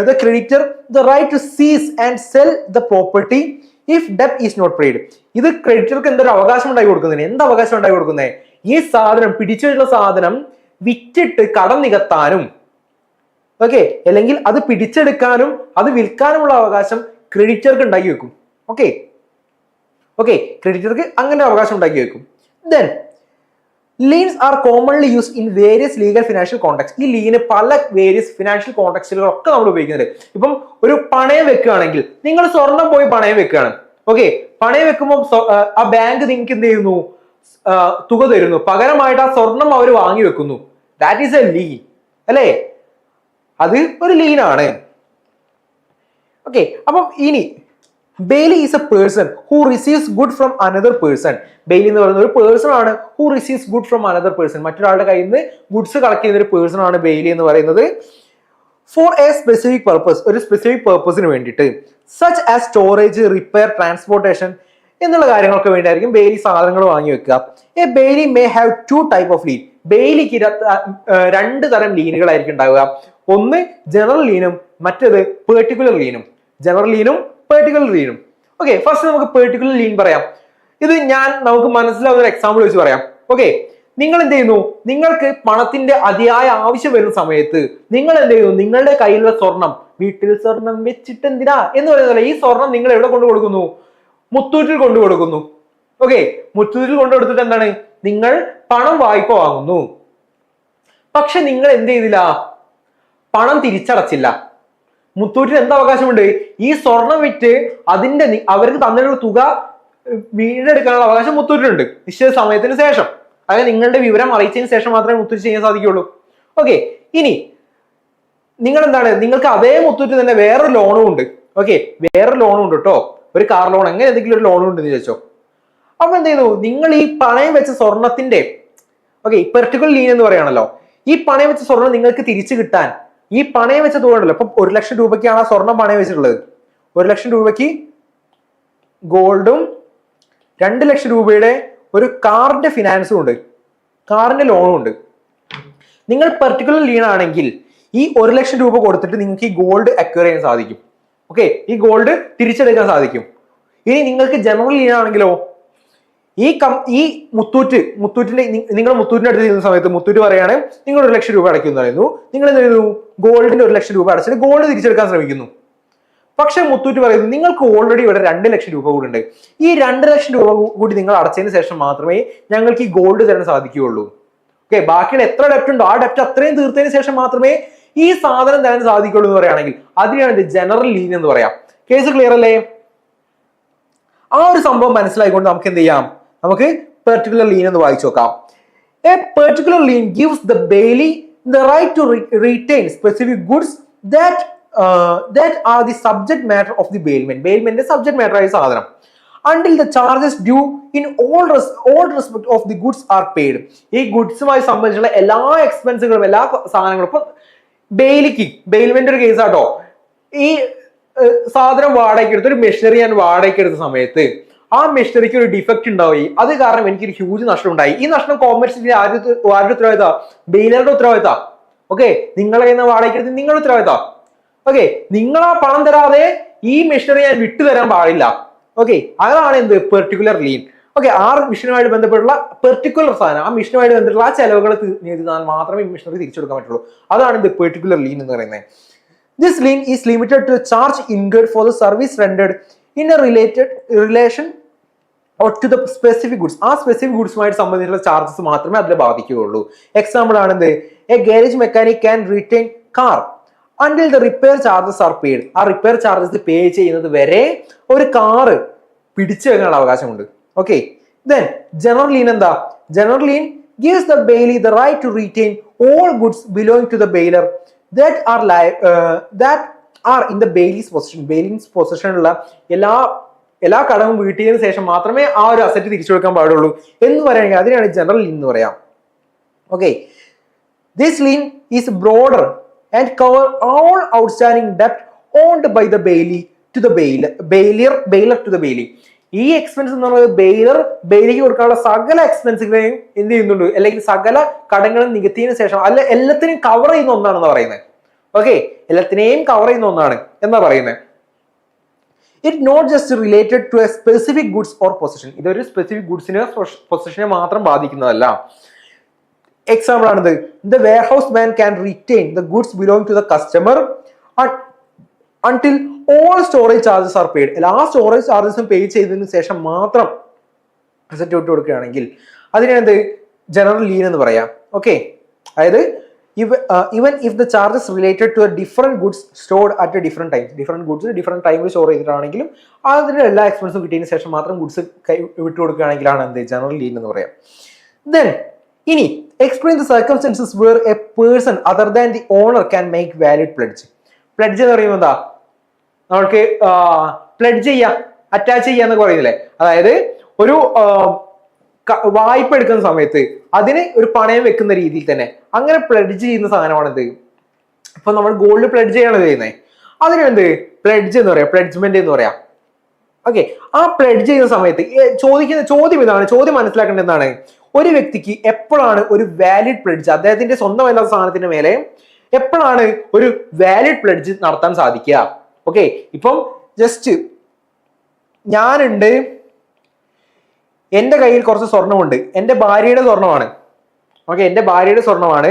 the creditor the right to seize and sell the property if debt is not paid. ഇത് ക്രെഡിറ്റർക്ക് എന്തൊരു അവകാശം ഉണ്ടായി കൊടുക്കുന്നതിന് എന്ത് അവകാശം ഉണ്ടായി കൊടുക്കുന്നത്? ഈ സാധനം പിടിച്ചിട്ടുള്ള സാധനം വിറ്റിട്ട് കടം നികത്താനും ഓക്കെ അല്ലെങ്കിൽ അത് പിടിച്ചെടുക്കാനും അത് വിൽക്കാനുമുള്ള അവകാശം ക്രെഡിറ്റർക്ക് ഉണ്ടാക്കി വെക്കും. ഓക്കെ ക്രെഡിറ്റർക്ക് അങ്ങനെ അവകാശം ഉണ്ടാക്കി വെക്കും. Then liens are commonly used in various legal financial contexts. ഈ ലീന് പല വേരിയസ് ഫിനാൻഷ്യൽ കോണ്ടെക്സ്റ്റുകളൊക്കെ നമ്മൾ ഉപയോഗിക്കുന്നുണ്ട്. ഇപ്പം ഒരു പണയം വെക്കുകയാണെങ്കിൽ നിങ്ങൾ സ്വർണം പോയി പണയം വെക്കുകയാണ്. ഓക്കെ പണയം വെക്കുമ്പോൾ ആ ബാങ്ക് നിങ്ങൾക്ക് എന്ത് ചെയ്യുന്നു? തുക തരുന്നു. പകരമായിട്ട് ആ സ്വർണം അവർ വാങ്ങി വെക്കുന്നു. ദാറ്റ് ഈസ് എ ലീൻ അല്ലേ? അത് ഒരു ലീനാണ്. ഓക്കെ അപ്പം ഇനി Bailey is A person who receives good from another person. Bailey എന്ന് പറയുന്ന ഒരു പേഴ്സൺ ആണ് who receives good from another person. മറ്റൊരാളുടെ കയ്യിൽ നിന്ന് ഗുഡ്സ് കളക്ട് ചെയ്യുന്ന ഒരു പേഴ്സൺ ആണ് ബെയിലി എന്ന് പറയുന്നത്. ഫോർ എ സ്പെസിഫിക് പർപ്പസ്, ഒരു സ്പെസിഫിക് പർപ്പസിന് വേണ്ടിയിട്ട്, such as storage, repair, transportation എന്നുള്ള കാര്യങ്ങളൊക്കെ വേണ്ടിയായിരിക്കും ബെയിലി സാധനങ്ങൾ വാങ്ങി വെക്കുക. A bailee may have 2 type of lien. ബെയിലിക്ക് 2 തരം ലീനുകളായിരിക്കും ഉണ്ടാവുക. ഒന്ന് ജനറൽ ലീനും മറ്റേത് പെർട്ടിക്കുലർ ലീനും. ജനറൽ ലീനും പെർട്ടിക്കുലർ ലീനും. ഓക്കെ ഫസ്റ്റ് നമുക്ക് പെർട്ടിക്കുലർ ലീൻ പറയാം. ഇത് നമുക്ക് മനസ്സിലാവുന്ന ഒരു എക്സാമ്പിൾ വെച്ച് പറയാം. ഓക്കെ നിങ്ങൾ എന്ത് ചെയ്യുന്നു? നിങ്ങൾക്ക് പണത്തിന്റെ അതിയായ ആവശ്യം വരുന്ന സമയത്ത് നിങ്ങൾ എന്ത് ചെയ്യുന്നു? നിങ്ങളുടെ കയ്യിലുള്ള സ്വർണം, വീട്ടിൽ സ്വർണം വെച്ചിട്ട് എന്തിനാ എന്ന് പറയുന്നത്, ഈ സ്വർണം നിങ്ങൾ എവിടെ കൊണ്ടു കൊടുക്കുന്നു? മുത്തൂറ്റിൽ കൊണ്ടു കൊടുക്കുന്നു. ഓക്കെ മുത്തൂറ്റിൽ കൊണ്ടു കൊടുത്തിട്ട് എന്താണ്? നിങ്ങൾ പണം വായ്പ വാങ്ങുന്നു. പക്ഷെ നിങ്ങൾ എന്ത് ചെയ്തില്ല? പണം തിരിച്ചടച്ചില്ല. മുത്തൂറ്റിന് എന്ത് അവകാശമുണ്ട്? ഈ സ്വർണം വിറ്റ് അതിന്റെ അവർക്ക് തന്നിട്ടുള്ള തുക വീണ്ടെടുക്കാനുള്ള അവകാശം മുത്തൂറ്റിനുണ്ട് നിശ്ചിത സമയത്തിന് ശേഷം. അതായത് നിങ്ങളുടെ വിവരം അറിയിച്ചതിന് ശേഷം മാത്രമേ മുത്തൂറ്റ് ചെയ്യാൻ സാധിക്കുള്ളൂ. ഓക്കെ ഇനി നിങ്ങൾ എന്താണ്? നിങ്ങൾക്ക് അതേ മുത്തൂറ്റ് തന്നെ വേറൊരു ലോണും ഉണ്ട്. ഓക്കെ വേറൊരു ലോണും ഉണ്ട് കേട്ടോ. ഒരു കാർ ലോൺ അങ്ങനെ എന്തെങ്കിലും ഒരു ലോണും ഉണ്ടെന്ന് ചോദിച്ചോ. അപ്പൊ എന്ത് ചെയ്യുന്നു? നിങ്ങൾ ഈ പണയം വെച്ച സ്വർണത്തിന്റെ പെർട്ടിക്കുലർ ലീൻ എന്ന് പറയുകയാണല്ലോ. ഈ പണയം വെച്ച സ്വർണം നിങ്ങൾക്ക് തിരിച്ചു കിട്ടാൻ ഈ പണയം വെച്ച തുക ഉണ്ടല്ലോ. ഇപ്പൊ 1 ലക്ഷം രൂപയ്ക്കാണ് ആ സ്വർണം പണയം വെച്ചിട്ടുള്ളത്. 1 ലക്ഷം രൂപയ്ക്ക് ഗോൾഡും 2 ലക്ഷം രൂപയുടെ ഒരു കാറിന്റെ ഫിനാൻസും ഉണ്ട്, കാറിന്റെ ലോണും ഉണ്ട്. നിങ്ങൾ പെർട്ടിക്കുലർ ലീൻ ആണെങ്കിൽ ഈ 1 ലക്ഷം രൂപ കൊടുത്തിട്ട് നിങ്ങൾക്ക് ഈ ഗോൾഡ് അക്വയർ ചെയ്യാൻ സാധിക്കും. ഓക്കെ ഈ ഗോൾഡ് തിരിച്ചെടുക്കാൻ സാധിക്കും. ഇനി നിങ്ങൾക്ക് ജനറൽ ലീൻ ആണെങ്കിലോ ഈ മുത്തൂറ്റിന്റെ നിങ്ങൾ മുത്തൂറ്റിന്റെ അടുത്ത് ചെയ്യുന്ന സമയത്ത് മുത്തൂറ്റ് പറയാണ് നിങ്ങൾ 1 ലക്ഷം രൂപ അടയ്ക്കുന്നു പറയുന്നു. നിങ്ങൾ എന്ത് ചെയ്യുന്നു? ഗോൾഡിന്റെ 1 ലക്ഷം രൂപ അടച്ചിട്ട് ഗോൾഡ് തിരിച്ചെടുക്കാൻ ശ്രമിക്കുന്നു. പക്ഷെ മുത്തൂറ്റ് പറയുന്നു നിങ്ങൾക്ക് ഓൾറെഡി ഇവിടെ 2 ലക്ഷം രൂപ കൂടി ഉണ്ട്. ഈ 2 ലക്ഷം രൂപ കൂടി നിങ്ങൾ അടച്ചതിന് ശേഷം മാത്രമേ ഞങ്ങൾക്ക് ഈ ഗോൾഡ് തരാൻ സാധിക്കുകയുള്ളൂ. ഓക്കെ ബാക്കിയുള്ള എത്ര ഡെപ്റ്റ് ഉണ്ടോ ആ ഡെപ്റ്റ് അത്രയും തീർത്തതിന് ശേഷം മാത്രമേ ഈ സാധനം തരാൻ സാധിക്കുള്ളൂ എന്ന് പറയുകയാണെങ്കിൽ അതിനാണ് ജനറൽ ലീൻ എന്ന് പറയാം. കേസ് ക്ലിയർ അല്ലേ? ആ ഒരു സംഭവം മനസ്സിലായിക്കൊണ്ട് നമുക്ക് എന്ത് ചെയ്യാം? നമുക്ക് പെർട്ടിക്കുലർ ലീൻ എന്ന് വായിച്ചു നോക്കാം. A particular lien gives the bailee the right to retain specific goods that are the subject matter of the bailment. Bailment subject matter ആയ സാധനം until the charges due in all respect of the goods are paid. ഈ ഗുഡ്സുമായി സംബന്ധിച്ചുള്ള എല്ലാ എക്സ്പെൻസുകളും എല്ലാ സാധനങ്ങളും ഇപ്പൊ ബെയിൽമെന്റ് ഒരു കേസ് ആട്ടോ. ഈ സാധനം വാടകയ്ക്ക് എടുത്ത് ഒരു മെഷീനറി ഞാൻ വാടകയ്ക്ക് എടുത്ത സമയത്ത് ആ മെഷീനറിക്ക് ഒരു ഡിഫക്റ്റ് ഉണ്ടായി. അത് കാരണം എനിക്കൊരു ഹ്യൂജ് നഷ്ടം ഉണ്ടായി. ഈ നഷ്ടം കോമേഴ്സിന്റെ ആരുടെ ഉത്തരവാദിത്ത? ബെയിലറുടെ ഉത്തരവാദിത്ത. ഓക്കെ നിങ്ങളെ വാടകയ്ക്ക് എടുത്ത് നിങ്ങളുടെ ഉത്തരവാദിത്ത. ഓക്കെ നിങ്ങൾ ആ പണം തരാതെ ഈ മെഷീനറി ഞാൻ വിട്ടുതരാൻ പാടില്ല. ഓക്കെ അതാണ് എന്ത്? Particular lean. ഓക്കെ ആ മിഷനുമായിട്ട് ബന്ധപ്പെട്ടുള്ള പെർട്ടിക്കുലർ സാധനം ആ മിഷനുമായിട്ട് ബന്ധപ്പെട്ടുള്ള ആ ചെലവുകൾ നീതിന്നാൽ മാത്രമേ ഈ മിഷനറി തിരിച്ചെടുക്കാൻ പറ്റുള്ളൂ. അതാണ് ഇത് പെർട്ടിക്കുലർ ലീൻ എന്ന് പറയുന്നത്. This lien is limited to charge incurred for the service rendered in a relation or to the specific goods. ആ സ്പെസിഫിക് ഗുഡ്സുമായിട്ട് സംബന്ധിച്ചുള്ള ചാർജസ് മാത്രമേ അതിൽ ബാധിക്കുകയുള്ളൂ. എക്സാമ്പിൾ ആണെന്ത്? A garage mechanic can retain car until the repair charges are paid. ആ റിപ്പയർ ചാർജസ് പേ ചെയ്യുന്നത് വരെ ഒരു കാറ് പിടിച്ചു വെക്കാനുള്ള അവകാശമുണ്ട്. ഓക്കെ then general lien എന്താ? general lien gives the bailey the right to retain all goods belonging to the bailier that are in the bailey's possession. bailey's possession ഉള്ള എല്ലാ കടവും വീട്ടിയതിനു ശേഷം മാത്രമേ ആ ഒരു അസറ്റ് തിരിച്ചു കൊടുക്കാൻ പാടുള്ളൂ എന്ന് പറയുകയാണെങ്കിൽ അതിനാണ് ജനറൽ ലീൻ എന്ന് പറയാം. Okay this lien is broader and cover all outstanding debt owned by the bailey to the bailier to the bailey. ഈ എക്സ്പെൻസ് എന്ന് പറയുന്നത് ബെയിലേക്ക് കൊടുക്കാനുള്ള സകല എക്സ്പെൻസുകളെയും എന്ത് ചെയ്യുന്നുണ്ട്, അല്ലെങ്കിൽ സകല കടങ്ങളും നികത്തിയതിനു ശേഷം അല്ല എല്ലാത്തിനെയും കവർ ചെയ്യുന്ന ഒന്നാണെന്ന് പറയുന്നത്. ഓക്കെ, എല്ലാത്തിനെയും കവർ ചെയ്യുന്ന ഒന്നാണ് എന്നാ പറയുന്നത്. It not just related to a specific goods or possession. ഇതൊരു സ്പെസിഫിക് ഗുഡ്സിനെ പൊസിഷനെ മാത്രം ബാധിക്കുന്നതല്ല. എക്സാമ്പിൾ ആണിത്. The warehouse man can retain the goods belong to the customer until all storage charges are paid. എല്ലാ സ്റ്റോറേജ് ചാർജസും പേ ചെയ്തതിനു ശേഷം മാത്രം അസറ്റ് വിട്ട് കൊടുക്കുകയാണെങ്കിൽ അതിനെന്ത് ജനറൽ ലീൻ എന്ന് പറയാം. ഓക്കെ, അതായത് even if the charges related to a different goods stored at a different times, different goods different time store ചെയ്തിട്ടാണെങ്കിലും അതിന്റെ എല്ലാ എക്സ്പെൻസും കിട്ടിയതിനു ശേഷം മാത്രം ഗുഡ്സ് വിട്ടു കൊടുക്കുകയാണെങ്കിലാണ് എന്ത് ജനറൽ ലീൻ എന്ന് പറയാം. Then ഇനി explain the circumstances where a person other than the owner can make valid pledge. Pledge എന്ന് പറയുമ്പോൾ എന്താ, നമ്മൾക്ക് പ്ലെഡ്ജ് ചെയ്യാം, അറ്റാച്ച് ചെയ്യാന്നൊക്കെ പറയുന്നില്ലേ. അതായത് ഒരു വായ്പ എടുക്കുന്ന സമയത്ത് അതിന് ഒരു പണയം വെക്കുന്ന രീതിയിൽ തന്നെ അങ്ങനെ പ്ലെഡ്ജ് ചെയ്യുന്ന സാധനമാണെന്ത്. ഇപ്പൊ നമ്മൾ ഗോൾഡ് പ്ലെഡ്ജ് ചെയ്യാണ് ചെയ്യുന്നത്, അതിനെന്ത് പ്ലെഡ്ജ് എന്ന് പറയാം, പ്ലെഡ്ജ്മെന്റ് എന്ന് പറയാം. ഓക്കെ, ആ പ്ലെഡ്ജ് ചെയ്യുന്ന സമയത്ത് ചോദിക്കുന്ന ചോദ്യം ഇതാണ്, ചോദ്യം മനസ്സിലാക്കേണ്ടത് എന്താണ്, ഒരു വ്യക്തിക്ക് എപ്പോഴാണ് ഒരു വാലിഡ് പ്ലെഡ്ജ്, അദ്ദേഹത്തിന്റെ സ്വന്തമല്ലാത്ത സാധനത്തിന്റെ മേലെ എപ്പോഴാണ് ഒരു വാലിഡ് പ്ലെഡ്ജ് നടത്താൻ സാധിക്കുക. ഓക്കെ, ഇപ്പം ജസ്റ്റ് ഞാനുണ്ട്, എന്റെ കയ്യിൽ കുറച്ച് സ്വർണ്ണമുണ്ട്, എന്റെ ഭാര്യയുടെ സ്വർണ്ണമാണ്. ഓക്കെ, എന്റെ ഭാര്യയുടെ സ്വർണ്ണമാണ്,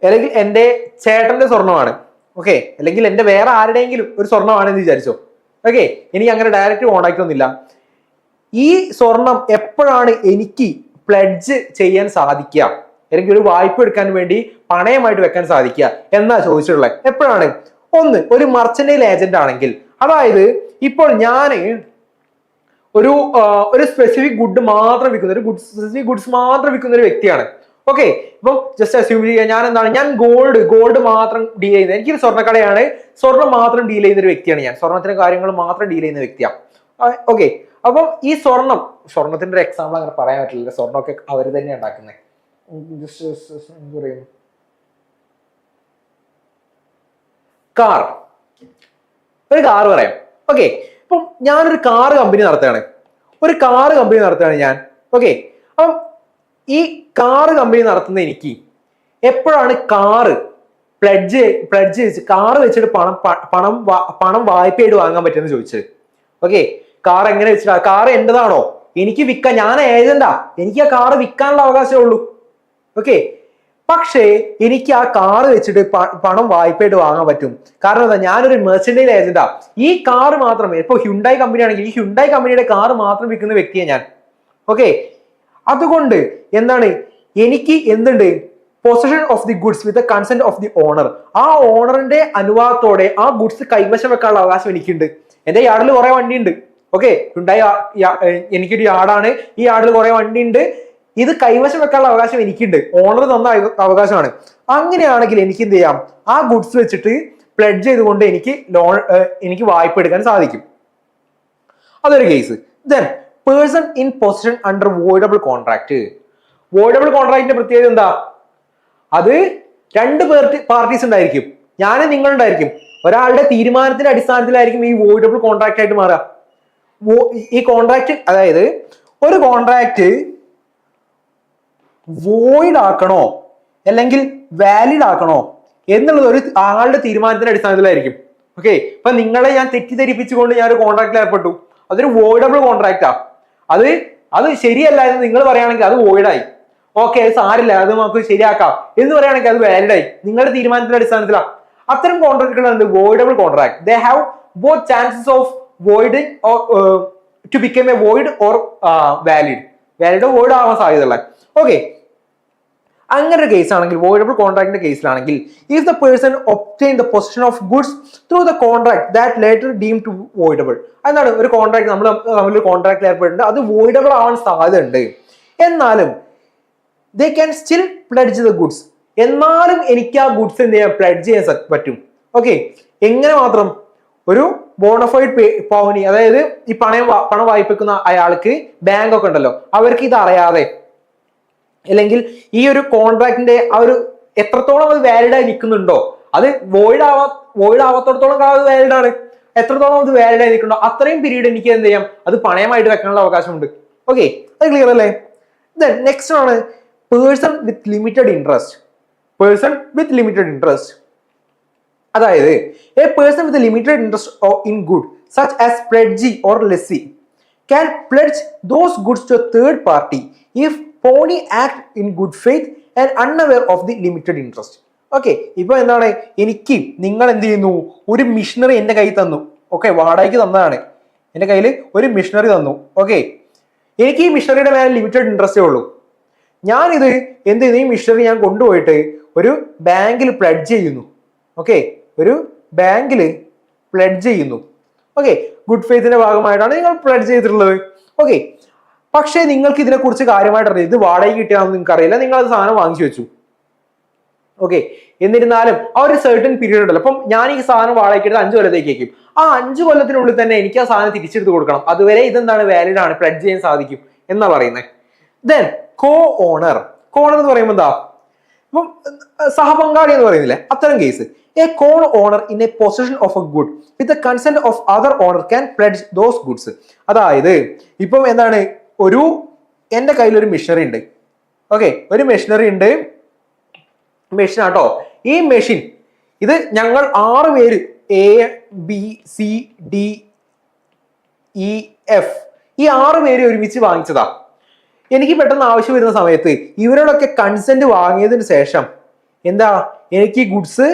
അല്ലെങ്കിൽ എന്റെ ചേട്ടന്റെ സ്വർണ്ണമാണ്. ഓക്കെ, അല്ലെങ്കിൽ എന്റെ വേറെ ആരുടെയെങ്കിലും ഒരു സ്വർണ്ണമാണെന്ന് വിചാരിച്ചോ. ഓക്കെ, എനിക്ക് അങ്ങനെ ഡയറക്റ്റ് കോണ്ടാക്ട് ഒന്നുമില്ല. ഈ സ്വർണം എപ്പോഴാണ് എനിക്ക് പ്ലെഡ്ജ് ചെയ്യാൻ സാധിക്കുക, എനിക്ക് ഒരു വായ്പ എടുക്കാൻ വേണ്ടി പണയമായിട്ട് വെക്കാൻ സാധിക്കുക എന്നാ ചോദിച്ചിട്ടുള്ളത്. എപ്പോഴാണ്? ഒന്ന്, ഒരു മർച്ചന്റൈൽ ഏജന്റ് ആണെങ്കിൽ, അതായത് ഇപ്പോൾ ഞാൻ ഒരു സ്പെസിഫിക് ഗുഡ് മാത്രം വിൽക്കുന്ന സ്പെസിഫിക് ഗുഡ്സ് മാത്രം വിൽക്കുന്ന ഒരു വ്യക്തിയാണ്. ഓക്കെ, ഇപ്പം ജസ്റ്റ് അസ്യൂം ചെയ്യുക ഞാൻ എന്താണ്, ഞാൻ ഗോൾഡ് മാത്രം ഡീൽ ചെയ്യുന്നത്, എനിക്കൊരു സ്വർണ്ണക്കടയാണ്, സ്വർണ്ണം മാത്രം ഡീൽ ചെയ്യുന്ന ഒരു വ്യക്തിയാണ് ഞാൻ, സ്വർണ്ണത്തിന്റെ കാര്യങ്ങൾ മാത്രം ഡീൽ ചെയ്യുന്ന വ്യക്തിയാണ്. ഓക്കെ, അപ്പം ഈ സ്വർണത്തിന്റെ ഒരു എക്സാമ്പിൾ അങ്ങനെ പറയാൻ പറ്റില്ല, സ്വർണ്ണമൊക്കെ അവർ തന്നെ ഉണ്ടാക്കുന്നത്. എന്താ പറയും, ഒരു കാർ പറയാം. ഓക്കെ, ഇപ്പം ഞാനൊരു കാർ കമ്പനി നടത്തുകയാണ് ഞാൻ. ഓക്കെ, അപ്പം ഈ കാർ കമ്പനി നടത്തുന്ന എനിക്ക് എപ്പോഴാണ് കാറ് പ്ലെഡ്ജ് വെച്ച് കാറ് വെച്ചിട്ട് പണം വായ്പയായിട്ട് വാങ്ങാൻ പറ്റുമെന്ന് ചോദിച്ചത്. ഓക്കെ, കാർ എങ്ങനെ വെച്ചിട്ടാ, കാർ എന്റേതാണോ, എനിക്ക് വിൽക്കാൻ, ഞാൻ ഏജന്റാ, എനിക്ക് ആ കാറ് വിൽക്കാനുള്ള അവകാശമേ ഉള്ളൂ. ഓക്കെ, പക്ഷേ എനിക്ക് ആ കാറ് വെച്ചിട്ട് പണം വായ്പയായിട്ട് വാങ്ങാൻ പറ്റും. കാരണം എന്താ, ഞാനൊരു മെർച്ചന്റൈൽ ഏജന്റാ. ഈ കാറ് മാത്രമേ, ഇപ്പൊ ഹ്യുണ്ടായി കമ്പനി ആണെങ്കിൽ ഈ ഹ്യുണ്ടായി കമ്പനിയുടെ കാറ് മാത്രം വിൽക്കുന്ന വ്യക്തിയാണ് ഞാൻ. ഓക്കെ, അതുകൊണ്ട് എന്താണ്, എനിക്ക് എന്തുണ്ട്, possession of the goods with the consent of the owner. ആ ഓണറിന്റെ അനുവാദത്തോടെ ആ ഗുഡ്സ് കൈവശം വെക്കാനുള്ള അവകാശം എനിക്കുണ്ട്. എന്റെ യാർഡിൽ കുറെ വണ്ടി ഉണ്ട്. ഓക്കെ, ഹ്യുണ്ടായി എനിക്കൊരു യാർഡാണ്, ഈ യാർഡിൽ കുറെ വണ്ടി ഉണ്ട്, ഇത് കൈവശം വെക്കാനുള്ള അവകാശം എനിക്കുണ്ട്, ഓണർ തന്ന അവകാശമാണ്. അങ്ങനെയാണെങ്കിൽ എനിക്ക് എന്ത് ചെയ്യാം, ആ ഗുഡ്സ് വെച്ചിട്ട് പ്ലെഡ്ജ് ചെയ്തുകൊണ്ട് എനിക്ക് വായ്പ എടുക്കാൻ സാധിക്കും. അതൊരു case. Then person in position under voidable contract. Voidable കോൺട്രാക്ടിന്റെ പ്രത്യേകത എന്താ, അത് രണ്ട് പാർട്ടീസ് ഉണ്ടായിരിക്കും, ഞാനും നിങ്ങളുണ്ടായിരിക്കും. ഒരാളുടെ തീരുമാനത്തിന്റെ അടിസ്ഥാനത്തിലായിരിക്കും ഈ വോയിഡബിൾ കോൺട്രാക്ട് ആയിട്ട് മാറുക. ഈ കോൺട്രാക്ട്, അതായത് ഒരു കോൺട്രാക്ട് വോയിഡ് ആക്കണോ അല്ലെങ്കിൽ വാലിഡ് ആക്കണോ എന്നുള്ളത് ഒരു ആളുടെ തീരുമാനത്തിന്റെ അടിസ്ഥാനത്തിലായിരിക്കും. ഓക്കെ, ഇപ്പൊ നിങ്ങളെ ഞാൻ തെറ്റിദ്ധരിപ്പിച്ചുകൊണ്ട് ഞാൻ ഒരു കോൺട്രാക്റ്റിൽ ഏർപ്പെട്ടു, അതൊരു വോയിഡബിൾ കോൺട്രാക്റ്റാ. അത് ശരിയല്ല എന്ന് നിങ്ങൾ പറയുകയാണെങ്കിൽ അത് വോയിഡായി. ഓക്കെ, അത് സാരില്ല, അത് നമുക്ക് ശരിയാക്കാം എന്ന് പറയുകയാണെങ്കിൽ അത് വാലിഡായി, നിങ്ങളുടെ തീരുമാനത്തിന്റെ അടിസ്ഥാനത്തിലാണ്. അത്തരം കോൺട്രാക്റ്റുകളുണ്ട് voidable contract. They have both chances of voiding to become a void or valid void ആവാൻ സാധ്യതയുള്ള. ഓക്കെ, അങ്ങനെ ഒരു കേസ് ആണെങ്കിൽ, വോയിഡബിൾ കോൺട്രാക്ടിന്റെ കേസിലാണെങ്കിൽ, if the person obtain the position of goods through the contract that later deem to voidable. എന്താണ്, ഒരു കോൺട്രാക്ട് നമ്മളൊരു കോൺട്രാക്റ്റിൽ ഏർപ്പെട്ടിട്ടുണ്ട്, അത് വോയിഡബിൾ ആവാൻ സാധ്യതയുണ്ട്, എന്നാലും they can still pledge the goods. എന്നാലും എനിക്ക് ആ ഗുഡ്സ് എന്ത് ചെയ്യാൻ, പ്ലെഡ്ജ് ചെയ്യാൻ പറ്റും. ഓക്കെ, എങ്ങനെ മാത്രം, ഒരു ബോണഫൈഡ് പൗനി, അതായത് ഈ പണം വായ്പക്കുന്ന അയാൾക്ക് ബാങ്ക് ഒക്കെ ഉണ്ടല്ലോ, അവർക്ക് ഇത് അറിയാതെ, അല്ലെങ്കിൽ ഈ ഒരു കോൺട്രാക്ടിന്റെ ആ ഒരു എത്രത്തോളം അത് വാലിഡ് ആയി നിൽക്കുന്നുണ്ടോ, അത് വോയിഡ് ആവാത്തോടത്തോളം കാലം അത് വാലിഡ് ആണ്. എത്രത്തോളം അത് വാലിഡ് ആയി നിൽക്കണോ അത്രയും പീരീഡ് എനിക്ക് എന്ത് ചെയ്യാം, അത് പണയമായിട്ട് വെക്കാനുള്ള അവകാശമുണ്ട്. ഓക്കെ, അത് ക്ലിയർ അല്ലേ? ദെൻ നെക്സ്റ്റ് ആണ് person with limited interest. Person with limited interest, അതായത് a person with limited interest in good such as pledgee or lessee can pledge those goods to a third party if pony act in good faith and unaware of the limited interest. Okay, ഇപ്പൊ എന്താണ്, എനിക്ക് നിങ്ങൾ എന്ത് ചെയ്യുന്നു, ഒരു മിഷനറി എന്റെ കയ്യിൽ തന്നു. ഓക്കെ, വാടകയ്ക്ക് തന്നതാണ്, എന്റെ കയ്യിൽ ഒരു മിഷനറി തന്നു. ഓക്കെ, എനിക്ക് ഈ മിഷനറിയുടെ മേലെ ലിമിറ്റഡ് ഇൻട്രസ്റ്റേ ഉള്ളൂ. ഞാനിത് എന്ത് ചെയ്യുന്നു, ഈ മിഷനറി ഞാൻ കൊണ്ടുപോയിട്ട് ഒരു ബാങ്കിൽ പ്ലെഡ്ജ് ചെയ്യുന്നു. ഓക്കെ, ഒരു ബാങ്കിൽ പ്ലെഡ്ജ് ചെയ്യുന്നു. ഓക്കെ, ഗുഡ് ഫെയ്ത്തിന്റെ ഭാഗമായിട്ടാണ് നിങ്ങൾ പ്ലെഡ്ജ് ചെയ്തിട്ടുള്ളത്. ഓക്കെ, പക്ഷേ നിങ്ങൾക്ക് ഇതിനെക്കുറിച്ച് കാര്യമായിട്ട് അറിയാം, ഇത് വാടകയ്ക്ക് കിട്ടിയാണെന്ന് നിങ്ങൾക്ക് അറിയില്ല, നിങ്ങൾ അത് സാധനം വാങ്ങിച്ചു വെച്ചു. ഓക്കെ, എന്നിരുന്നാലും ആ ഒരു സർട്ടൻ പീരീഡ് ഉണ്ടല്ലോ, അപ്പം ഞാൻ ഈ സാധനം വാടകയ്ക്ക് എടുത്ത് 5 കൊല്ലത്തേക്കും, ആ 5 കൊല്ലത്തിനുള്ളിൽ തന്നെ എനിക്ക് ആ സാധനം തിരിച്ചെടുത്ത് കൊടുക്കണം. അതുവരെ ഇതെന്താണ്, വാലിഡ് ആണ്, പ്ലെഡ്ജ് ചെയ്യാൻ സാധിക്കും എന്നാ പറയുന്നത്. ദെൻ കോ ഓണർ. കോ ഓണർ എന്ന് പറയുമ്പോൾ എന്താ, ഇപ്പം സഹപങ്കാളി എന്ന് പറയുന്നില്ലേ, അത്തരം case. A co-owner in a possession of a good with the consent of other owner can pledge those goods. അതായത് ഇപ്പം എന്താണ്, എന്റെ കയ്യിൽ ഒരു മെഷീനറി ഉണ്ട്. ഓക്കെ, ഒരു മെഷീനറി ഉണ്ട്, മെഷീൻ ആട്ടോ. ഈ മെഷീൻ ഇത് ഞങ്ങൾ 6 പേര് ABCDEF ഈ 6 പേര് ഒരുമിച്ച് വാങ്ങിച്ചതാ. എനിക്ക് പെട്ടെന്ന് ആവശ്യം വരുന്ന സമയത്ത് ഇവരോടൊക്കെ കൺസെന്റ് വാങ്ങിയതിന് ശേഷം എന്താ, എനിക്ക് ഈ ഗുഡ്സ്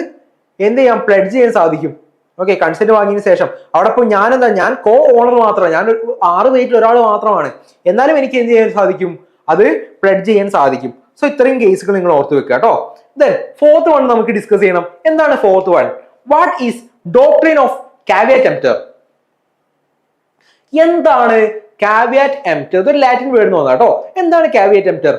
എന്ത് ചെയ്യാം, പ്ലെഡ്ജ് ചെയ്യാൻ സാധിക്കും. ഓക്കെ, കൺസെന്റ് വാങ്ങിയതിനു ശേഷം അവിടെ ഇപ്പോൾ ഞാൻ കോ ഓണർ മാത്രമാണ്, ഞാൻ 6 പേരിൽ ഒരാൾ മാത്രമാണ്, എന്നാലും എനിക്ക് എന്ത് ചെയ്യാൻ സാധിക്കും, അത് പ്ലെഡ്ജ് ചെയ്യാൻ സാധിക്കും. സോ ഇത്രയും കേസുകൾ നിങ്ങൾ ഓർത്ത് വെക്കുക കേട്ടോ. ദെൻ ഫോർത്ത് വൺ നമുക്ക് ഡിസ്കസ് ചെയ്യണം. എന്താണ് fourth one? What is doctrine of caveat emptor? എന്താണ് കാവിയറ്റ് എംപ്റ്റർ? ഇതൊരു ലാറ്റിൻ വേർഡ് തോന്നാം കേട്ടോ. എന്താണ് caveat emptor?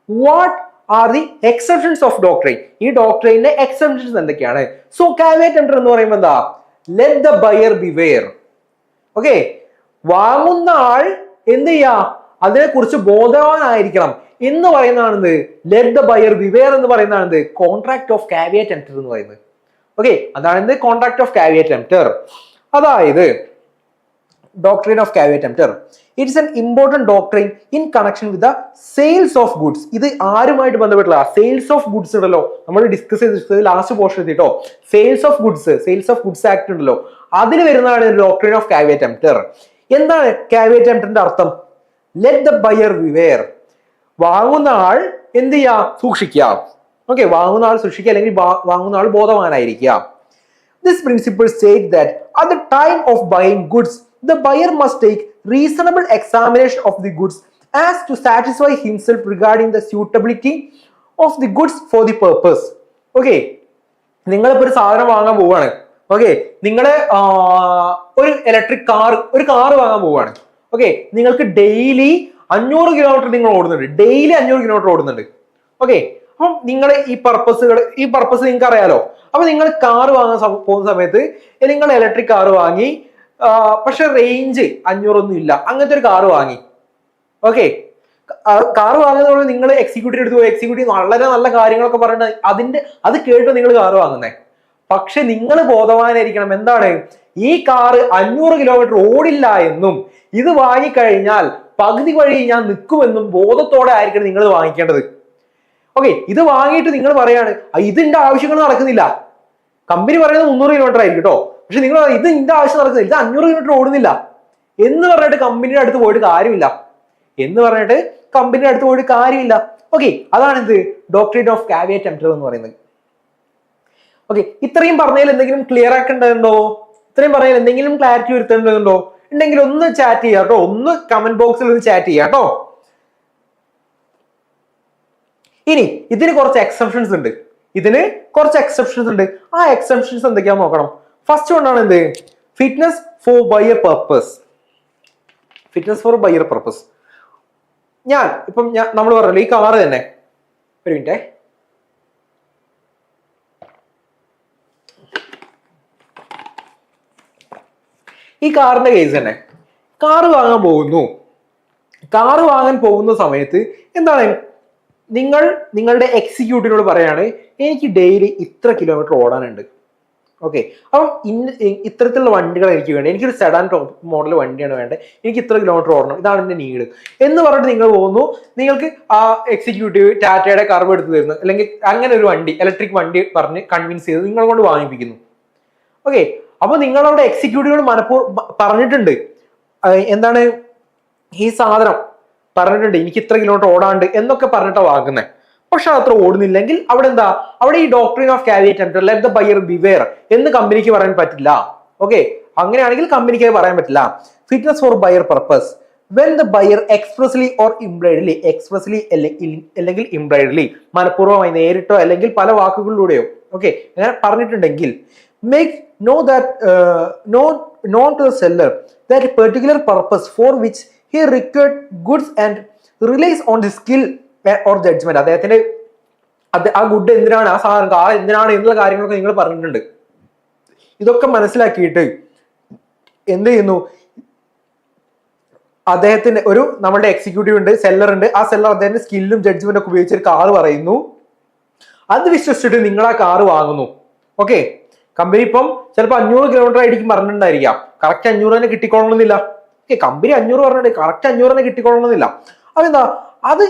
What are the exceptions of doctrine? ഈ ഡോക്ട്രൈനിന്റെ എക്സെപ്ഷൻസ് എന്തൊക്കെയാണ്? സോ കാവിയറ്റ് എംപ്റ്റർ എന്ന് പറയുമ്പോൾ എന്താ, let the buyer beware. Okay, വാങ്ങുന്ന ആൾ എന്ത് ചെയ്യാ, അതിനെ കുറിച്ച് ബോധവാനായിരിക്കണം എന്ന് പറയുന്നതാണ് ലെറ്റ് ദ ബയർ ബിവെയർ എന്ന് പറയുന്നതാണ് കോൺട്രാക്ട് ഓഫ് കാവിയറ്റ് എംപ്റ്റർ എന്ന് പറയുന്നത്. ഓക്കെ, അതാണ് കോൺട്രാക്ട് ഓഫ് കാവിയറ്റ് എംപ്റ്റർ. അതായത് doctrine of caveat emptor, it is an important doctrine in connection with the sales of goods. ഇത് ആരുമായിട്ട് ബന്ധപ്പെട്ടുള്ള സെയിൽസ് ഓഫ് ഗുഡ്സ് ഉണ്ടല്ലോ, നമ്മൾ ഡിസ്കസ് ചെയ്ത് ലാസ്റ്റ് പോർഷൻ എത്തിട്ടോ, സെയിൽസ് ഓഫ് ഗുഡ്സ് ആക്ട് ഉണ്ടല്ലോ, അതിൽ വരുന്നതാണ് ഡോക്ട്രിൻ ഓഫ് കാവിയറ്റ് എംപ്റ്റർ. എന്താണ് കാവിയറ്റ് എംപ്റ്ററിന്റെ അർത്ഥം? Let the buyer beware. വാങ്ങുന്ന ആൾ എന്ത് ചെയ്യാ, സൂക്ഷിക്കുക. ഓക്കെ, വാങ്ങുന്ന ആൾ സൂക്ഷിക്കുക, അല്ലെങ്കിൽ വാങ്ങുന്ന ആൾ ബോധവാനായിരിക്കുക. This principle states that at the time of buying goods, the buyer must take reasonable examination of the goods as to satisfy himself regarding the suitability of the goods for the purpose. Okay, നിങ്ങളിപ്പോ ഒരു സാധനം വാങ്ങാൻ പോവാണ്. ഓക്കെ, നിങ്ങള് ഒരു ഇലക്ട്രിക് ഒരു കാർ വാങ്ങാൻ പോവാണ്. ഓക്കെ, നിങ്ങൾക്ക് ഡെയിലി 500 കിലോമീറ്റർ നിങ്ങൾ ഓടുന്നുണ്ട്, ഡെയിലി 500 കിലോമീറ്റർ ഓടുന്നുണ്ട്. ഓക്കെ, അപ്പം നിങ്ങൾ ഈ പർപ്പസ് നിങ്ങൾക്ക് അറിയാലോ. അപ്പൊ നിങ്ങൾ കാർ വാങ്ങാൻ പോകുന്ന സമയത്ത് നിങ്ങൾ ഇലക്ട്രിക് കാർ വാങ്ങി, പക്ഷെ റേഞ്ച് 500 ഒന്നും ഇല്ല, അങ്ങനത്തെ ഒരു കാർ വാങ്ങി. ഓക്കെ, കാർ വാങ്ങുന്നതോടെ നിങ്ങൾ എക്സിക്യൂട്ടീവ് എടുത്ത് പോയി, എക്സിക്യൂട്ടീവ് വളരെ നല്ല കാര്യങ്ങളൊക്കെ പറഞ്ഞിട്ട് അത് കേട്ട് നിങ്ങൾ കാർ വാങ്ങുന്നേ. പക്ഷെ നിങ്ങൾ ബോധവാനായിരിക്കണം, എന്താണ്, ഈ കാർ 500 കിലോമീറ്റർ ഓടില്ല എന്നും ഇത് വാങ്ങിക്കഴിഞ്ഞാൽ പകുതി വഴി ഞാൻ നിൽക്കുമെന്നും ബോധത്തോടെ ആയിരിക്കണം നിങ്ങൾ വാങ്ങിക്കേണ്ടത്. ഓക്കെ, ഇത് വാങ്ങിയിട്ട് നിങ്ങൾ പറയാണ് ഇതിന്റെ ആവശ്യങ്ങൾ നടക്കുന്നില്ല, കമ്പനി പറയുന്നത് 300 കിലോമീറ്റർ ആയിരിക്കും കേട്ടോ, പക്ഷെ നിങ്ങൾ ഇത് ഇതിന്റെ ആവശ്യം നടക്കുന്നില്ല, ഇത് 500 കിലോമീറ്റർ ഓടുന്നില്ല എന്ന് പറഞ്ഞിട്ട് കമ്പനിയുടെ അടുത്ത് പോയിട്ട് കാര്യമില്ല. ഓക്കെ, അതാണ് എന്ത് ഡോക്ട്രിൻ ഓഫ് കാവിയറ്റ് എംപ്റ്റർ എന്ന് പറയുന്നത്. ഓക്കെ, ഇത്രയും പറഞ്ഞതിൽ എന്തെങ്കിലും ക്ലിയർ ആക്കേണ്ടതുണ്ടോ? ഇത്രയും പറഞ്ഞതിൽ എന്തെങ്കിലും ക്ലാരിറ്റി വരുത്തേണ്ടതുണ്ടോ? ഉണ്ടെങ്കിൽ ഒന്ന് ചാറ്റ് ചെയ്യാം കേട്ടോ, ഒന്ന് കമന്റ് ബോക്സിൽ ഒന്ന് ചാറ്റ് ചെയ്യാം കേട്ടോ. ഇനി ഇതിന് കുറച്ച് എക്സെപ്ഷൻസ് ഉണ്ട്. ആ എക്സെപ്ഷൻസ് എന്തൊക്കെയാന്ന് നോക്കണം. ഫസ്റ്റ് കൊണ്ടാണ് എന്ത്, ഫിറ്റ്നസ് ഫോർ ബയർ പർപ്പസ്. നമ്മൾ പറഞ്ഞല്ലോ, ഈ കാറ് തന്നെ, ഒരു മിനിറ്റ്, ഈ കാറിന്റെ കേസ് തന്നെ, കാറ് വാങ്ങാൻ പോകുന്ന സമയത്ത് എന്താണ്, നിങ്ങളുടെ എക്സിക്യൂട്ടീവിനോട് പറയാണ് എനിക്ക് ഡെയിലി ഇത്ര കിലോമീറ്റർ ഓടാനുണ്ട്. ഓക്കെ, അപ്പം ഇത്തരത്തിലുള്ള വണ്ടികൾ എനിക്ക് വേണ്ടത്, എനിക്കൊരു സെഡാൻ മോഡൽ വണ്ടിയാണ് വേണ്ടത്, എനിക്ക് ഇത്ര കിലോമീറ്റർ ഓടണം, ഇതാണ് എന്റെ നീഡ് എന്ന് പറഞ്ഞിട്ട് നിങ്ങൾ പോകുന്നു. നിങ്ങൾക്ക് ആ എക്സിക്യൂട്ടീവ് ടാറ്റയുടെ കർവ് എടുത്ത് തരുന്നു, അല്ലെങ്കിൽ അങ്ങനെ ഒരു വണ്ടി ഇലക്ട്രിക് വണ്ടി പറഞ്ഞ് കൺവിൻസ് ചെയ്ത് നിങ്ങളെ കൊണ്ട് വാങ്ങിപ്പിക്കുന്നു. ഓക്കെ, അപ്പൊ നിങ്ങളവിടെ എക്സിക്യൂട്ടീവിനോട് പറഞ്ഞിട്ടുണ്ട് എന്താണ് ഈ സാധനം പറഞ്ഞിട്ടുണ്ട്, എനിക്ക് ഇത്ര കിലോമീറ്റർ ഓടാണ്ട് എന്നൊക്കെ പറഞ്ഞിട്ടാണ് വാങ്ങുന്നത്. പക്ഷെ അത്ര ഓടുന്നില്ലെങ്കിൽ അവിടെ എന്താ, അവിടെ ഈ doctrine of caveat emptor let the buyer beware എന്ന് കമ്പനിക്ക് പറയാൻ പറ്റില്ല. ഓക്കെ, അങ്ങനെയാണെങ്കിൽ കമ്പനിക്ക് പറയാൻ പറ്റില്ല. Fitness for buyer purpose when the buyer expressly or impliedly, expressly അല്ലെങ്കിൽ ഇംപ്ലൈഡ്ലി, മനഃപൂർവ്വമായി നേരിട്ടോ അല്ലെങ്കിൽ പല വാക്കുകളിലൂടെയോ ഓക്കെ അങ്ങനെ പറഞ്ഞിട്ടുണ്ടെങ്കിൽ, make know that known to the seller that a particular purpose for which he required goods and relies on the skill or judgment. അദ്ദേഹത്തിന് ആ ഗുഡ് എന്തിനാണ്, ആ സാധനം കാർ എന്തിനാണ് എന്നുള്ള കാര്യങ്ങളൊക്കെ നിങ്ങൾ പറഞ്ഞിട്ടുണ്ട്. ഇതൊക്കെ മനസ്സിലാക്കിയിട്ട് എന്ത് ചെയ്യുന്നു, അദ്ദേഹത്തിന്റെ നമ്മുടെ എക്സിക്യൂട്ടീവ് ഉണ്ട്, സെല്ലർ ഉണ്ട്, ആ സെല്ലർ അദ്ദേഹത്തിന്റെ സ്കില്ലും ജഡ്ജ്മെന്റ് ഒക്കെ ഉപയോഗിച്ച് ഒരു കാർ പറയുന്നു, അത് വിശ്വസിച്ചിട്ട് നിങ്ങൾ ആ കാർ വാങ്ങുന്നു. ഓക്കെ, കമ്പനി ഇപ്പം ചിലപ്പോൾ 500 കിലോമീറ്റർ ആയിരിക്കും പറഞ്ഞിട്ടുണ്ടായിരിക്കാം, കറക്റ്റ് 500 തന്നെ കിട്ടിക്കൊള്ളണമെന്നില്ല. ഓക്കെ, കമ്പനി 500 പറഞ്ഞിട്ട് കറക്റ്റ് 500 തന്നെ കിട്ടിക്കൊള്ളണമെന്നില്ല. അതെന്താ, അത്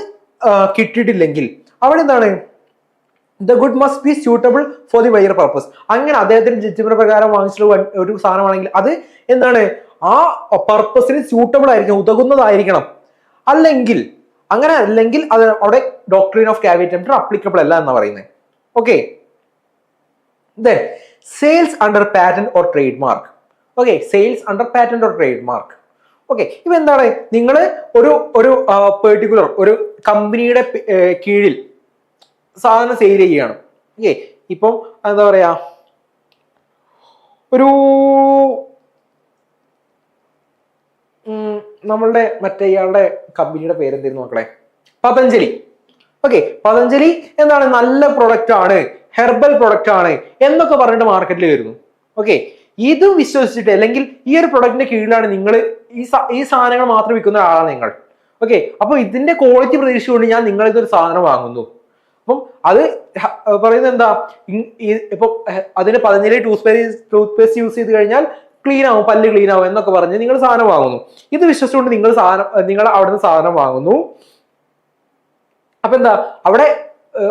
കിട്ടിയിട്ടില്ലെങ്കിൽ അവിടെ എന്താണ്, the good must be suitable for the buyer purpose. അങ്ങനെ അദ്ദേഹത്തിന്റെ ജഡ്ജ്മെന്റ് പ്രകാരം വാങ്ങിച്ചിട്ടുള്ള ഒരു സാധനമാണെങ്കിൽ അത് എന്താണ്, ആ പർപ്പസിന് സ്യൂട്ടബിൾ ആയിരിക്കണം, ഉതകുന്നതായിരിക്കണം. അല്ലെങ്കിൽ അത് അവിടെ doctrine of caveat emptor applicable അല്ല എന്നാ പറയുന്നത്. Okay, then sales under patent or trademark. Okay, sales under patent or trademark. Okay, ഇപ്പൊ എന്താണ്, നിങ്ങൾ ഒരു പെർട്ടിക്കുലർ ഒരു കമ്പനിയുടെ കീഴിൽ സാധനം സെയിൽ ചെയ്യുകയാണ്. ഓക്കെ, ഇപ്പം എന്താ പറയാ, ഒരു നമ്മളുടെ മറ്റേ ഇയാളുടെ കമ്പനിയുടെ പേരെന്തായിരുന്നു മക്കളെ, പതഞ്ജലി. ഓക്കെ, പതഞ്ജലി എന്താണ്, നല്ല പ്രൊഡക്റ്റ് ആണ്, ഹെർബൽ പ്രൊഡക്റ്റ് ആണ് എന്നൊക്കെ പറഞ്ഞിട്ട് മാർക്കറ്റിൽ വരുന്നു. ഓക്കെ, ഇത് വിശ്വസിച്ചിട്ട് അല്ലെങ്കിൽ ഈ ഒരു പ്രൊഡക്റ്റിന്റെ കീഴിലാണ് നിങ്ങൾ ഈ സാധനങ്ങൾ മാത്രം വിൽക്കുന്ന ആളാണ് നിങ്ങൾ. ഓക്കെ, അപ്പൊ ഇതിന്റെ ക്വാളിറ്റി പ്രതീക്ഷിച്ചുകൊണ്ട് ഞാൻ നിങ്ങളിതൊരു സാധനം വാങ്ങുന്നു. അപ്പം അത് പറയുന്നത് എന്താ, ഇപ്പൊ അതിന് പതഞ്ജലി ടൂത്ത് പേസ്റ്റ് യൂസ് ചെയ്ത് കഴിഞ്ഞാൽ ക്ലീൻ ആവും, പല്ല് ക്ലീൻ ആവും എന്നൊക്കെ പറഞ്ഞ് നിങ്ങൾ സാധനം വാങ്ങുന്നു. ഇത് വിശ്വസിച്ചുകൊണ്ട് നിങ്ങൾ അവിടുന്ന് സാധനം വാങ്ങുന്നു. അപ്പൊ എന്താ, അവിടെ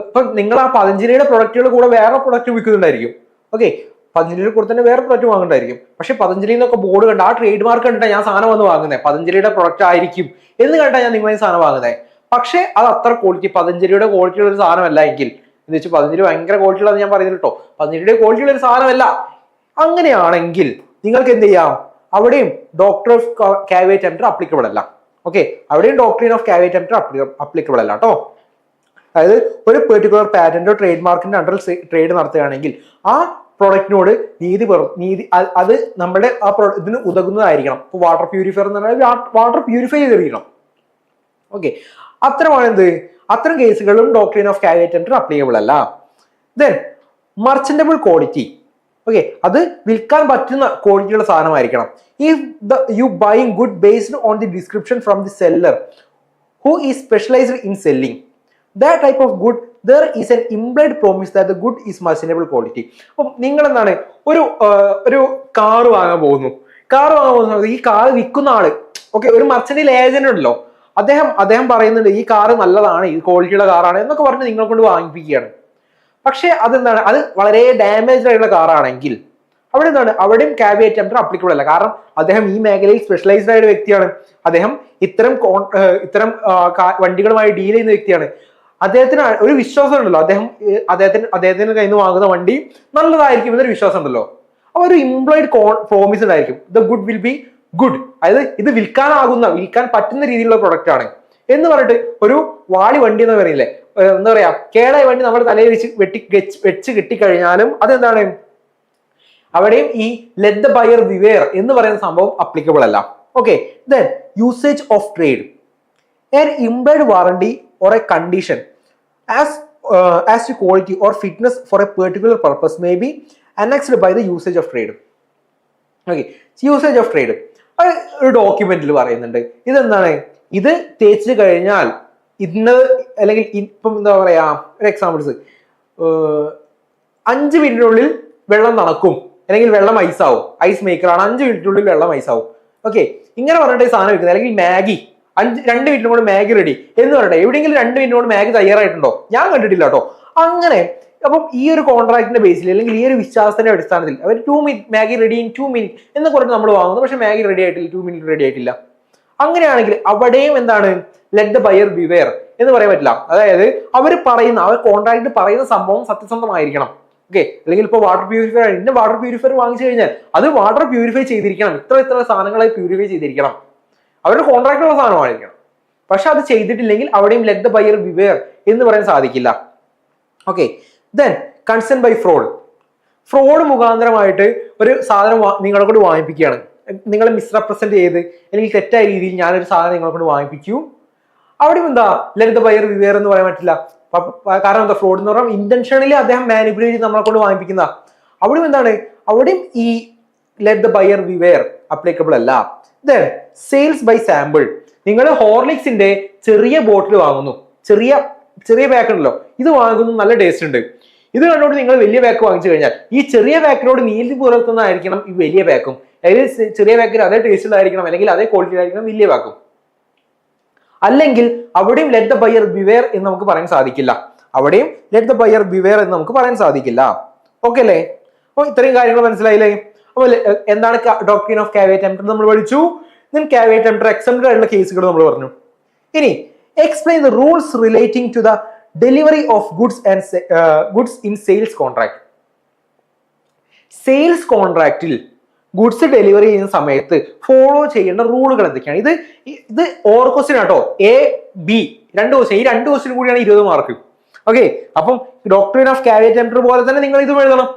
ഇപ്പൊ നിങ്ങൾ ആ പതഞ്ജലിയുടെ പ്രൊഡക്റ്റുകൾ കൂടെ വേറെ പ്രൊഡക്റ്റ് വിൽക്കുന്നുണ്ടായിരിക്കും. ഓക്കെ, പതഞ്ജലിയുടെ കൂടെ തന്നെ വേറെ പ്രൊഡക്റ്റ് വാങ്ങുന്നുണ്ടായിരിക്കും. പക്ഷെ പതഞ്ജലി എന്നൊക്കെ ബോർഡ് കണ്ട ആ ട്രേഡ് മാർക്ക് കണ്ടിട്ടാണ് ഞാൻ സാധനം വന്ന് വാങ്ങുന്നത്, പതഞ്ജലിയുടെ പ്രൊഡക്റ്റ് ആയിരിക്കും എന്ന് കണ്ടാൽ ഞാൻ നിങ്ങളെ സാധനം വാങ്ങുന്നത്. പക്ഷെ അത് അത്ര ക്വാളിറ്റി, പതഞ്ജലിയുടെ ക്വാളിറ്റി ഉള്ള ഒരു സാധനമല്ല എങ്കിൽ, എന്ന് വെച്ചാൽ പതഞ്ജലി ഭയങ്കര ക്വാളിറ്റി ഉള്ളത് ഞാൻ പറയുന്നത് കേട്ടോ, പതഞ്ജലിയുടെ ക്വാളിറ്റി ഉള്ള ഒരു സാധനമല്ല. അങ്ങനെയാണെങ്കിൽ നിങ്ങൾക്ക് എന്ത് ചെയ്യാം, അവിടെയും doctor of caveat emptor applicable അല്ല. ഓക്കെ, അവിടെയും doctrine of caveat emptor applicable അല്ല കേട്ടോ. അതായത് ഒരു പെർട്ടിക്കുലർ പാറ്റന്റോ ട്രേഡ് മാർക്കിന്റെ അണ്ടർ ട്രേഡ് നടത്തുകയാണെങ്കിൽ ആ പ്രൊഡക്റ്റിനോട് നീതി അത് നമ്മുടെ ആ ഇതിന് ഉതകുന്നതായിരിക്കണം. ഇപ്പൊ വാട്ടർ പ്യൂരിഫയർ എന്ന് പറഞ്ഞാൽ വാട്ടർ പ്യൂരിഫൈ ചെയ്തിരിക്കണം. ഓക്കെ, അത്തരം കേസുകളും doctrine of caveat emptor applicable അല്ല. Then merchantable quality. ഓക്കെ, അത് വിൽക്കാൻ പറ്റുന്ന ക്വാളിറ്റിയുള്ള സാധനമായിരിക്കണം. If you buying good based on the description from the seller who is specialized in selling that type of good, there is an implied promise that the good is merchantable quality. അപ്പം നിങ്ങൾ എന്താണ്, ഒരു കാർ വാങ്ങാൻ പോകുന്നു, ഈ കാർ വിൽക്കുന്ന ആള് ഓക്കെ ഒരു മർച്ചന്റൈൽ ഏജന്റ് ഉണ്ടല്ലോ, അദ്ദേഹം പറയുന്നുണ്ട് ഈ കാർ നല്ലതാണ്, ഈ ക്വാളിറ്റിയുള്ള കാറാണ് എന്നൊക്കെ പറഞ്ഞ് നിങ്ങളെ കൊണ്ട് വാങ്ങിപ്പിക്കുകയാണ്. പക്ഷെ അതെന്താണ്, അത് വളരെ ഡാമേജ് ആയിട്ടുള്ള കാറാണെങ്കിൽ അവിടെ എന്താണ്, അവിടെയും കാവിയേറ്റ് ടെംപ്റ്റർ അപ്ലിക്കബിൾ അല്ല. കാരണം അദ്ദേഹം ഈ മേഖലയിൽ സ്പെഷ്യലൈസ്ഡ് ആയ വ്യക്തിയാണ്, അദ്ദേഹം ഇത്തരം വണ്ടികളുമായി ഡീൽ ചെയ്യുന്ന വ്യക്തിയാണ്. അദ്ദേഹത്തിന് ഒരു വിശ്വാസം ഉണ്ടല്ലോ, അദ്ദേഹത്തിന്റെ കയ്യിൽ നിന്ന് വാങ്ങുന്ന വണ്ടി നല്ലതായിരിക്കും എന്നൊരു വിശ്വാസം ഉണ്ടല്ലോ. അപ്പൊ ഒരു ഇംപ്ലോയിഡ് പ്രോമിസ് ഉണ്ടായിരിക്കും, the good will be good, അതായത് ഇത് വിൽക്കാൻ പറ്റുന്ന രീതിയിലുള്ള പ്രൊഡക്റ്റ് ആണ് എന്ന് പറഞ്ഞിട്ട് ഒരു വാളി വണ്ടി എന്ന് പറയുന്നില്ലേ, എന്താ പറയാ, കേടായ വണ്ടി നമ്മുടെ തലയിൽ വെച്ച് കിട്ടിക്കഴിഞ്ഞാലും അതെന്താണ്, അവിടെയും ഈ ലെറ്റ് ദ ബയർ ബിവെയർ എന്ന് പറയുന്ന സംഭവം അപ്ലിക്കബിൾ അല്ല. Okay, then usage of trade. An implied warranty or a condition as to quality or fitness for a particular purpose may be annexed by the usage of trade. Okay, usage of trade ഒരു ഡോക്യുമെന്റിൽ പറയുന്നുണ്ട്, ഇതെന്താണ്, ഇത് തേച്ച് കഴിഞ്ഞാൽ ഇന്ന് അല്ലെങ്കിൽ ഇപ്പം എന്താ പറയാ, ഒരു എക്സാമ്പിൾസ് 5 മിനിറ്റിനുള്ളിൽ വെള്ളം തണുക്കും അല്ലെങ്കിൽ വെള്ളം ഐസാവും, ഐസ് മേക്കറാണ്, 5 മിനിറ്റിനുള്ളിൽ വെള്ളം ഐസാവും. ഓക്കെ, ഇങ്ങനെ പറഞ്ഞിട്ട് ഈ സാധനം വെക്കുന്നത്. അല്ലെങ്കിൽ മാഗി 2 മിനിറ്റിനും കൂടെ മാഗി റെഡി എന്ന് പറയട്ടെ. എവിടെയെങ്കിലും 2 മിനിറ്റിനോട് മാഗി തയ്യാറായിട്ടുണ്ടോ? ഞാൻ കണ്ടിട്ടില്ല കേട്ടോ. അങ്ങനെ അപ്പം ഈ ഒരു കോൺട്രാക്ടിന്റെ ബേസിൽ അല്ലെങ്കിൽ ഈ ഒരു വിശ്വാസത്തിന്റെ അടിസ്ഥാനത്തിൽ അവർ 2 minute Maggi ready in 2 minute എന്ന് പറഞ്ഞ് നമ്മൾ വാങ്ങുന്നു. പക്ഷെ മാഗി റെഡി ആയിട്ടില്ല, 2 മിനിറ്റ് റെഡി ആയിട്ടില്ല. അങ്ങനെയാണെങ്കിൽ അവിടെയും എന്താണ് ലെറ്റ് ദ ബയർ ബിവെയർ എന്ന് പറയാൻ പറ്റില്ല. അതായത് അവർ കോൺട്രാക്ട് പറയുന്ന സംഭവം സത്യസന്ധമായിരിക്കണം. ഓക്കെ, അല്ലെങ്കിൽ ഇപ്പോൾ വാട്ടർ പ്യൂരിഫയർ, ഇന്ന വാട്ടർ പ്യൂരിഫയർ വാങ്ങിച്ചു കഴിഞ്ഞാൽ അത് വാട്ടർ പ്യൂരിഫൈ ചെയ്തിരിക്കണം, ഇത്ര സാധനങ്ങളായി പ്യൂരിഫൈ ചെയ്തിരിക്കണം, അവരുടെ കോൺട്രാക്ടുള്ള സാധനമായിരിക്കണം. പക്ഷെ അത് ചെയ്തിട്ടില്ലെങ്കിൽ അവിടെയും ലെറ്റ് ദ ബയർ ബിവെയർ എന്ന് പറയാൻ സാധിക്കില്ല. Okay, then consent by fraud മുഖാന്തരമായിട്ട് ഒരു സാധനം നിങ്ങളെ കൊണ്ട് വാങ്ങിപ്പിക്കുകയാണ്. നിങ്ങളെ മിസ്റെപ്രസെന്റ് ചെയ്ത് അല്ലെങ്കിൽ തെറ്റായ രീതിയിൽ ഞാനൊരു സാധനം നിങ്ങളെ കൊണ്ട് വാങ്ങിപ്പിക്കൂ. അവിടെയും എന്താ ലെറ്റ് ദ ബയർ ബിവെയർ എന്ന് പറയാൻ പറ്റില്ല. കാരണം എന്താ, ഫ്രോഡ് എന്ന് പറഞ്ഞാൽ ഇന്റൻഷനലി അദ്ദേഹം മാനിപ്പുലേറ്റ് ചെയ്ത് നമ്മളെ കൊണ്ട് വാങ്ങിപ്പിക്കുന്ന. അവിടെയും എന്താണ്, അവിടെയും ഈ let the buyer beware applicable അല്ല. Then sales by sample. നിങ്ങൾ ഹോർലിക്സിന്റെ ചെറിയ ബോട്ടിൽ വാങ്ങുന്നു, ചെറിയ പാക്ക് ഉണ്ടല്ലോ, ഇത് വാങ്ങുന്നു, നല്ല ടേസ്റ്റ് ഉണ്ട്. ഇത് കണ്ടുകൊണ്ട് നിങ്ങൾ വലിയ പാക്ക് വാങ്ങിച്ചു കഴിഞ്ഞാൽ ഈ ചെറിയ പാക്കിനോട് നീതി പുലർത്തുന്നതായിരിക്കണം ഈ വലിയ പാക്കും. അതായത് ചെറിയ പാക്കിൽ അതേ ടേസ്റ്റിലായിരിക്കണം അല്ലെങ്കിൽ അതേ ക്വാളിറ്റിയിലായിരിക്കണം വലിയ പാക്കും. അല്ലെങ്കിൽ അവിടെയും ലെറ്റ് ദ ബയർ ബിവെയർ എന്ന് നമുക്ക് പറയാൻ സാധിക്കില്ല. അവിടെയും ലെറ്റ് ദ ബയർ ബിവെയർ എന്ന് നമുക്ക് പറയാൻ സാധിക്കില്ല. ഓക്കെ അല്ലേ? അപ്പൊ ഇത്രയും കാര്യങ്ങൾ മനസ്സിലായില്ലേ? അപ്പൊ എന്താണ് ഡോക്ട്രിൻ ഓഫ് കാവിയേറ്റ് ടെംപ്റ്റർ നമ്മൾ പഠിച്ചു. ദെൻ കാവിയേറ്റ് ടെംപ്റ്റർ എക്സംപ്റ്റഡ് ആയിട്ടുള്ള കേസുകൾ നമ്മൾ പറഞ്ഞു. ഇനി explain the rules relating to the delivery of goods in sales contract. Sales കോൺട്രാക്റ്റിൽ ഗുഡ്സ് ഡെലിവറി ചെയ്യുന്ന സമയത്ത് ഫോളോ ചെയ്യേണ്ട റൂളുകൾ എന്തൊക്കെയാണ്? ഇത് ഓർ ക്വസ്റ്റ്യൻ ആട്ടോ. എ ബി 2 ക്വസ്റ്റ്യൻ, ഈ 2 ക്വസ്റ്റ്യൻ കൂടിയാണ് 20 മാർക്ക്. ഓക്കെ, അപ്പം ഡോക്ട്രിൻ ഓഫ് കാവിയേറ്റ് ടെംപ്റ്റർ പോലെ തന്നെ നിങ്ങൾ ഇതും എഴുതണം.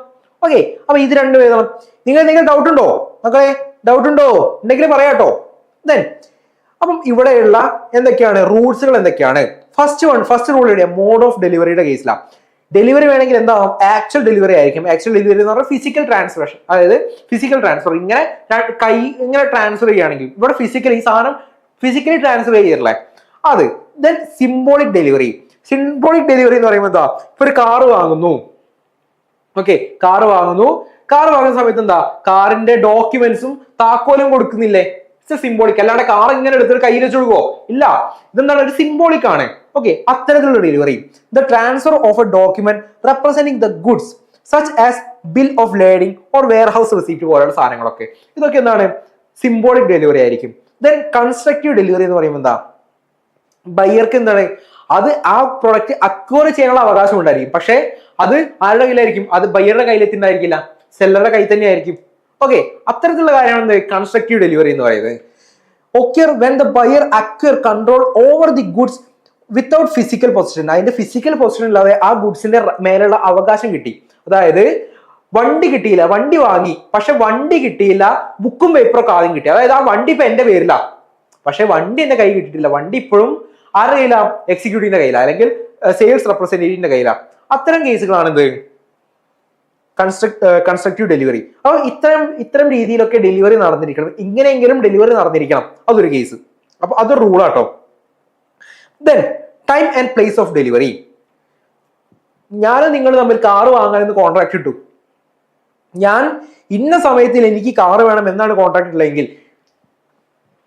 ഓക്കെ, അപ്പൊ ഇത് 2 എഴുതണം. നിങ്ങൾ ഡൗട്ട് ഉണ്ടോ മക്കളെ? ഡൗട്ട് ഉണ്ടോ? ഉണ്ടെങ്കിൽ പറയാട്ടോ. ദെൻ അപ്പം ഇവിടെയുള്ള എന്തൊക്കെയാണ് റൂൾസുകൾ എന്തൊക്കെയാണ്? ഫസ്റ്റ് റൂൾ എഴുതിയ മോഡ് ഓഫ് ഡെലിവറിയുടെ കേസിലാണ്. ഡെലിവറി വേണമെങ്കിൽ എന്താവും? ആക്ച്വൽ ഡെലിവറി ആയിരിക്കും. ആക്ച്വൽ ഡെലിവറി എന്ന് പറഞ്ഞാൽ ഫിസിക്കൽ ട്രാൻസ്ഫർ, അതായത് ഫിസിക്കൽ ട്രാൻസ്ഫർ. ഇങ്ങനെ ട്രാൻസ്ഫർ ചെയ്യുകയാണെങ്കിൽ ഇവിടെ ഈ സാധനം ഫിസിക്കലി ട്രാൻസ്ഫർ ചെയ്യല്ലേ അത്. ദെൻ സിംബോളിക് ഡെലിവറി എന്ന് പറയുമ്പോൾ എന്താ, ഇപ്പൊ ഒരു കാറ് വാങ്ങുന്നു. ഓക്കെ, കാറ് വാങ്ങുന്ന സമയത്ത് എന്താ, കാറിന്റെ ഡോക്യുമെന്റ്സും താക്കോലും കൊടുക്കുന്നില്ലേ? സിംബോളിക്. അല്ലാണ്ട് കാർ ഇങ്ങനെ എടുത്തിട്ട് കയ്യിൽ വെച്ച് കൊടുക്കുവോ? ഇല്ല. ഇതെന്താണ്, ഒരു സിംബോളിക് ആണ്. ഓക്കെ, അത്തരത്തിലുള്ള delivery. The transfer of a document representing the goods such as bill of lading or warehouse receipt പോലുള്ള സാധനങ്ങളൊക്കെ, ഇതൊക്കെ എന്താണ്, സിംബോളിക് ഡെലിവറി ആയിരിക്കും. ദെൻ കൺസ്ട്രക്റ്റീവ് ഡെലിവറി എന്ന് പറയുമ്പോൾ എന്താ, ബയ്യർക്ക് എന്താണ്, അത് ആ പ്രൊഡക്റ്റ് അക്വയർ ചെയ്യാനുള്ള അവകാശം ഉണ്ടായിരിക്കും. പക്ഷെ അത് ആരുടെ കയ്യിലായിരിക്കും? അത് ബയ്യറുടെ കയ്യിലെത്തിണ്ടായിരിക്കില്ല, സെല്ലറുടെ കയ്യിൽ തന്നെ ആയിരിക്കും. ഓക്കെ, അത്തരത്തിലുള്ള കാര്യമാണ് കൺസ്ട്രക്റ്റീവ് ഡെലിവറി എന്ന് പറയുന്നത്. occur when the buyer acquire control over the goods without physical possession. അതിന്റെ ഫിസിക്കൽ പൊസിഷൻ ഇല്ലാതെ ആ ഗുഡ്സിന്റെ മേലുള്ള അവകാശം കിട്ടി. അതായത് വണ്ടി കിട്ടിയില്ല, വണ്ടി വാങ്ങി, പക്ഷെ വണ്ടി കിട്ടിയില്ല, ബുക്കും പേപ്പറൊക്കെ ആദ്യം കിട്ടി. അതായത് ആ വണ്ടി ഇപ്പൊ എന്റെ പേരില, പക്ഷെ വണ്ടി എന്റെ കൈ കിട്ടിയിട്ടില്ല. വണ്ടി ഇപ്പോഴും ആരുടെ കയ്യിലാ? എക്സിക്യൂട്ടീവിന്റെ കയ്യില, അല്ലെങ്കിൽ സെയിൽസ് റെപ്രസെന്റേറ്റീവിന്റെ കയ്യില. അത്തരം കേസുകളാണ് എന്ത്, കൺസ്ട്രക്റ്റീവ് ഡെലിവറി. അപ്പൊ ഇത്തരം രീതിയിലൊക്കെ ഡെലിവറി നടന്നിരിക്കണം. ഇങ്ങനെയെങ്കിലും ഡെലിവറി നടന്നിരിക്കണം, അതൊരു കേസ്. അപ്പൊ അതൊരു റൂളാട്ടോ. Then time and place of delivery. ഞാൻ നിങ്ങൾ തമ്മിൽ കാറ് വാങ്ങാനെന്ന് കോൺട്രാക്ട് ഇട്ടു. ഞാൻ ഇന്ന സമയത്തിൽ എനിക്ക് കാറ് വേണം എന്നാണ് കോൺട്രാക്ട് ഉള്ളതെങ്കിൽ,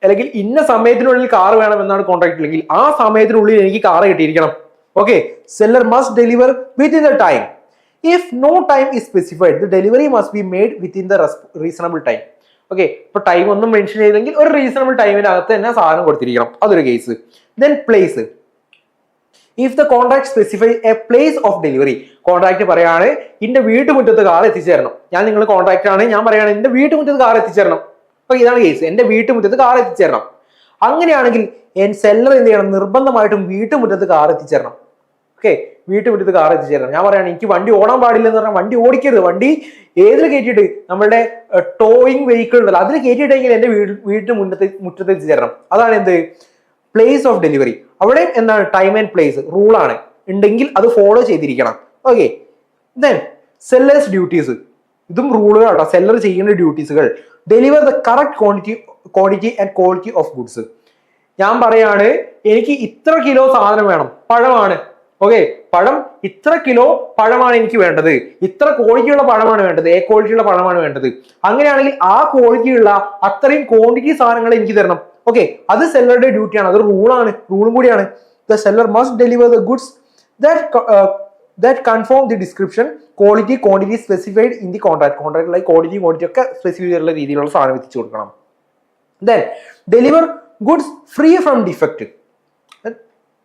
അല്ലെങ്കിൽ ഇന്ന സമയത്തിനുള്ളിൽ കാറ് വേണം എന്നാണ് കോൺട്രാക്ട് ഉള്ളെങ്കിൽ ആ സമയത്തിനുള്ളിൽ എനിക്ക് കാറ് കിട്ടിയിരിക്കണം. Okay, seller must deliver within the time. If no time is specified, the delivery must be made within the reasonable time. Okay, ഇപ്പൊ ടൈം ഒന്നും മെൻഷൻ ചെയ്തെങ്കിൽ ഒരു റീസണബിൾ ടൈമിനകത്ത് തന്നെ സാധനം കൊടുത്തിരിക്കണം, അതൊരു case. Then place. If the contract specify A place of delivery. Contract പറയാണ് എന്റെ വീട്ടുമുറ്റത്ത് കാർ എത്തിച്ചേരണം. നിങ്ങൾ കോൺട്രാക്ട് ആണ്, ഞാൻ പറയാണ് എന്റെ വീട്ടുമുറ്റത്ത് കാർ എത്തിച്ചേരണം. ഓക്കെ, ഇതാണ് കേസ്, എന്റെ വീട്ടുമുറ്റത്ത് കാർ എത്തിച്ചേരണം. അങ്ങനെയാണെങ്കിൽ സെല്ലർ എന്ത് ചെയ്യണം? നിർബന്ധമായിട്ടും വീട്ടുമുറ്റത്ത് കാർ എത്തിച്ചേരണം. ഓക്കെ, വീട്ടുമുറ്റത്ത് കാർ എത്തിച്ചേരണം. ഞാൻ പറയാണ് എനിക്ക് വണ്ടി ഓടാൻ പാടില്ല എന്ന് പറഞ്ഞാൽ വണ്ടി ഓടിക്കരുത്. വണ്ടി ഏതിൽ കയറ്റിയിട്ട്, നമ്മുടെ ടോയിങ് വെഹിക്കിൾ ഉണ്ടല്ലോ, അതിൽ കയറ്റിയിട്ടെങ്കിൽ എന്റെ മുറ്റത്ത് എത്തിച്ചേരണം. അതാണ് എന്ത്, പ്ലേസ് ഓഫ് ഡെലിവറി. അവിടെ എന്താണ്, ടൈം ആൻഡ് പ്ലേസ് റൂളാണ്, ഉണ്ടെങ്കിൽ അത് ഫോളോ ചെയ്തിരിക്കണം. Okay, then seller's duties. ഇതും റൂളുകളാട്ടോ, സെല്ലർ ചെയ്യേണ്ട ഡ്യൂട്ടീസുകൾ. Deliver the correct quantity and quality of goods. ഞാൻ പറയാണ് എനിക്ക് ഇത്ര കിലോ സാധനം വേണം, പഴമാണ്. ഓക്കെ, പഴം ഇത്ര കിലോ പഴമാണ് എനിക്ക് വേണ്ടത്, ഇത്ര ക്വാളിറ്റിയുള്ള പഴമാണ് വേണ്ടത്, എ ക്വാളിറ്റിയുള്ള പഴമാണ് വേണ്ടത്. അങ്ങനെയാണെങ്കിൽ ആ ക്വാളിറ്റിയുള്ള അത്രയും ക്വാണ്ടിറ്റി സാധനങ്ങൾ എനിക്ക് തരണം. ഓക്കെ, അത് സെല്ലറുടെ ഡ്യൂട്ടിയാണ്, അത് റൂളും കൂടിയാണ്. The seller must deliver the goods that conform the description, quality, quantity specified in the contract. Contract quality ഒക്കെ സ്പെസിഫൈ ചെയ്തിട്ടുള്ള രീതിയിലുള്ള സാധനം എത്തിച്ചു കൊടുക്കണം. Then deliver goods free from defect.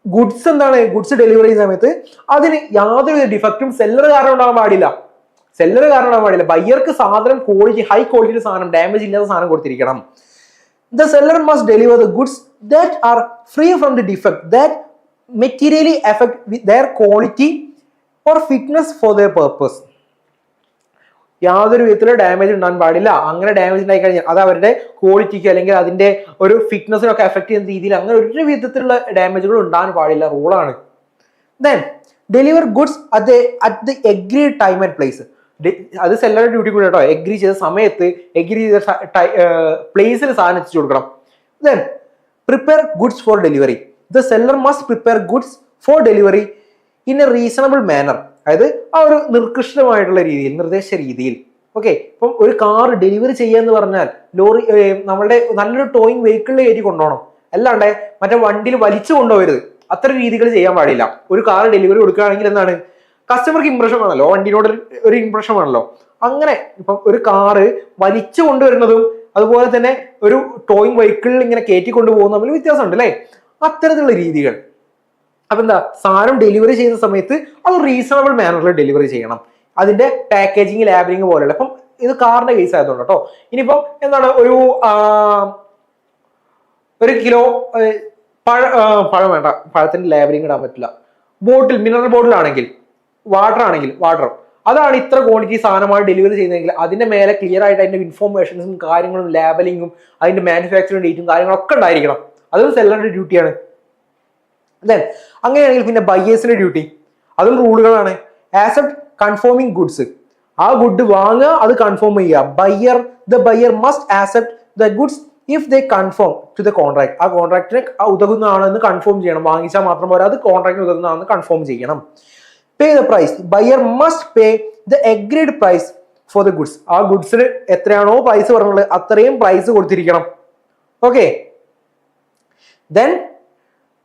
Goods എന്താണ്? ഗുഡ്സ് ഡെലിവറി ചെയ്യുന്ന സമയത്ത് അതിന് യാതൊരു ഡിഫക്റ്റും സെല്ലർ കാരണം ഉണ്ടാകാൻ പാടില്ല. ബയ്യർക്ക് സാധനം ക്വാളിറ്റി, ഹൈ ക്വാളിറ്റി സാധനം, ഡാമേജ് ഇല്ലാത്ത സാധനം കൊടുത്തിരിക്കണം. The seller must deliver the goods that are free from the defect that materially affect their quality or fitness for their purpose. യാതൊരു വിധത്തിലുള്ള ഡാമേജ് ഉണ്ടാകാൻ പാടില്ല. അങ്ങനെ ഡാമേജ് ഉണ്ടായി കഴിഞ്ഞാൽ അത് അവരുടെ ക്വാളിറ്റിക്ക് അല്ലെങ്കിൽ അതിന്റെ ഒരു ഫിറ്റ്നസിനൊക്കെ എഫക്ട് ചെയ്യുന്ന രീതിയിൽ അങ്ങനെ ഒരു വിധത്തിലുള്ള ഡാമേജുകൾ ഉണ്ടാകാൻ പാടില്ല, റൂളാണ്. Then deliver goods at the agreed time and place. അത് സെല്ലറുടെ ഡ്യൂട്ടി കൂടെ കേട്ടോ. എഗ്രി ചെയ്ത സമയത്ത് എഗ്രി ചെയ്ത പ്ലേസിൽ സാധനം എത്തിച്ചു കൊടുക്കണം. Then prepare goods for delivery. The seller must prepare goods for delivery in a reasonable manner. അതായത് ആ ഒരു നിർകൃഷ്ടമായിട്ടുള്ള രീതിയിൽ, നിർദ്ദേശ രീതിയിൽ. ഓക്കെ, ഇപ്പം ഒരു കാർ ഡെലിവറി ചെയ്യാന്ന് പറഞ്ഞാൽ ലോറി, നമ്മളുടെ നല്ലൊരു ടോയിങ് വെഹിക്കിളിൽ കയറ്റി കൊണ്ടുപോകണം, അല്ലാണ്ട് മറ്റേ വണ്ടിയിൽ വലിച്ചു കൊണ്ടുപോകരുത്. അത്തരം രീതികൾ ചെയ്യാൻ പാടില്ല. ഒരു കാർ ഡെലിവറി കൊടുക്കുകയാണെങ്കിൽ എന്താണ്, കസ്റ്റമർക്ക് ഇംപ്രഷൻ ആണല്ലോ, വണ്ടിനോട് ഒരു ഇംപ്രഷൻ ആണല്ലോ. അങ്ങനെ ഇപ്പം ഒരു കാറ് വലിച്ചു കൊണ്ടുവരുന്നതും അതുപോലെ തന്നെ ഒരു ടോയിങ് വെഹിക്കിളിൽ ഇങ്ങനെ കയറ്റി കൊണ്ടുപോകുന്ന തമ്മിൽ വ്യത്യാസമുണ്ട് അല്ലേ? അത്തരത്തിലുള്ള രീതികൾ. അപ്പൊ എന്താ, സാധനം ഡെലിവറി ചെയ്യുന്ന സമയത്ത് അത് റീസണബിൾ മാനറിൽ ഡെലിവറി ചെയ്യണം. അതിന്റെ പാക്കേജിങ്, ലാബിലിംഗ് പോലെയുള്ള. ഇപ്പം ഇത് കാറിന്റെ കേസ് ആയതുകൊണ്ട് കേട്ടോ. ഇനിയിപ്പം എന്താണ്, ഒരു കിലോ പഴം വേണ്ട, പഴത്തിന്റെ ലാബിലിംഗ് ഇടാൻ പറ്റില്ല. ബോട്ടിൽ, മിനറൽ ബോട്ടിൽ ആണെങ്കിൽ, വാട്ടർ അതാണ് ഇത്ര ക്വാണ്ടിറ്റി സാധനമാണ് ഡെലിവറി ചെയ്യുന്നതെങ്കിൽ അതിന്റെ മേലെ ക്ലിയർ ആയിട്ട് അതിന്റെ ഇൻഫോർമേഷൻസും കാര്യങ്ങളും ലാബലിംഗും അതിന്റെ മാനുഫാക്ചറിംഗ് ഡേറ്റും കാര്യങ്ങളൊക്കെ ഉണ്ടായിരിക്കണം. അതൊരു സെല്ലറുടെ ഡ്യൂട്ടിയാണ്. ദെൻ അങ്ങനെയാണെങ്കിൽ പിന്നെ ബയേഴ്സിന്റെ ഡ്യൂട്ടി, അതും റൂളുകളാണ്. Accept conforming goods. ആ ഗുഡ് വാങ്ങുക, അത് കൺഫേം ചെയ്യുക. The buyer must accept the goods if they confirm to the contract. ആ കോൺട്രാക്ടിന് ഉതകുന്നതാണെന്ന് കൺഫേം ചെയ്യണം. വാങ്ങിച്ചാൽ മാത്രം പോരാ, അത് കോൺട്രാക്ടിന് ഉതകുന്നതാണെന്ന് കൺഫേം ചെയ്യണം. Pay the price. Buyer must pay the agreed price for the goods. ആ ഗുഡ്സിന് എത്രയാണോ പ്രൈസ് പറഞ്ഞുള്ളത് അത്രയും പ്രൈസ് കൊടുത്തിരിക്കണം. Okay, then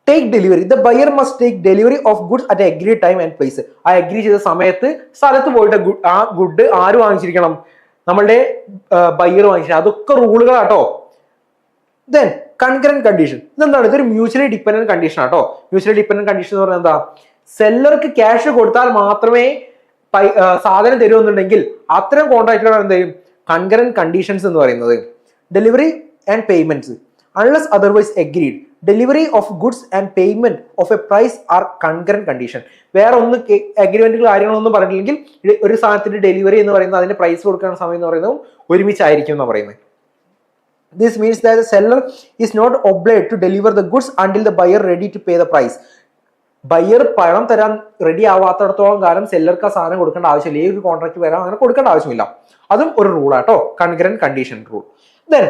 take delivery. The buyer must take delivery of goods at agreed time and place. ആ അഗ്രി ചെയ്ത സമയത്ത് സ്ഥലത്ത് പോയിട്ട് ആ ഗുഡ് ആര് വാങ്ങിച്ചിരിക്കണം? നമ്മളുടെ ബയർ വാങ്ങിച്ചിരിക്കണം. അതൊക്കെ റൂളുകളാട്ടോ. Then concurrent condition. ഇതെന്താണ്? ഇതൊരു മ്യൂച്വലി ഡിപെൻഡന്റ് കണ്ടീഷൻ ആട്ടോ. മ്യൂച്വലി ഡിപെൻഡന്റ് കണ്ടീഷൻ എന്ന് പറഞ്ഞാൽ എന്താ, സെല്ലർക്ക് ക്യാഷ് കൊടുത്താൽ മാത്രമേ സാധനം തരുമെന്നുണ്ടെങ്കിൽ അത്തരം കോൺട്രാക്റ്റുകളാണ് എന്ത് ചെയ്യും, കൺകറന്റ് കണ്ടീഷൻസ് എന്ന് പറയുന്നത്. Delivery and payments unless otherwise agreed. Delivery of goods and payment of a price are concurrent condition. വേറെ ഒന്ന് അഗ്രിമെന്റുകൾ കാര്യങ്ങളൊന്നും പറഞ്ഞില്ലെങ്കിൽ ഒരു സാധനത്തിന്റെ ഡെലിവറി എന്ന് പറയുന്നത് അതിന്റെ പ്രൈസ് കൊടുക്കുന്ന സമയം എന്ന് പറയുന്നതും ഒരുമിച്ചായിരിക്കും എന്ന് പറയുന്നത്. This means that the seller is not obliged to deliver the goods until the buyer ready to pay the price. Buyer പണം തരാൻ റെഡി ആവാത്തടത്തോളം കാലം സെല്ലർക്ക് ആ സാധനം കൊടുക്കേണ്ട ആവശ്യമില്ല. ഏതൊരു കോൺട്രാക്ട് വരാൻ അങ്ങനെ കൊടുക്കേണ്ട ആവശ്യമില്ല. അതും ഒരു റൂളാട്ടോ, കൺകറന്റ് കണ്ടീഷൻ റൂൾ. ദെൻ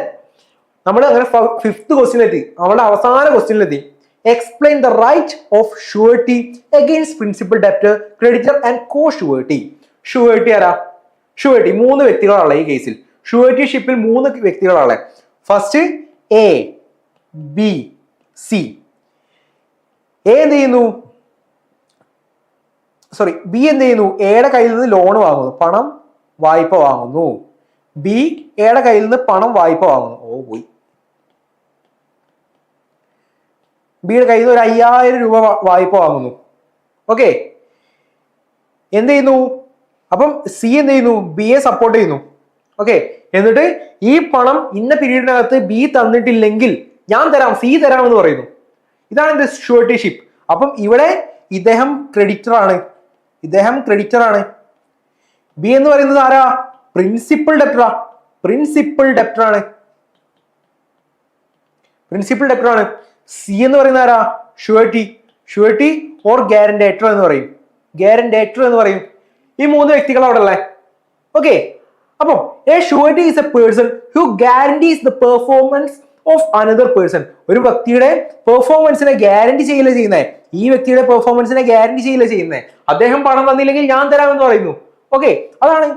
നമ്മൾ അങ്ങനെ 5th ക്വസ്റ്റ്യനിലെത്തി, നമ്മുടെ അവസാന ക്വസ്റ്റ്യനിലെത്തി. Explain the right of surety against principal debtor, creditor and co surety. Surety ആരാ? ഷുവർട്ടി 3 വ്യക്തികളാണ് ഈ കേസിൽ. ഷുവർട്ടി ഷിപ്പിൽ 3 വ്യക്തികളാണ്. First A, B, C. A എന്ത് ചെയ്യുന്നു? ബി എന്ത് ചെയ്യുന്നു? എയുടെ കയ്യിൽ നിന്ന് ലോൺ വാങ്ങുന്നു, പണം വായ്പ വാങ്ങുന്നു. ബി എയുടെ കയ്യിൽ നിന്ന് പണം വായ്പ വാങ്ങുന്നു. പോയി. ബിയുടെ കയ്യിൽ നിന്ന് ഒരു 5000 രൂപ വായ്പ വാങ്ങുന്നു. ഓക്കെ, എന്ത് ചെയ്യുന്നു? അപ്പം സി എന്ത് ചെയ്യുന്നു? ബിയെ സപ്പോർട്ട് ചെയ്യുന്നു. ഓക്കെ, എന്നിട്ട് ഈ പണം ഇന്ന പീരീഡിനകത്ത് ബി തന്നിട്ടില്ലെങ്കിൽ ഞാൻ തരാം, സി തരാമെന്ന് പറയുന്നു. ഇതാണ് എന്ത്? Surety ship. അപ്പം ഇവിടെ ഇദ്ദേഹം ക്രെഡിറ്റർ ആണ്. ബി എന്ന് പറയുന്നത് ആരാ? പ്രിൻസിപ്പൽ ഡെപ്റ്റർ ആണ്. സി എന്ന് പറയുന്ന ആരാ? ഷുവർട്ടി ഓർ ഗ്യാരന്റേറ്റർ എന്ന് പറയും. ഈ 3 വ്യക്തികൾ അവിടെ ഉള്ളേ. ഓക്കെ, അപ്പം A surety is A person who guarantees the performance of another person. ഒരു വ്യക്തിയുടെ പെർഫോമൻസിനെ ഗ്യാരണ്ടി ചെയ്യില്ല ചെയ്യുന്നത്. ഈ വ്യക്തിയുടെ പെർഫോമൻസിനെ ഗ്യാരണ്ടി ചെയ്യില്ല ചെയ്യുന്നത്. അദ്ദേഹം പണം തന്നില്ലെങ്കിൽ ഞാൻ തരാമെന്ന് പറയുന്നു. ഓക്കെ, അതാണ്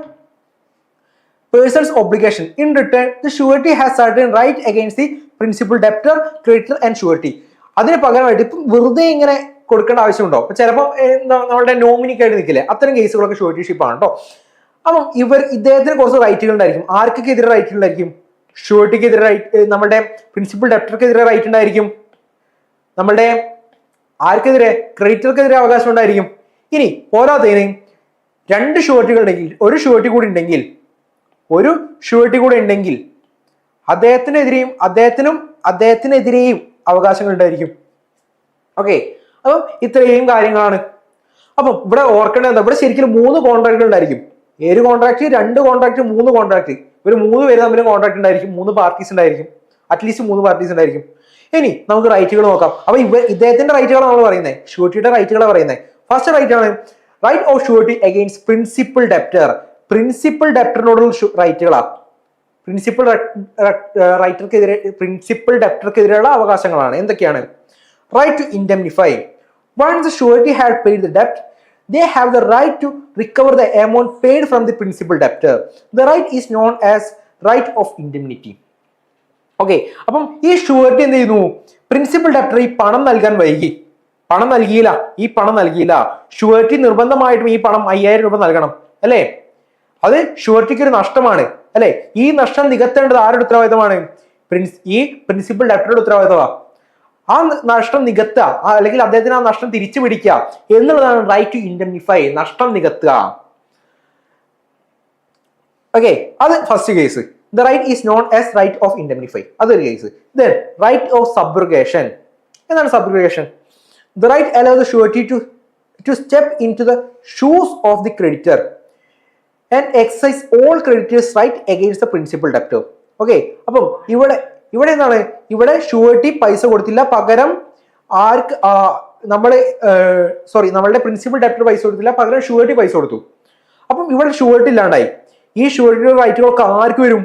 person's obligation. In return, the surety has certain right against the principal debtor, creditor and surety. അതിന് പകരമായിട്ട് ഇപ്പം വെറുതെ ഇങ്ങനെ കൊടുക്കേണ്ട ആവശ്യമുണ്ടോ? ചിലപ്പോൾ നമ്മളുടെ നോമിനിക്കായിട്ട് നിൽക്കില്ലേ, അത്തരം കേസുകളൊക്കെ ഷുവർട്ടിഷിപ്പ് ആണ് കേട്ടോ. അപ്പം ഇദ്ദേഹത്തിന് കുറച്ച് റൈറ്റുകൾ ഉണ്ടായിരിക്കും. ആർക്കൊക്കെ എതിരെ റൈറ്റുകൾ ഉണ്ടായിരിക്കും? ഷുവർട്ടിക്ക് എതിരെ റൈറ്റ്, നമ്മുടെ പ്രിൻസിപ്പൽ ഡെപ്റ്റർക്ക് എതിരെ റൈറ്റ് ഉണ്ടായിരിക്കും. നമ്മളുടെ ആർക്കെതിരെ? ക്രെഡിറ്റർക്കെതിരെ അവകാശം ഉണ്ടായിരിക്കും. ഇനി പോരാത്തതിന് രണ്ട് ഷുവർട്ടികൾ ഉണ്ടെങ്കിൽ, ഒരു ഷുവർട്ടി കൂടി ഉണ്ടെങ്കിൽ അദ്ദേഹത്തിനെതിരെയും അവകാശങ്ങൾ ഉണ്ടായിരിക്കും. ഓക്കെ, അപ്പം ഇത്രയും കാര്യങ്ങളാണ്. അപ്പം ഇവിടെ ഓർക്കേണ്ടത് എന്താ? ഇവിടെ ശരിക്കും 3 കോൺട്രാക്ട് ഉണ്ടായിരിക്കും. 7 കോൺട്രാക്ട്, 2 കോൺട്രാക്ട്, 3 കോൺട്രാക്ട്. ഒരു 3 പേര് തമ്മിൽ കോൺട്രാക്ട് ഉണ്ടായിരിക്കും. 3 പാർട്ടീസ് ഉണ്ടായിരിക്കും. അറ്റ്ലീസ്റ്റ് 3 പാർട്ടീസ് ഉണ്ടായിരിക്കും. ഇനി നമുക്ക് റൈറ്റുകൾ നോക്കാം. അപ്പൊ ഇദ്ദേഹത്തിന്റെ റൈറ്റുകളാണ് നമ്മൾ പറയുന്നത്, ഷുവർട്ടിയുടെ റൈറ്റുകളാണ് പറയുന്നത്. ഫസ്റ്റ് റൈറ്റ് ആണ് right of surety against principal debtor. Principal ഡെപ്റ്ററിനോടുള്ള റൈറ്റുകളാണ്. പ്രിൻസിപ്പൽ ഡെപ്റ്റർക്കെതിരെയുള്ള അവകാശങ്ങളാണ്. എന്തൊക്കെയാണ്? Right to indemnify. Once the surety had paid the ഡെപ്റ്റ്, they have the right to recover the amount paid from the principal debtor. The right is known as right of indemnity. Okay, അപ്പം ഈ ഷുവർട്ടി എന്ത് ചെയ്യുന്നു? പ്രിൻസിപ്പൽ ഡെപ്റ്റർ ഈ പണം നൽകിയില്ല. ഷുവർട്ടി നിർബന്ധമായിട്ടും ഈ പണം 5000 രൂപ നൽകണം അല്ലേ? അത് ഷുവർട്ടിക്ക് ഒരു നഷ്ടമാണ് അല്ലെ? ഈ നഷ്ടം നികത്തേണ്ടത് ആരുടെ ഉത്തരവാദിത്തമാണ്? ഈ പ്രിൻസിപ്പൽ ഡെപ്റ്ററുടെ ഉത്തരവാദിത്തമാണ്. ആ നഷ്ടം നികത്തുക, അല്ലെങ്കിൽ അദ്ദേഹത്തിന് ആ നഷ്ടം തിരിച്ചു പിടിക്കുക എന്നുള്ളതാണ് റൈറ്റ് ടു ഇൻഡെംനിഫൈ, നഷ്ടം നികത്തുക. ഓക്കെ, അത് first case. The right is known as right of indemnify, അതൊരു case. Then right of subrogation. എന്താണ് subrogation? The right allow the surety to step in to the shoes of the creditor and exercise all creditors' right against the principal debtor. Okay, അപ്പം ഇവിടെ എന്താണ്? ഇവിടെ ഷുവർട്ടി പൈസ കൊടുത്തില്ല, പകരം നമ്മളുടെ പ്രിൻസിപ്പൽ ഡെപ്റ്റർ പൈസ കൊടുത്തില്ല, പകരം ഷുവർട്ടി പൈസ കൊടുത്തു. അപ്പം ഇവിടെ ഷുവർട്ടി ഇല്ലാണ്ടായി. ഈ ഷുവർട്ടിയുടെ റൈറ്റുകളൊക്കെ ആർക്ക് വരും?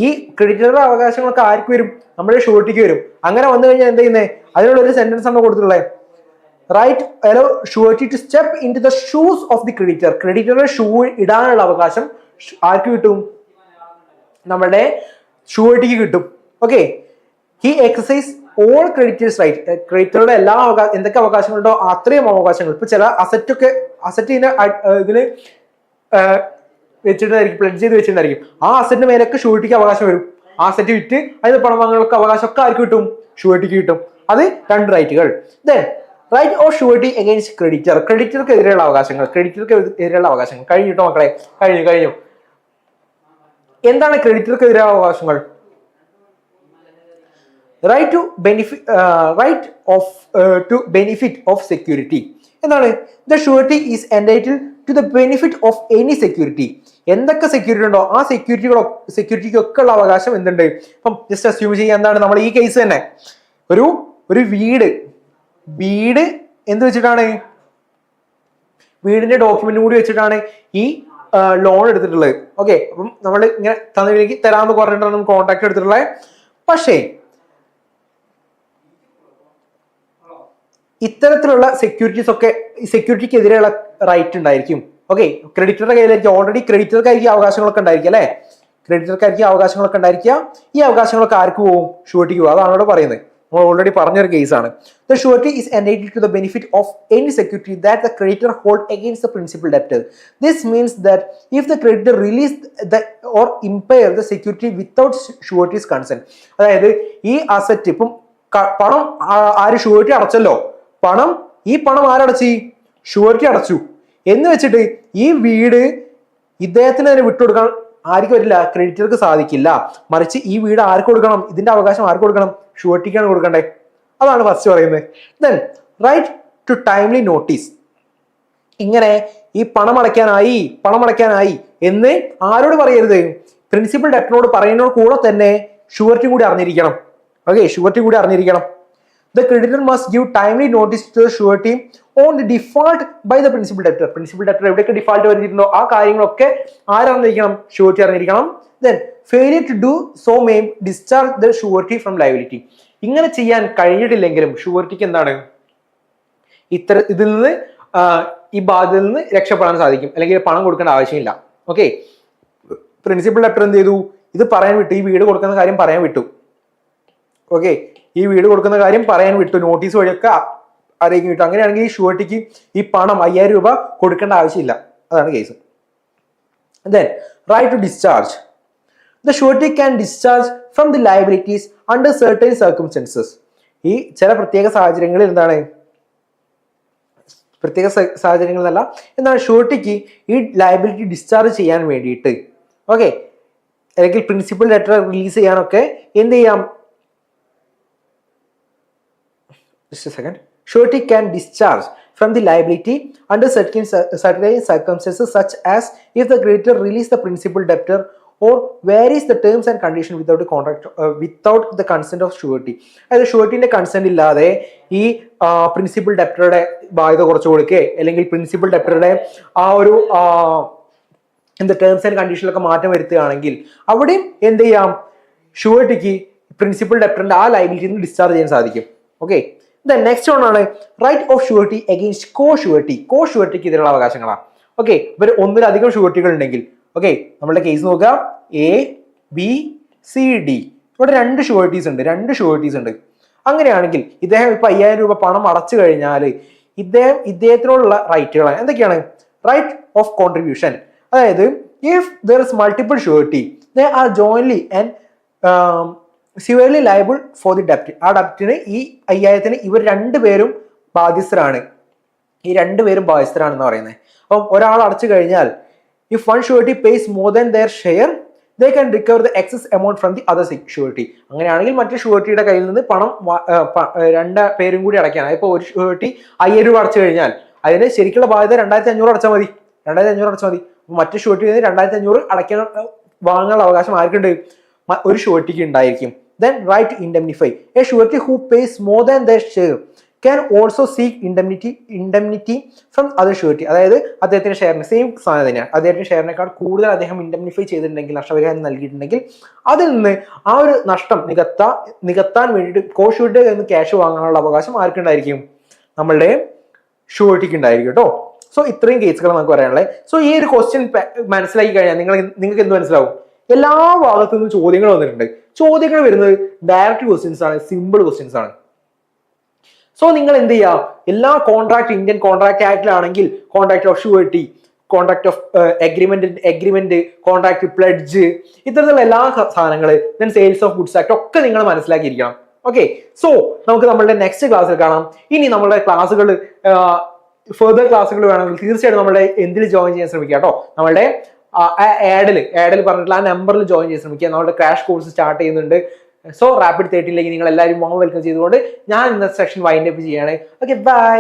ഈ ക്രെഡിറ്ററുടെ അവകാശങ്ങളൊക്കെ ആർക്ക് വരും? നമ്മുടെ ഷുവർട്ടിക്ക് വരും. അങ്ങനെ വന്നു കഴിഞ്ഞാൽ എന്താ ചെയ്യുന്നത്? അതിനുള്ള ഒരു സെന്റൻസ് ആണ് കൊടുത്തിട്ടുള്ളത്. Right allow surety to step in to the shoes of the creditor. ക്രെഡിറ്ററുടെ ഷൂ ഇടാനുള്ള അവകാശം ആർക്ക് കിട്ടും? നമ്മുടെ ഷുവർട്ടിക്ക് കിട്ടും. Okay, he exercise all creditors right. ക്രെഡിറ്ററുടെ എല്ലാ എന്തൊക്കെ അവകാശങ്ങളുണ്ടോ അത്രയും അവകാശങ്ങൾ. ഇപ്പൊ ചില അസറ്റ് ഇതിന് വെച്ചിട്ടായിരിക്കും, പ്ലെഡ്ജ് ചെയ്ത് വെച്ചിട്ടുണ്ടായിരിക്കും. ആ അസറ്റിന് മേലൊക്കെ ഷുവർട്ടിക്ക് അവകാശം വരും. ആ അസറ്റ് വിറ്റ് അതിന് പണം വാങ്ങാനുള്ള അവകാശം ഒക്കെ ആർക്ക് കിട്ടും? ഷുവർട്ടിക്ക് കിട്ടും. അത് 2 റൈറ്റുകൾ. Then right of surety against creditor. ക്രെഡിറ്റർക്ക് എതിരെയുള്ള അവകാശങ്ങൾ. കഴിഞ്ഞിട്ടോ മക്കളെ? കഴിഞ്ഞു. എന്താണ് ക്രെഡിറ്റർക്ക് എതിരെയുള്ള അവകാശങ്ങൾ? Right to benefit of security. എന്താണ്? The surety is entitled to the benefit of any security. എന്തൊക്കെ സെക്യൂരിറ്റി ഉണ്ടോ ആ സെക്യൂരിറ്റിക്കൊക്കെ ഉള്ള അവകാശം എന്തുണ്ട്? ഇപ്പം ജസ്റ്റ് അസ്യൂം ചെയ്യാൻ, എന്താണ് നമ്മൾ ഈ കേസ് തന്നെ, ഒരു വീട് എന്ത് വെച്ചിട്ടാണ്? വീടിന്റെ ഡോക്യുമെന്റ് കൂടി വെച്ചിട്ടാണ് ഈ ലോൺ എടുത്തിട്ടുള്ളത്. ഓക്കെ, അപ്പം നമ്മൾ ഇങ്ങനെ തന്നിലേക്ക് തരാമെന്ന് പറഞ്ഞിട്ടാണ് നമ്മൾ കോൺട്രാക്ട് എടുത്തിട്ടുള്ളത്. പക്ഷേ ഇത്തരത്തിലുള്ള സെക്യൂരിറ്റിക്ക് എതിരെയുള്ള റൈറ്റ് ഉണ്ടായിരിക്കും. ഓക്കെ, ക്രെഡിറ്ററുടെ കയ്യിലായിരിക്കും. ഓൾറെഡി ക്രെഡിറ്റർക്കായിരിക്കും അവകാശങ്ങളൊക്കെ ഉണ്ടായിരിക്കും അല്ലെ? ഈ അവകാശങ്ങളൊക്കെ ആർക്ക് പോവും? ഷുവർട്ടിക്ക് പോകും. അതാണ് ഇവിടെ പറയുന്നത്. നമ്മൾ ഓൾറെഡി പറഞ്ഞൊരു കേസാണ്. The surety is entitled to the benefit of any security that the creditor hold against the principal debtor. This means that if the creditor release or impair the security without surety's consent. അതായത് ഈ അസറ്റ്, ഇപ്പം പണം ആര്? ഷുവർട്ടി അടച്ചല്ലോ. ഈ പണം ആരടച്ചു? ഷുവർട്ടി അടച്ചു എന്ന് വെച്ചിട്ട് ഈ വീട് ഇദ്ദേഹത്തിന് തന്നെ വിട്ടുകൊടുക്കാൻ ആർക്ക് പറ്റില്ല? ക്രെഡിറ്റർക്ക് സാധിക്കില്ല. മറിച്ച് ഈ വീട് ആർക്ക് കൊടുക്കണം? ഇതിന്റെ അവകാശം ആർക്ക് കൊടുക്കണം? ഷുവർട്ടിക്കാണ് കൊടുക്കണ്ടേ. അതാണ് ഫസ്റ്റ് പറയുന്നത്. Then right to timely notice. ഇങ്ങനെ ഈ പണം അടയ്ക്കാനായി എന്ന് ആരോട് പറയരുത്? പ്രിൻസിപ്പൽ ഡെപ്റ്ററിനോട് പറയുന്നതോട് കൂടെ തന്നെ ഷുവർട്ടി കൂടി അറിഞ്ഞിരിക്കണം. ഓക്കെ, ഷുവർട്ടി കൂടി അറിഞ്ഞിരിക്കണം. The creditor must give timely notice to the surety on the default by the principal debtor. Principal debtor എവിടെയൊക്കെ ഡിഫാൾട്ട് വരുത്തിയിട്ടുണ്ടോ ആ കാര്യങ്ങളൊക്കെ ആരറിഞ്ഞിരിക്കണം? ഷുവർട്ടി അറിഞ്ഞിരിക്കണം. Then failure to do so may discharge the surety from liability. ഇങ്ങനെ ചെയ്യാൻ കഴിഞ്ഞിട്ടില്ലെങ്കിലും ഷുവർട്ടിക്ക് എന്താണ് ഇതിൽ നിന്ന് ഈ ബാധ്യതയിൽ നിന്ന് രക്ഷപ്പെടാൻ സാധിക്കും, അല്ലെങ്കിൽ പണം കൊടുക്കേണ്ട ആവശ്യമില്ല. ഓക്കെ, പ്രിൻസിപ്പൽ ഡെപ്റ്റർ എന്ത് ചെയ്തു? ഇത് പറയാൻ വിട്ടു, ഈ വീട് കൊടുക്കുന്ന കാര്യം പറയാൻ വിട്ടു. ഓക്കെ, ഈ വീട് കൊടുക്കുന്ന കാര്യം പറയാൻ വിട്ടു, നോട്ടീസ് വഴിയൊക്കെ അറിയിക്കും വിട്ടു. അങ്ങനെയാണെങ്കിൽ ഈ ഷുവർട്ടിക്ക് ഈ പണം 5000 രൂപ കൊടുക്കേണ്ട ആവശ്യമില്ല. അതാണ് case. Then right to discharge. The surety can discharge from the liabilities under certain circumstances. ഈ ചില പ്രത്യേക സാഹചര്യങ്ങളിൽ എന്താണ്, പ്രത്യേക സാഹചര്യങ്ങൾ എന്നല്ല, എന്താണ് ഷുവർട്ടിക്ക് ഈ ലയബിലിറ്റി ഡിസ്ചാർജ് ചെയ്യാൻ വേണ്ടിയിട്ട്, ഓക്കെ, അല്ലെങ്കിൽ പ്രിൻസിപ്പൽ ലെറ്റർ റിലീസ് ചെയ്യാനൊക്കെ എന്ത് ചെയ്യാം? Just a second. Surety can discharge from the liability under certain circumstances, such as if the creditor release the principal debtor or varies the terms and conditions without the contract without the consent of surety. അതായത് ഷുവർട്ടിന്റെ കൺസെന്റ് ഇല്ലാതെ ഈ പ്രിൻസിപ്പൽ ഡെപ്റ്ററുടെ ബാധ്യത കുറച്ച് കൊടുക്കുക, അല്ലെങ്കിൽ പ്രിൻസിപ്പൽ ഡെപ്റ്ററുടെ ആ ഒരു എന്താ ടേംസ് ആൻഡ് കണ്ടീഷനിലൊക്കെ മാറ്റം വരുത്തുകയാണെങ്കിൽ അവിടെയും എന്ത് ചെയ്യാം? ഷുവർട്ടിക്ക് പ്രിൻസിപ്പൽ ഡെപ്റ്ററിന്റെ ആ ലയബിലിറ്റിയിൽ നിന്ന് ഡിസ്ചാർജ് ചെയ്യാൻ സാധിക്കും. ഓക്കെ, നെക്സ്റ്റ് വൺ ആണ് right of surety against co surety. കോ ഷുവർട്ടിക്ക് ഇതിലുള്ള അവകാശങ്ങളാണ്. ഓക്കെ, ഇവർ ഒന്നിലധികം ഷുവർട്ടികൾ ഉണ്ടെങ്കിൽ, ഓക്കെ, നമ്മളുടെ കേസ് നോക്കുക, ABCD. ഇവിടെ രണ്ട് ഷുവർട്ടീസ് ഉണ്ട്. അങ്ങനെയാണെങ്കിൽ ഇദ്ദേഹം ഇപ്പൊ 5000 രൂപ പണം അടച്ചു കഴിഞ്ഞാൽ ഇദ്ദേഹത്തിനുള്ള റൈറ്റുകളാണ് എന്തൊക്കെയാണ്? Right of contribution. അതായത് if there is multiple surety they are jointly and severally liable for the ഡെപ്റ്റ്. ആ ഡെപ്റ്റിന് ഈ 5000-ന് ഇവർ രണ്ടുപേരും ബാധ്യസ്ഥരാണ്. ഈ രണ്ടുപേരും ബാധ്യസ്ഥരാണെന്ന് പറയുന്നത്. അപ്പം ഒരാൾ അടച്ചു കഴിഞ്ഞാൽ if one surety pays more than their share, they can recover the excess amount from the other surety. അങ്ങനെയാണെങ്കിൽ മറ്റു ഷുവർട്ടിയുടെ കയ്യിൽ നിന്ന് പണം രണ്ട് പേരും കൂടി അടയ്ക്കാണ്. ഇപ്പോൾ ഒരു ഷുവർട്ടി 5000 രൂപ അടച്ചു കഴിഞ്ഞാൽ അതിന് ശരിക്കുള്ള ബാധ്യത 2500 അടച്ചാൽ മതി. മറ്റു ഷുവർട്ടിയിൽ നിന്ന് 2500 അടയ്ക്കാൻ വാങ്ങാനുള്ള അവകാശം ആർക്കുണ്ട്? ഒരു ഷുവർട്ടിക്ക് ഉണ്ടായിരിക്കും. Then right to indemnify. A surety who pays more than their share can also seek indemnity from other surety. അതായത് അദ്ദേഹത്തിന്റെ ഷെയറിന് സെയിം സാധനം തന്നെയാണ്, അദ്ദേഹത്തിന്റെ ഷെയറിനേക്കാൾ കൂടുതൽ അദ്ദേഹം ഇൻഡെംനിഫൈ ചെയ്തിട്ടുണ്ടെങ്കിൽ, നഷ്ടപരിഹാരം നൽകിയിട്ടുണ്ടെങ്കിൽ അതിൽ നിന്ന് ആ ഒരു നഷ്ടം നികത്താൻ വേണ്ടിയിട്ട് കോ ഷുവർട്ടിയിൽ നിന്ന് ക്യാഷ് വാങ്ങാനുള്ള അവകാശം ആർക്കുണ്ടായിരിക്കും? നമ്മളുടെ ഷുവർട്ടിക്ക് ഉണ്ടായിരിക്കും കേട്ടോ. സോ ഇത്രയും കേസുകൾ നമുക്ക് പറയാനുള്ളത്. സോ ഈ ഒരു ക്വസ്റ്റ്യൻ മനസ്സിലാക്കി കഴിഞ്ഞാൽ നിങ്ങൾക്ക് എന്ത് മനസ്സിലാവും? എല്ലാ ഭാഗത്തു നിന്നും ചോദ്യങ്ങൾ വന്നിട്ടുണ്ട്. ചോദ്യങ്ങൾ വരുന്നത് ഡയറക്റ്റ് ക്വസ്റ്റ്യൻസ് ആണ്, സിമ്പിൾ ക്വസ്റ്റ്യൻസ് ആണ്. സോ നിങ്ങൾ എന്ത് ചെയ്യുക? എല്ലാ കോൺട്രാക്ട്, ഇന്ത്യൻ കോൺട്രാക്ട് ആക്ടിലാണെങ്കിൽ contract of surety, contract of agreement, contract pledge, ഇത്തരത്തിലുള്ള എല്ലാ സാധനങ്ങൾ, then sales of goods act ഒക്കെ നിങ്ങൾ മനസ്സിലാക്കിയിരിക്കണം. ഓക്കെ, സോ നമുക്ക് നമ്മളുടെ നെക്സ്റ്റ് ക്ലാസ്സിൽ കാണാം. ഇനി നമ്മളുടെ ക്ലാസ്സുകൾ, ഫെർദർ ക്ലാസ്സുകൾ വേണമെങ്കിൽ തീർച്ചയായിട്ടും നമ്മുടെ എന്തിൽ ജോയിൻ ചെയ്യാൻ ശ്രമിക്കുക കേട്ടോ. നമ്മളുടെ ആഡിൽ പറഞ്ഞിട്ടുള്ള ആ നമ്പറിൽ ജോയിൻ ചെയ്യാൻ ശ്രമിക്കുക. നമ്മുടെ ക്രാഷ് കോഴ്സ് സ്റ്റാർട്ട് ചെയ്യുന്നുണ്ട്. സോ റാപ്പിഡ് 30ലേക്ക് നിങ്ങൾ എല്ലാവരും വെൽക്കം ചെയ്തുകൊണ്ട് ഞാൻ ഇന്നത്തെ സെക്ഷൻ വൈൻഡ് അപ്പ് ചെയ്യാണ്. Okay, by.